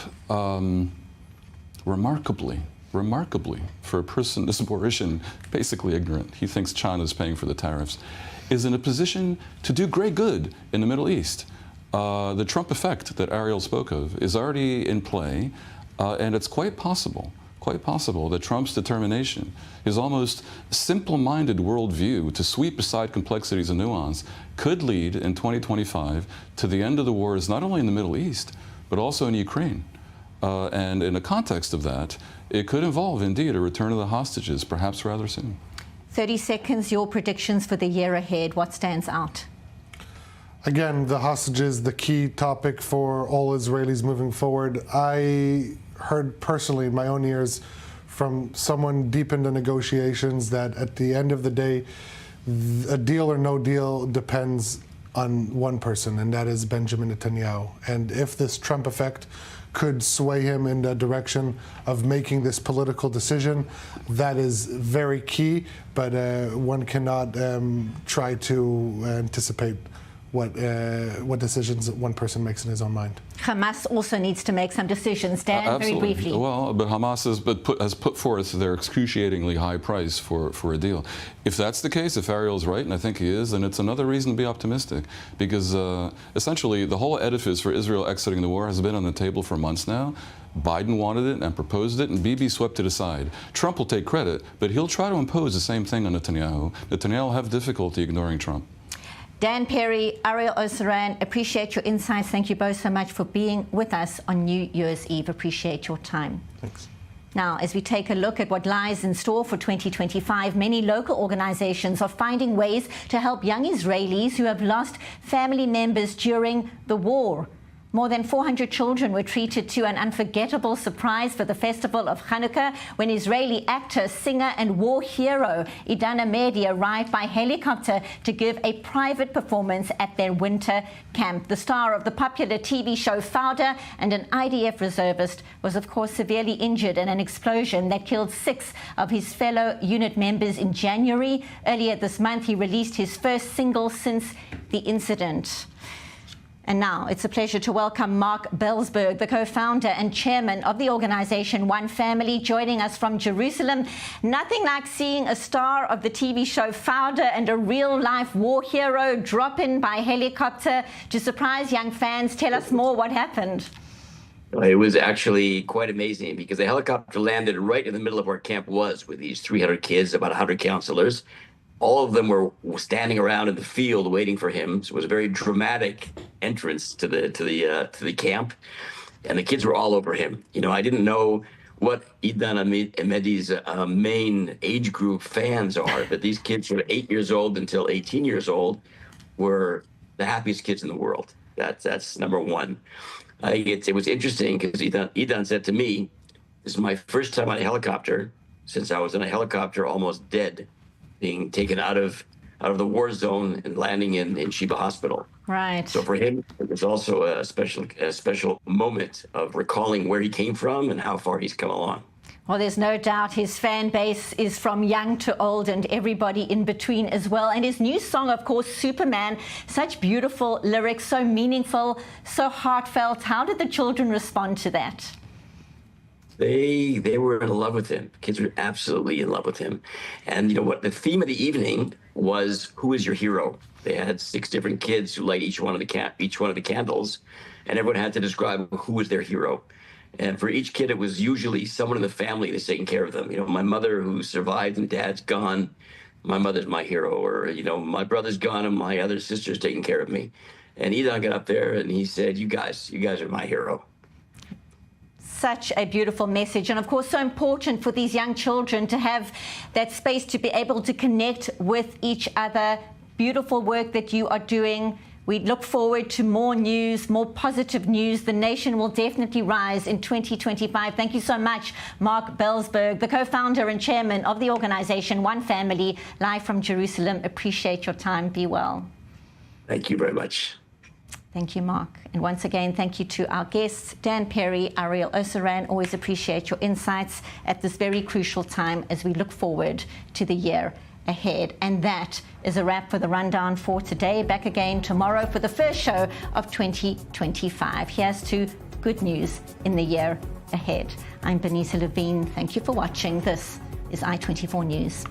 remarkably, for a person, this abortion, basically ignorant, he thinks China's paying for the tariffs, is in a position to do great good in the Middle East. The Trump effect that Ariel spoke of is already in play, and it's quite possible that Trump's determination, his almost simple-minded worldview to sweep aside complexities and nuance, could lead in 2025 to the end of the wars not only in the Middle East, but also in Ukraine. And in the context of that, it could involve, indeed, a return of the hostages, perhaps rather soon. 30 seconds, your predictions for the year ahead. What stands out? Again, the hostages, the key topic for all Israelis moving forward. I heard personally in my own ears from someone deep into negotiations that at the end of the day, a deal or no deal depends on one person, and that is Benjamin Netanyahu. And if this Trump effect could sway him in the direction of making this political decision, that is very key, but one cannot try to anticipate what decisions one person makes in his own mind. Hamas also needs to make some decisions. Dan, very briefly. Well, but Hamas has put forth their excruciatingly high price for a deal. If that's the case, if Ariel's right, and I think he is, then it's another reason to be optimistic, because essentially the whole edifice for Israel exiting the war has been on the table for months now. Biden wanted it and proposed it, and Bibi swept it aside. Trump will take credit, but he'll try to impose the same thing on Netanyahu. Netanyahu will have difficulty ignoring Trump. Dan Perry, Ariel Osaran, appreciate your insights. Thank you both so much for being with us on New Year's Eve. Appreciate your time. Thanks. Now, as we take a look at what lies in store for 2025, many local organizations are finding ways to help young Israelis who have lost family members during the war. More than 400 children were treated to an unforgettable surprise for the festival of Hanukkah when Israeli actor, singer and war hero Idan Amedi arrived by helicopter to give a private performance at their winter camp. The star of the popular TV show Fauda and an IDF reservist was, of course, severely injured in an explosion that killed 6 of his fellow unit members in January. Earlier this month, he released his first single since the incident. And now it's a pleasure to welcome Mark Belsberg, the co-founder and chairman of the organization One Family, joining us from Jerusalem. Nothing like seeing a star of the TV show Fauda and a real-life war hero drop in by helicopter to surprise young fans. Tell us more. What happened? It was actually quite amazing because the helicopter landed right in the middle of where camp was with these 300 kids, about 100 counselors. All of them were standing around in the field waiting for him. So it was a very dramatic entrance to the camp, and the kids were all over him. You know, I didn't know what Idan Amedi's main age group fans are, but these kids from 8 years old until 18 years old were the happiest kids in the world. That's number one. It was interesting because Idan said to me, "This is my first time on a helicopter since I was in a helicopter almost dead, being taken out of the war zone and landing in Sheba Hospital." Right. So for him, it was also a special moment of recalling where he came from and how far he's come along. Well, there's no doubt his fan base is from young to old and everybody in between as well. And his new song, of course, Superman, such beautiful lyrics, so meaningful, so heartfelt. How did the children respond to that? They were in love with him. Kids were absolutely in love with him. And you know what? The theme of the evening was, who is your hero? They had 6 different kids who light each one of the candles, and everyone had to describe who was their hero. And for each kid, it was usually someone in the family that's taking care of them. You know, my mother who survived and dad's gone, my mother's my hero. Or, you know, my brother's gone and my other sister's taking care of me. And Idan got up there and he said, you guys are my hero. Such a beautiful message, and of course so important for these young children to have that space to be able to connect with each other. Beautiful work that you are doing. We look forward to more news, more positive news. The nation will definitely rise in 2025. Thank you so much, Mark Belsberg, the co-founder and chairman of the organization One Family, live from Jerusalem. Appreciate your time. Be well. Thank you very much. Thank you, Mark. And once again, thank you to our guests, Dan Perry, Ariel Osaran. Always appreciate your insights at this very crucial time as we look forward to the year ahead. And that is a wrap for the Rundown for today. Back again tomorrow for the first show of 2025. Here's to good news in the year ahead. I'm Benita Levine. Thank you for watching. This is I-24 News.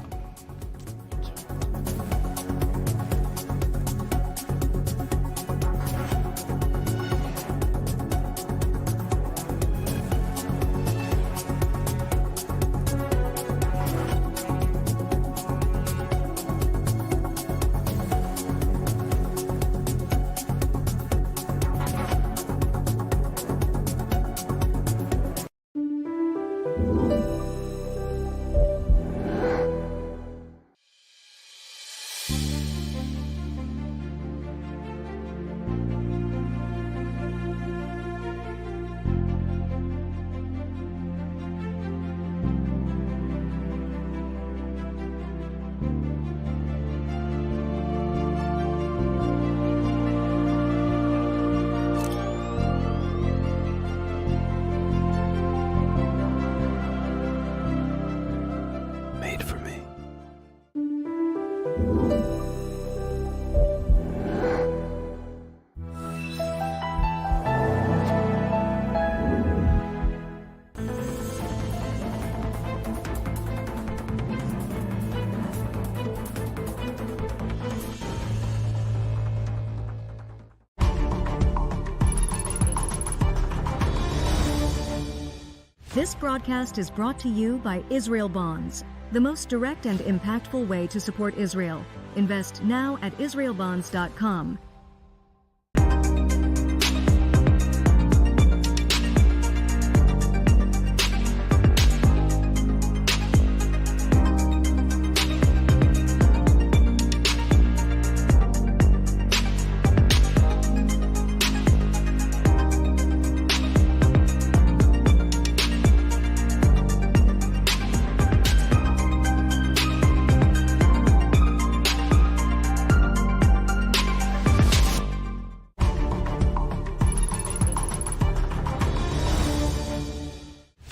This broadcast is brought to you by Israel Bonds, the most direct and impactful way to support Israel. Invest now at israelbonds.com.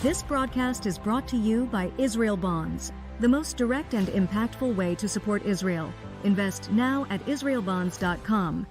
This broadcast is brought to you by Israel Bonds, the most direct and impactful way to support Israel. Invest now at israelbonds.com.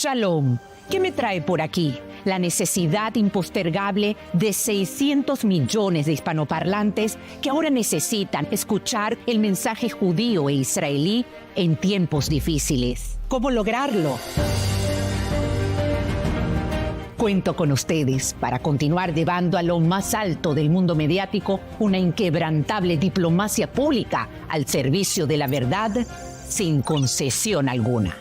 Shalom. ¿Qué me trae por aquí? La necesidad impostergable de 600 millones de hispanoparlantes que ahora necesitan escuchar el mensaje judío e israelí en tiempos difíciles. ¿Cómo lograrlo? Cuento con ustedes para continuar llevando a lo más alto del mundo mediático una inquebrantable diplomacia pública al servicio de la verdad sin concesión alguna.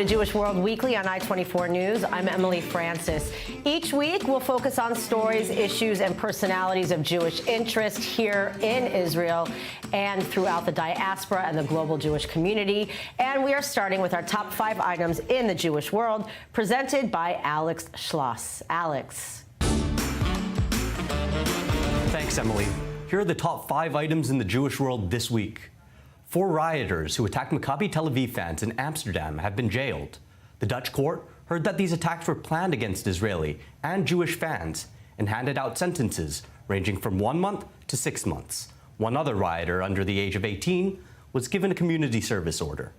to Jewish World Weekly on I-24 News. I'm Emily Francis. Each week, we'll focus on stories, issues, and personalities of Jewish interest here in Israel and throughout the diaspora and the global Jewish community. And we are starting with our top 5 items in the Jewish world, presented by Alex Schloss. Alex. Thanks, Emily. Here are the top 5 items in the Jewish world this week. 4 rioters who attacked Maccabi Tel Aviv fans in Amsterdam have been jailed. The Dutch court heard that these attacks were planned against Israeli and Jewish fans and handed out sentences ranging from 1 month to 6 months. One other rioter under the age of 18 was given a community service order.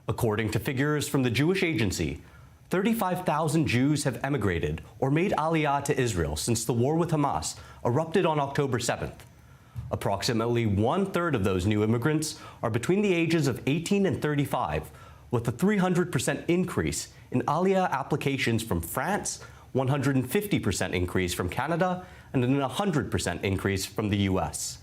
According to figures from the Jewish Agency, 35,000 Jews have emigrated or made aliyah to Israel since the war with Hamas erupted on October 7th. Approximately 1/3 of those new immigrants are between the ages of 18 and 35, with a 300% increase in aliyah applications from France, 150% increase from Canada, and an 100% increase from the US.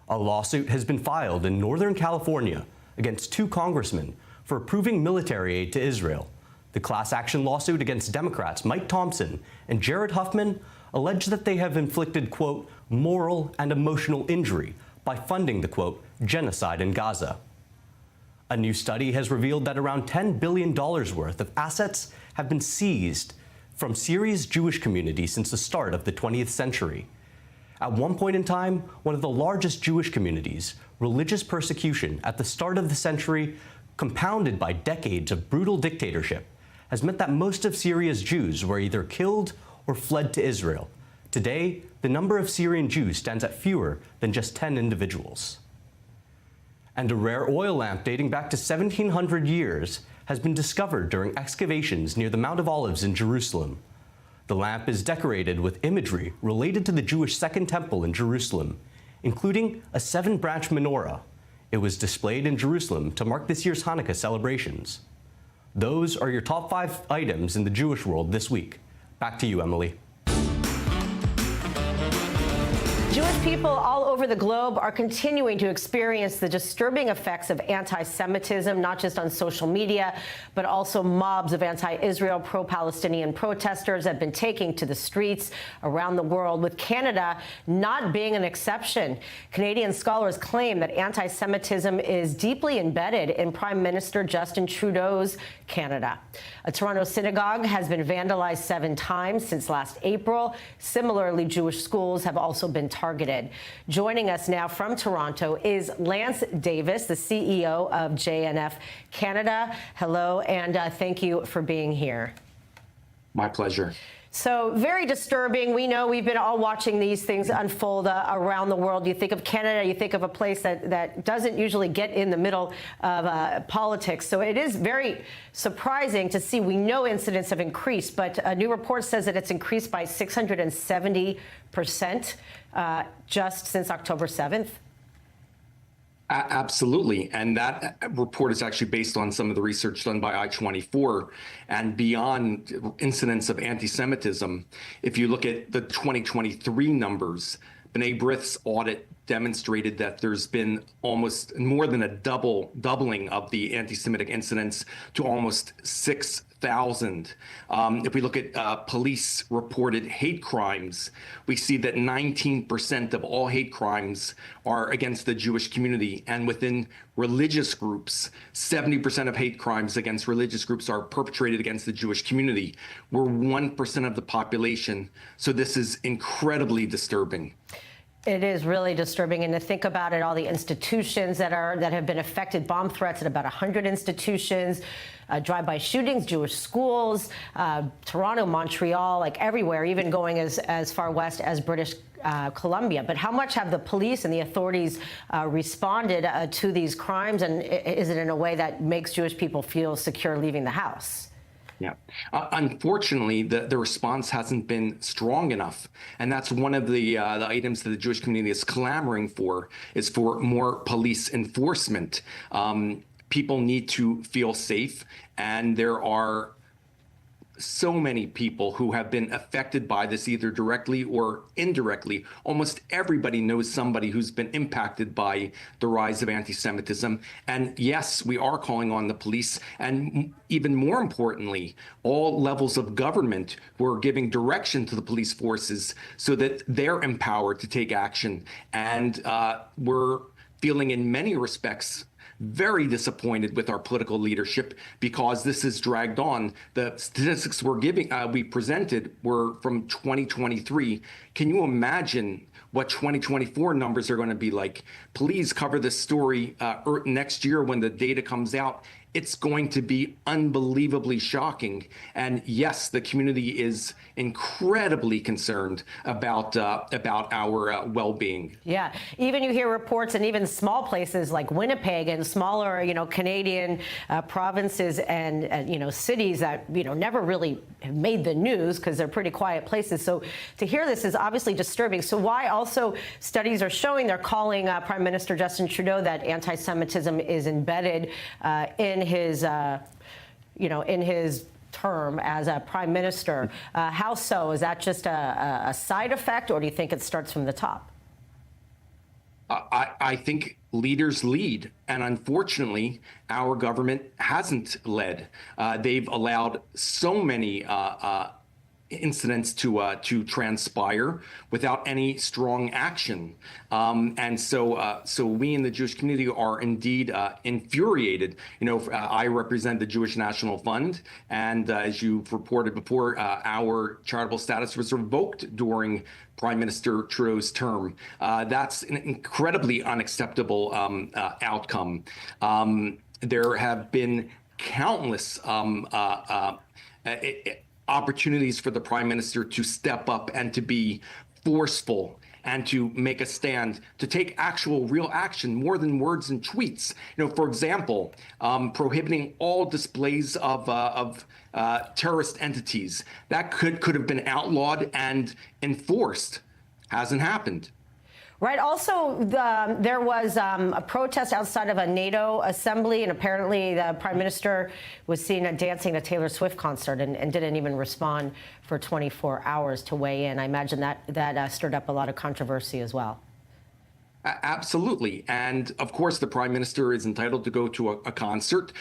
A lawsuit has been filed in Northern California against 2 congressmen for approving military aid to Israel. The class action lawsuit against Democrats Mike Thompson and Jared Huffman alleged that they have inflicted, quote, moral and emotional injury by funding the, quote, genocide in Gaza. A new study has revealed that around $10 billion worth of assets have been seized from Syria's Jewish community since the start of the 20th century. At one point in time, one of the largest Jewish communities, religious persecution at the start of the century, compounded by decades of brutal dictatorship, has meant that most of Syria's Jews were either killed or fled to Israel. Today, the number of Syrian Jews stands at fewer than just 10 individuals. And a rare oil lamp dating back to 1700 years has been discovered during excavations near the Mount of Olives in Jerusalem. The lamp is decorated with imagery related to the Jewish Second Temple in Jerusalem, including a 7-branch menorah. It was displayed in Jerusalem to mark this year's Hanukkah celebrations. Those are your top 5 items in the Jewish world this week. Back to you, Emily. Jewish people all over the globe are continuing to experience the disturbing effects of anti-Semitism, not just on social media, but also mobs of anti-Israel, pro-Palestinian protesters have been taking to the streets around the world, with Canada not being an exception. Canadian scholars claim that anti-Semitism is deeply embedded in Prime Minister Justin Trudeau's Canada. A Toronto synagogue has been vandalized 7 times since last April. Similarly, Jewish schools have also been targeted. Joining us now from Toronto is Lance Davis, the CEO of JNF Canada. Hello, and thank you for being here. My pleasure. So very disturbing. We know we've been all watching these things unfold around the world. You think of Canada, you think of a place that doesn't usually get in the middle of politics. So it is very surprising to see. We know incidents have increased, but a new report says that it's increased by 670% just since October 7th. Absolutely. And that report is actually based on some of the research done by I-24 and beyond incidents of anti-Semitism. If you look at the 2023 numbers, B'nai B'rith's audit demonstrated that there's been almost more than a doubling of the anti-Semitic incidents to almost 6,000. If we look at police reported hate crimes, we see that 19% of all hate crimes are against the Jewish community. And within religious groups, 70% of hate crimes against religious groups are perpetrated against the Jewish community. We're 1% of the population. So this is incredibly disturbing. It is really disturbing, and to think about it, all the institutions that have been affected, bomb threats at about 100 institutions, drive-by shootings, Jewish schools, Toronto, Montreal, like everywhere, even going as far west as British Columbia. But how much have the police and the authorities responded to these crimes, and is it in a way that makes Jewish people feel secure leaving the house? Yeah. Unfortunately, the response hasn't been strong enough. And that's one of the items that the Jewish community is clamoring for, is for more police enforcement. People need to feel safe. And there are so many people who have been affected by this, either directly or indirectly. Almost everybody knows somebody who's been impacted by the rise of anti-Semitism. And yes, we are calling on the police, and even more importantly, all levels of government who are giving direction to the police forces so that they're empowered to take action. And we're feeling in many respects very disappointed with our political leadership because this has dragged on. The statistics we presented were from 2023. Can you imagine what 2024 numbers are going to be like? Please cover this story next year when the data comes out. It's going to be unbelievably shocking. And yes, the community is incredibly concerned about our well-being. Yeah, even you hear reports in even small places like Winnipeg and smaller, Canadian provinces and cities that, never really have made the news because they're pretty quiet places. So to hear this is obviously disturbing. So why also studies are showing, they're calling Prime Minister Justin Trudeau that anti-Semitism is embedded in his, in his term as a prime minister. How so? Is that just a side effect, or do you think it starts from the top? I think leaders lead, and unfortunately, our government hasn't led. They've allowed so many incidents to transpire without any strong action, and so we in the Jewish community are indeed infuriated. I represent the Jewish National Fund, and as you've reported before, our charitable status was revoked during Prime Minister Trudeau's term. That's an incredibly unacceptable outcome. There have been countless opportunities for the Prime Minister to step up and to be forceful and to make a stand, to take actual real action more than words and tweets. For example, prohibiting all displays of terrorist entities. That could have been outlawed and enforced. Hasn't happened. Right. Also, there was a protest outside of a NATO assembly, and apparently the prime minister was seen dancing at a Taylor Swift concert and didn't even respond for 24 hours to weigh in. I imagine that stirred up a lot of controversy as well. Absolutely. And of course, the prime minister is entitled to go to a concert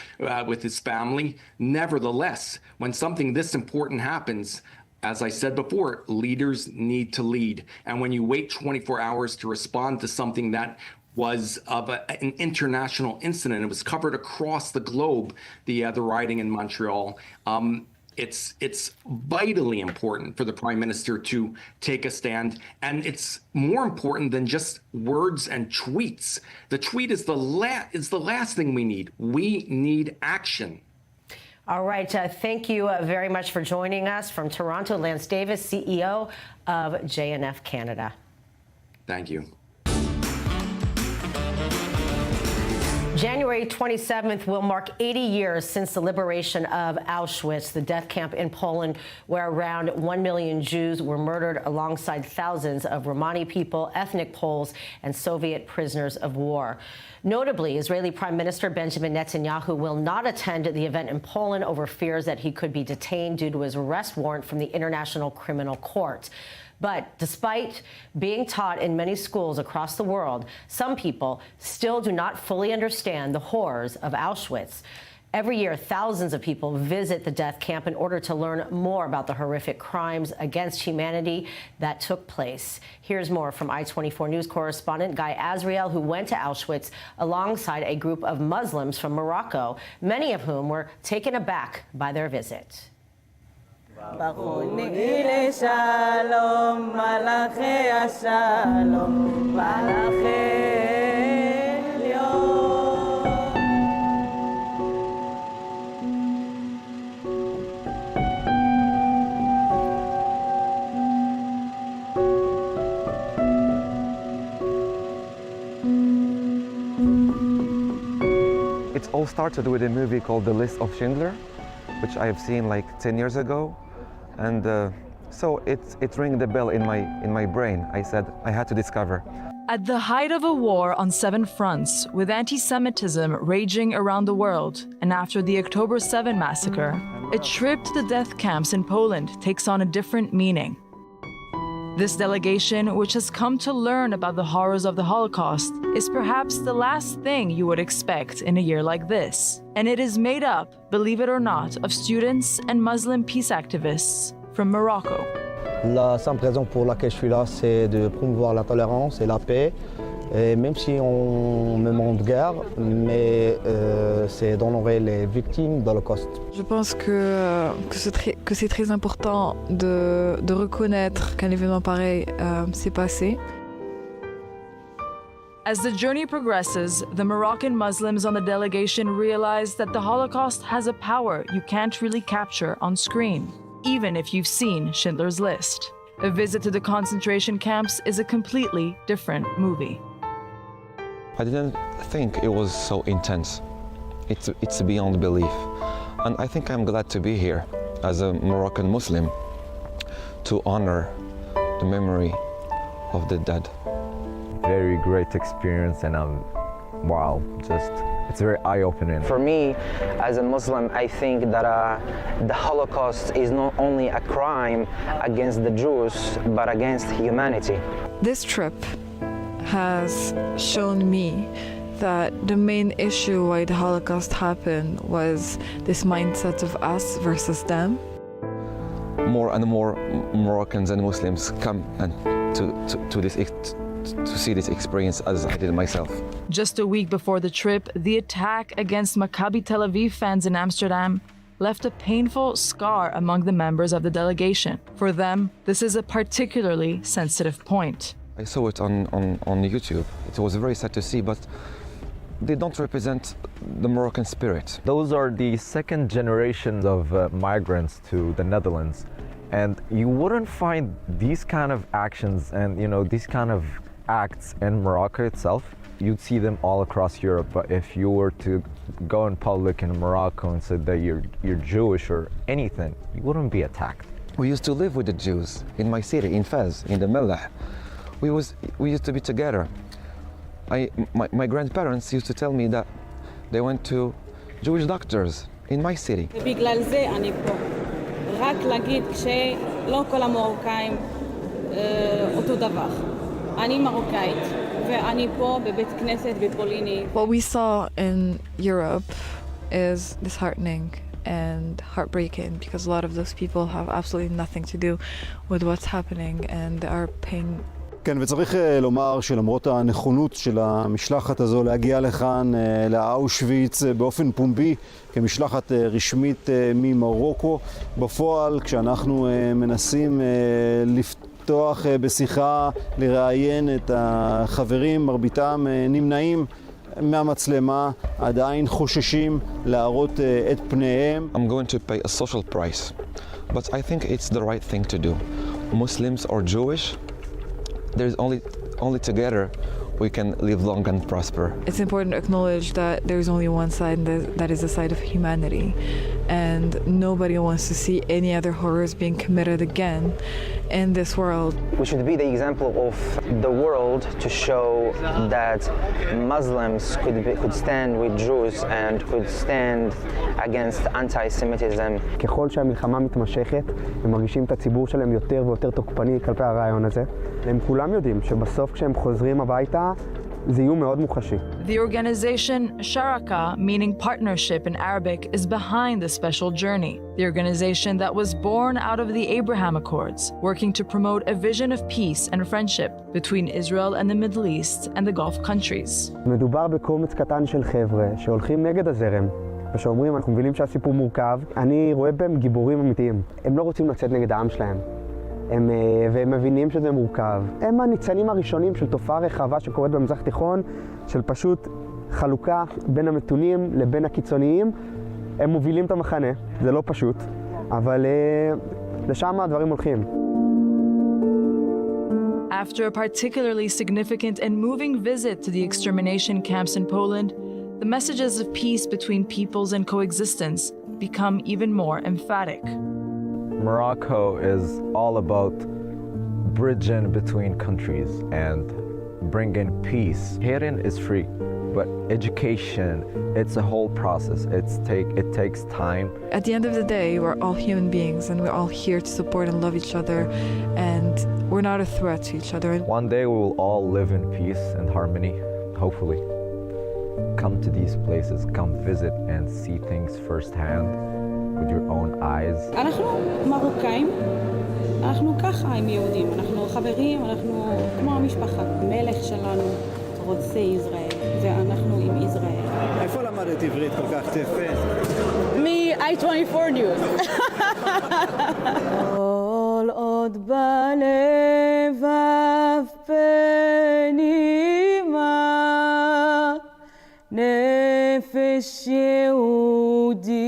with his family. Nevertheless, when something this important happens, as I said before, leaders need to lead. And when you wait 24 hours to respond to something that was of an international incident, it was covered across the globe, the rioting in Montreal. It's vitally important for the prime minister to take a stand, and it's more important than just words and tweets. The tweet is the last thing we need. We need action. All right. Thank you very much for joining us from Toronto. Lance Davis, CEO of JNF Canada. Thank you. January 27th will mark 80 years since the liberation of Auschwitz, the death camp in Poland, where around 1 million Jews were murdered alongside thousands of Romani people, ethnic Poles, and Soviet prisoners of war. Notably, Israeli Prime Minister Benjamin Netanyahu will not attend the event in Poland over fears that he could be detained due to his arrest warrant from the International Criminal Court. But despite being taught in many schools across the world, some people still do not fully understand the horrors of Auschwitz. Every year, thousands of people visit the death camp in order to learn more about the horrific crimes against humanity that took place. Here's more from I-24 News correspondent Guy Azriel, who went to Auschwitz alongside a group of Muslims from Morocco, many of whom were taken aback by their visit. It all started with a movie called The List of Schindler, which I have seen like 10 years ago. And So it rang the bell in my brain. I said I had to discover. At the height of a war on 7 fronts, with anti-Semitism raging around the world, and after the October 7 massacre, a trip to the death camps in Poland takes on a different meaning. This delegation, which has come to learn about the horrors of the Holocaust, is perhaps the last thing you would expect in a year like this. And it is made up, believe it or not, of students and Muslim peace activists from Morocco. La simple raison pour laquelle je suis là, c'est de promouvoir la tolérance et la paix. Et même si on me montre guerre, mais c'est d'honorer les victimes de l'Holocauste. Je pense que c'est très important de reconnaître qu'un événement pareil s'est passé. As the journey progresses, the Moroccan Muslims on the delegation realize that the Holocaust has a power you can't really capture on screen, even if you've seen Schindler's List. A visit to the concentration camps is a completely different movie. I didn't think it was so intense. It's beyond belief. And I think I'm glad to be here as a Moroccan Muslim to honor the memory of the dead. Very great experience, and wow, it's very eye-opening. For me, as a Muslim, I think that the Holocaust is not only a crime against the Jews, but against humanity. This trip has shown me that the main issue why the Holocaust happened was this mindset of us versus them. More and more Moroccans and Muslims come and to see this experience as I did myself. Just a week before the trip, the attack against Maccabi Tel Aviv fans in Amsterdam left a painful scar among the members of the delegation. For them, this is a particularly sensitive point. I saw it on YouTube. It was very sad to see, but they don't represent the Moroccan spirit. Those are the second generations of migrants to the Netherlands, and you wouldn't find these kind of actions and these kind of acts in Morocco itself. You'd see them all across Europe, but if you were to go in public in Morocco and say that you're Jewish or anything, you wouldn't be attacked. We used to live with the Jews in my city, in Fez, in the Mellah. We used to be together. My grandparents used to tell me that they went to Jewish doctors in my city. בגלל זה אני פה. רק להגיד שלא כל המרוקאים אותו דבר. אני מרוקאית ואני פה בבית כנסת בפוליני. What we saw in Europe is disheartening and heartbreaking because a lot of those people have absolutely nothing to do with what's happening and they are paying. כן, וצריך לומר שלמרות הנכונות של המשלחת הזו להגיע לכאן, לאושוויץ, באופן פומבי, כמשלחת רשמית ממרוקו, בפועל, כשאנחנו מנסים לפתוח בשיחה, לראיין את החברים, מרביתם נמנעים מהמצלמה, עדיין חוששים להראות את פניהם. I'm going to pay a social price, but I think it's the right thing to do. Muslims or Jewish, there's only together we can live long and prosper. It's important to acknowledge that there's only one side, that is the side of humanity, and nobody wants to see any other horrors being committed again in this world. We should be the example of the world to show that Muslims could stand with Jews and could stand against anti-Semitism. ככל שהמלחמה מתמשכת, הם מרגישים את הציבור שלהם יותר ויותר תוקפני כלפי הרעיון הזה. הם כולם יודעים שבסוף כשהם חוזרים הביתה, זה איום מאוד מוחשי. The organization Sharaka, meaning partnership in Arabic, is behind the special journey. The organization that was born out of the Abraham Accords, working to promote a vision of peace and friendship between Israel and the Middle East and the Gulf countries. מדובר בקומץ קטן של חבר'ה שהולכים נגד הזרם, ושאומרים, אנחנו מבינים שהסיפור מורכב, אני רואה בהם גיבורים אמיתיים. הם לא רוצים לצאת נגד העם שלהם. והם מבינים שזה מורכב. הם הניצנים הראשונים של תופעה רחבה שקורית במזרח תיכון, של פשוט חלוקה בין המתונים לבין הקיצוניים. הם מובילים את המחנה, זה לא פשוט, אבל לשם הדברים הולכים. After a particularly significant and moving visit to the extermination camps in Poland, the messages of peace between peoples and coexistence become even more emphatic. Morocco is all about bridging between countries and bringing peace. Hearing is free, but education, it's a whole process. It takes time. At the end of the day, we're all human beings and we're all here to support and love each other, and we're not a threat to each other. One day we will all live in peace and harmony, hopefully. Come to these places, come visit and see things firsthand with your own eyes. אנחנו מרוקאים, אנחנו ככה עם יהודים, אנחנו חברים, אנחנו כמו המשפחה. המלך שלנו רוצה ישראל, ואנחנו עם ישראל. איפה למדת עברית כל כך יפה? מ-I24 News. כל עוד בלבב פנימה, נפש יהודי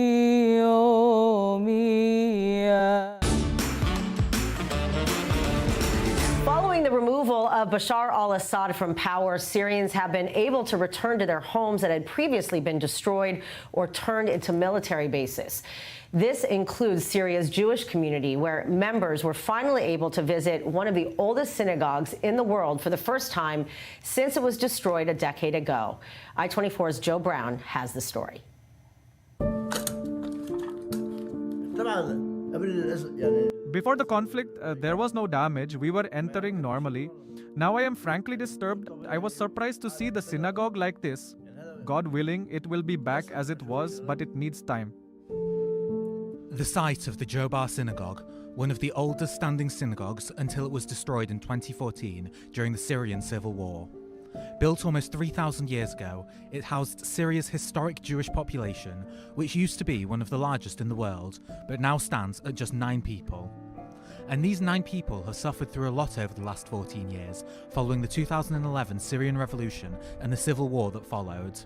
הומייה. Following the removal of Bashar al-Assad from power, Syrians have been able to return to their homes that had previously been destroyed or turned into military bases. This includes Syria's Jewish community, where members were finally able to visit one of the oldest synagogues in the world for the first time since it was destroyed a decade ago. I24's Joe Brown has the story. Before the conflict, there was no damage. We were entering normally. Now I am frankly disturbed. I was surprised to see the synagogue like this. God willing, it will be back as it was, but it needs time. The site of the Jobar Synagogue, one of the oldest standing synagogues until it was destroyed in 2014 during the Syrian civil war. Built almost 3,000 years ago, it housed Syria's historic Jewish population, which used to be one of the largest in the world, but now stands at just 9 people. And these 9 people have suffered through a lot over the last 14 years, following the 2011 Syrian revolution and the civil war that followed.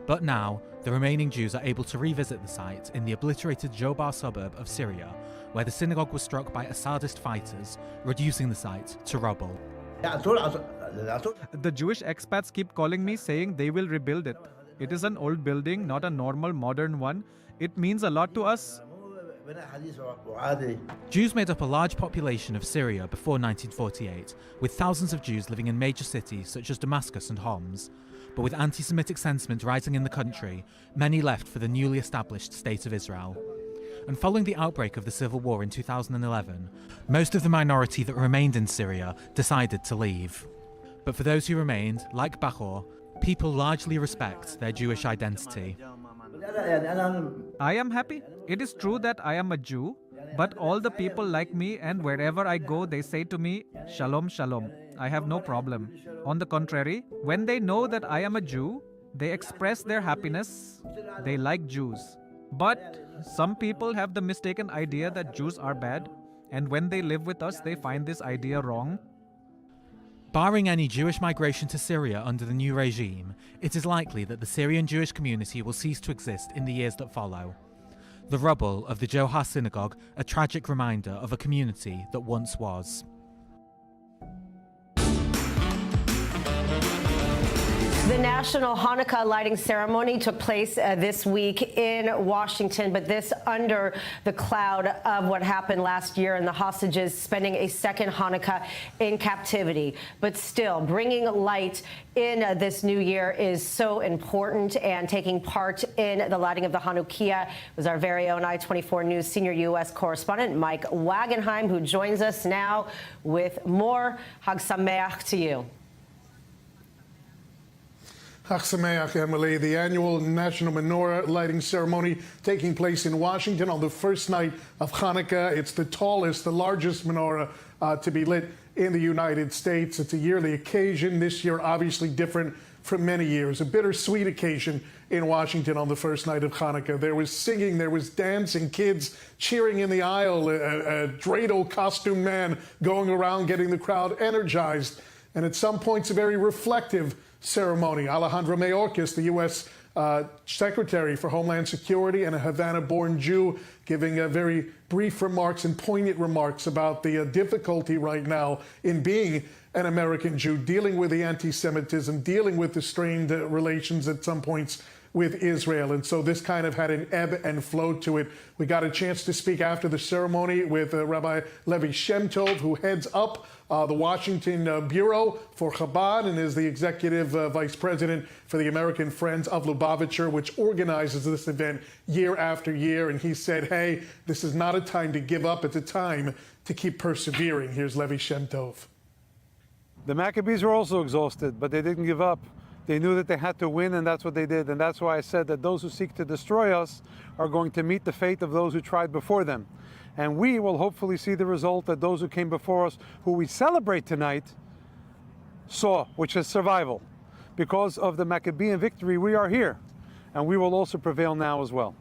But now, the remaining Jews are able to revisit the site in the obliterated Jobar suburb of Syria, where the synagogue was struck by Assadist fighters, reducing the site to rubble. The Jewish expats keep calling me saying they will rebuild it. It is an old building, not a normal modern one. It means a lot to us. Jews made up a large population of Syria before 1948, with thousands of Jews living in major cities such as Damascus and Homs. But with anti-Semitic sentiment rising in the country, many left for the newly established State of Israel. And following the outbreak of the civil war in 2011, most of the minority that remained in Syria decided to leave. But for those who remained, like Bahor, people largely respect their Jewish identity. I am happy. It is true that I am a Jew, but all the people like me, and wherever I go, they say to me, Shalom, Shalom. I have no problem. On the contrary, when they know that I am a Jew, they express their happiness. They like Jews. But some people have the mistaken idea that Jews are bad, and when they live with us, they find this idea wrong. Barring any Jewish migration to Syria under the new regime, it is likely that the Syrian Jewish community will cease to exist in the years that follow. The rubble of the Johar synagogue, a tragic reminder of a community that once was. The National Hanukkah lighting ceremony took place this week in Washington, but this under the cloud of what happened last year and the hostages spending a second Hanukkah in captivity. But still, bringing light in this new year is so important, and taking part in the lighting of the Hanukkah was our very own I24 News senior U.S. correspondent Mike Wagenheim, who joins us now with more. Hag Sameach to you. Chag Sameach, Emily. The annual National Menorah lighting ceremony taking place in Washington on the first night of Hanukkah. It's the tallest, the largest menorah to be lit in the United States. It's a yearly occasion. This year, obviously different from many years. A bittersweet occasion in Washington on the first night of Hanukkah. There was singing, there was dancing, kids cheering in the aisle, a dreidel costume man going around getting the crowd energized. And at some points, a very reflective ceremony. Alejandro Mayorkas, the U.S. Secretary for Homeland Security and a Havana-born Jew, giving very brief remarks and poignant remarks about the difficulty right now in being an American Jew, dealing with the anti-Semitism, dealing with the strained relations at some points with Israel. And so this kind of had an ebb and flow to it. We got a chance to speak after the ceremony with Rabbi Levi Shem Tov, who heads up the Washington Bureau for Chabad and is the executive vice president for the American Friends of Lubavitcher, which organizes this event year after year. And he said, hey, this is not a time to give up. It's a time to keep persevering. Here's Levi Shem Tov. The Maccabees were also exhausted, but they didn't give up. They knew that they had to win, and that's what they did. And that's why I said that those who seek to destroy us are going to meet the fate of those who tried before them. And we will hopefully see the result that those who came before us, who we celebrate tonight, saw, which is survival. Because of the Maccabean victory, we are here, and we will also prevail now as well.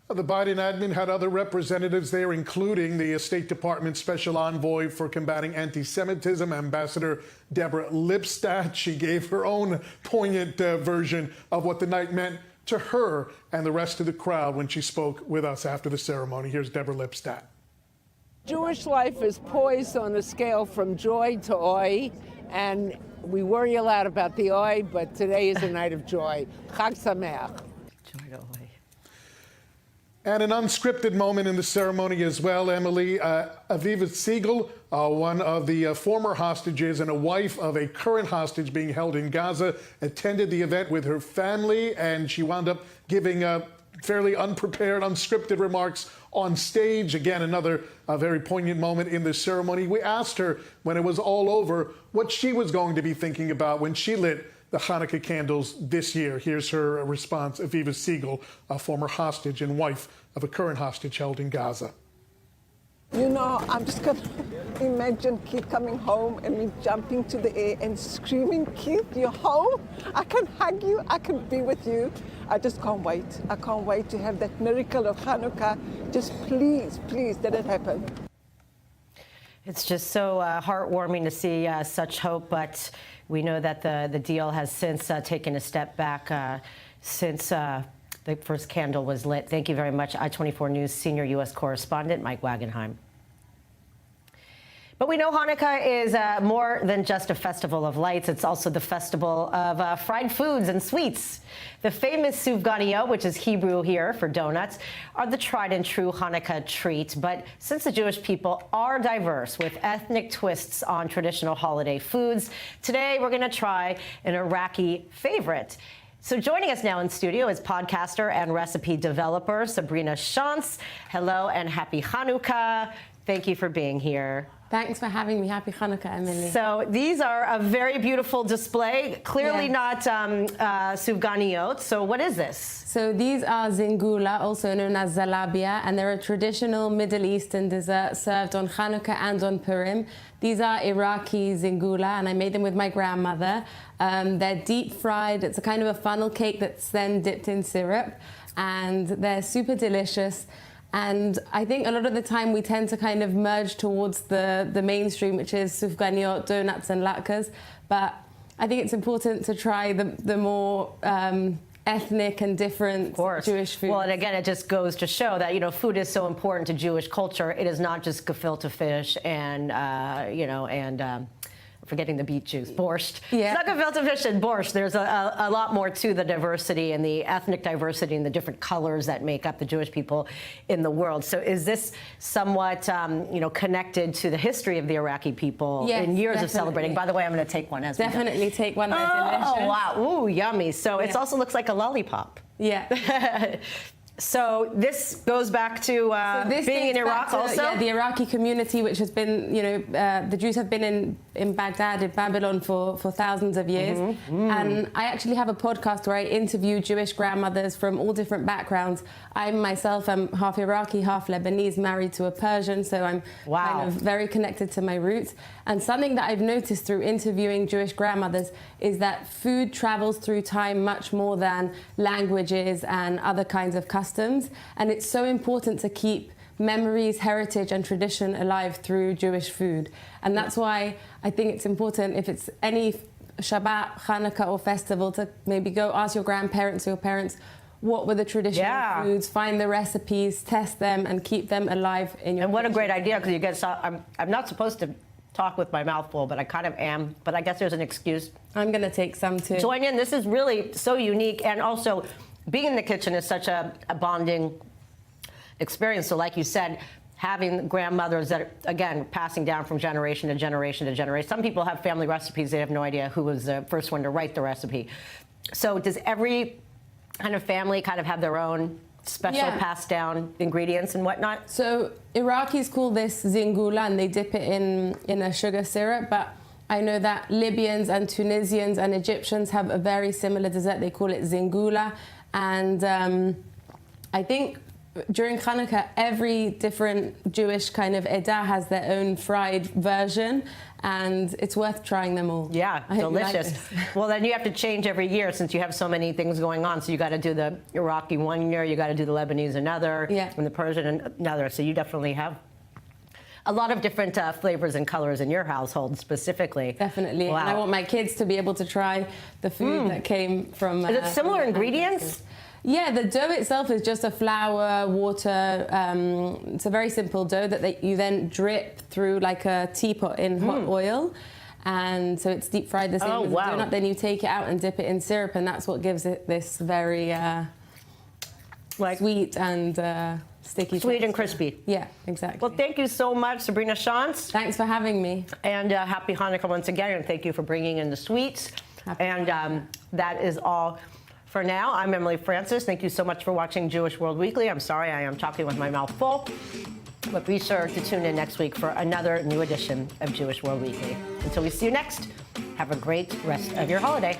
The Biden admin had other representatives there, including the State Department Special Envoy for Combating Anti-Semitism, Ambassador Deborah Lipstadt. She gave her own poignant version of what the night meant to her and the rest of the crowd when she spoke with us after the ceremony. Here's Deborah Lipstadt. Jewish life is poised on a scale from joy to oi, and we worry a lot about the oi, but today is a night of joy. Chag Sameach. Joy to oi. And an unscripted moment in the ceremony as well, Emily. Aviva Siegel, one of the former hostages and a wife of a current hostage being held in Gaza, attended the event with her family, and she wound up giving fairly unprepared, unscripted remarks on stage. Again, another very poignant moment in the ceremony. We asked her when it was all over what she was going to be thinking about when she lit the Hanukkah candles this year. Here's her response, Aviva Siegel, a former hostage and wife of a current hostage held in Gaza. You know, I'm just going to imagine Keith coming home and me jumping to the air and screaming, Keith, you're home? I can hug you. I can be with you. I just can't wait. I can't wait to have that miracle of Hanukkah. Just please, please let it happen. It's just so heartwarming to see such hope, but we know that the deal has since taken a step back since the first candle was lit. Thank you very much, I-24 News senior U.S. correspondent Mike Wagenheim. But we know Hanukkah is more than just a festival of lights. It's also the festival of fried foods and sweets. The famous sufganiyot, which is Hebrew here for donuts, are the tried and true Hanukkah treat. But since the Jewish people are diverse with ethnic twists on traditional holiday foods, today we're going to try an Iraqi favorite. So joining us now in studio is podcaster and recipe developer Sabrina Shantz. Hello and happy Hanukkah. Thank you for being here. Thanks for having me. Happy Hanukkah, Emily. So these are a very beautiful display. Clearly not sufganiyot. So what is this? So these are zingula, also known as zalabia, and they're a traditional Middle Eastern dessert served on Hanukkah and on Purim. These are Iraqi zingula, and I made them with my grandmother. They're deep fried. It's a kind of a funnel cake that's then dipped in syrup, and they're super delicious. And I think a lot of the time we tend to kind of merge towards the mainstream, which is sufganiyot, donuts and latkes. But I think it's important to try the more ethnic and different Jewish food. Well, and again, it just goes to show that, you know, food is so important to Jewish culture. It is not just gefilte fish and, forgetting the beet juice, borscht. Yeah. It's not gefilte fish and borscht. There's a lot more to the diversity and the ethnic diversity and the different colors that make up the Jewish people in the world. So is this somewhat, connected to the history of the Iraqi people in years of celebrating? By the way, I'm going to take one as well. Definitely take one. They're delicious. Oh, wow. Ooh, yummy. So it also looks like a lollipop. Yeah. So this goes back to being in Iraq also? Yeah, the Iraqi community, which has been, the Jews have been in Baghdad, in Babylon for thousands of years. Mm-hmm. And I actually have a podcast where I interview Jewish grandmothers from all different backgrounds. I myself am half Iraqi, half Lebanese, married to a Persian, so I'm kind of very connected to my roots. And something that I've noticed through interviewing Jewish grandmothers is that food travels through time much more than languages and other kinds of customs. And it's so important to keep memories, heritage and tradition alive through Jewish food. And that's why I think it's important, if it's any Shabbat, Hanukkah or festival, to maybe go ask your grandparents or your parents what were the traditional foods, find the recipes, test them and keep them alive in your And what a great idea, because you get, I'm not supposed to talk with my mouth full, but I kind of am. But I guess there's an excuse. I'm going to take some too. Join in. This is really so unique. And also, being in the kitchen is such a bonding experience. So like you said, having grandmothers that are, again, passing down from generation to generation to generation. Some people have family recipes. They have no idea who was the first one to write the recipe. So does every kind of family kind of have their own special passed down ingredients and whatnot? So Iraqis call this zingula, and they dip it in a sugar syrup. But I know that Libyans and Tunisians and Egyptians have a very similar dessert. They call it zingula. And I think during Hanukkah, every different Jewish kind of Eda has their own fried version, and it's worth trying them all. Yeah, delicious. Well, then you have to change every year since you have so many things going on. So you got to do the Iraqi one year, you got to do the Lebanese another, and the Persian another. So you definitely have a lot of different flavors and colors in your household specifically. Definitely. Wow. And I want my kids to be able to try the food that came from... Is it similar ingredients? Yeah, the dough itself is just a flour, water. It's a very simple dough that you then drip through like a teapot in hot oil. And so it's deep fried the same as the donut. Then you take it out and dip it in syrup, and that's what gives it this very sweet and sticky. Sweet and crispy. Yeah, exactly. Well, thank you so much, Sabrina Shantz. Thanks for having me. And happy Hanukkah once again, and thank you for bringing in the sweets. That is all for now. I'm Emily Francis. Thank you so much for watching Jewish World Weekly. I'm sorry I am talking with my mouth full, but be sure to tune in next week for another new edition of Jewish World Weekly. Until we see you next, have a great rest of your holiday.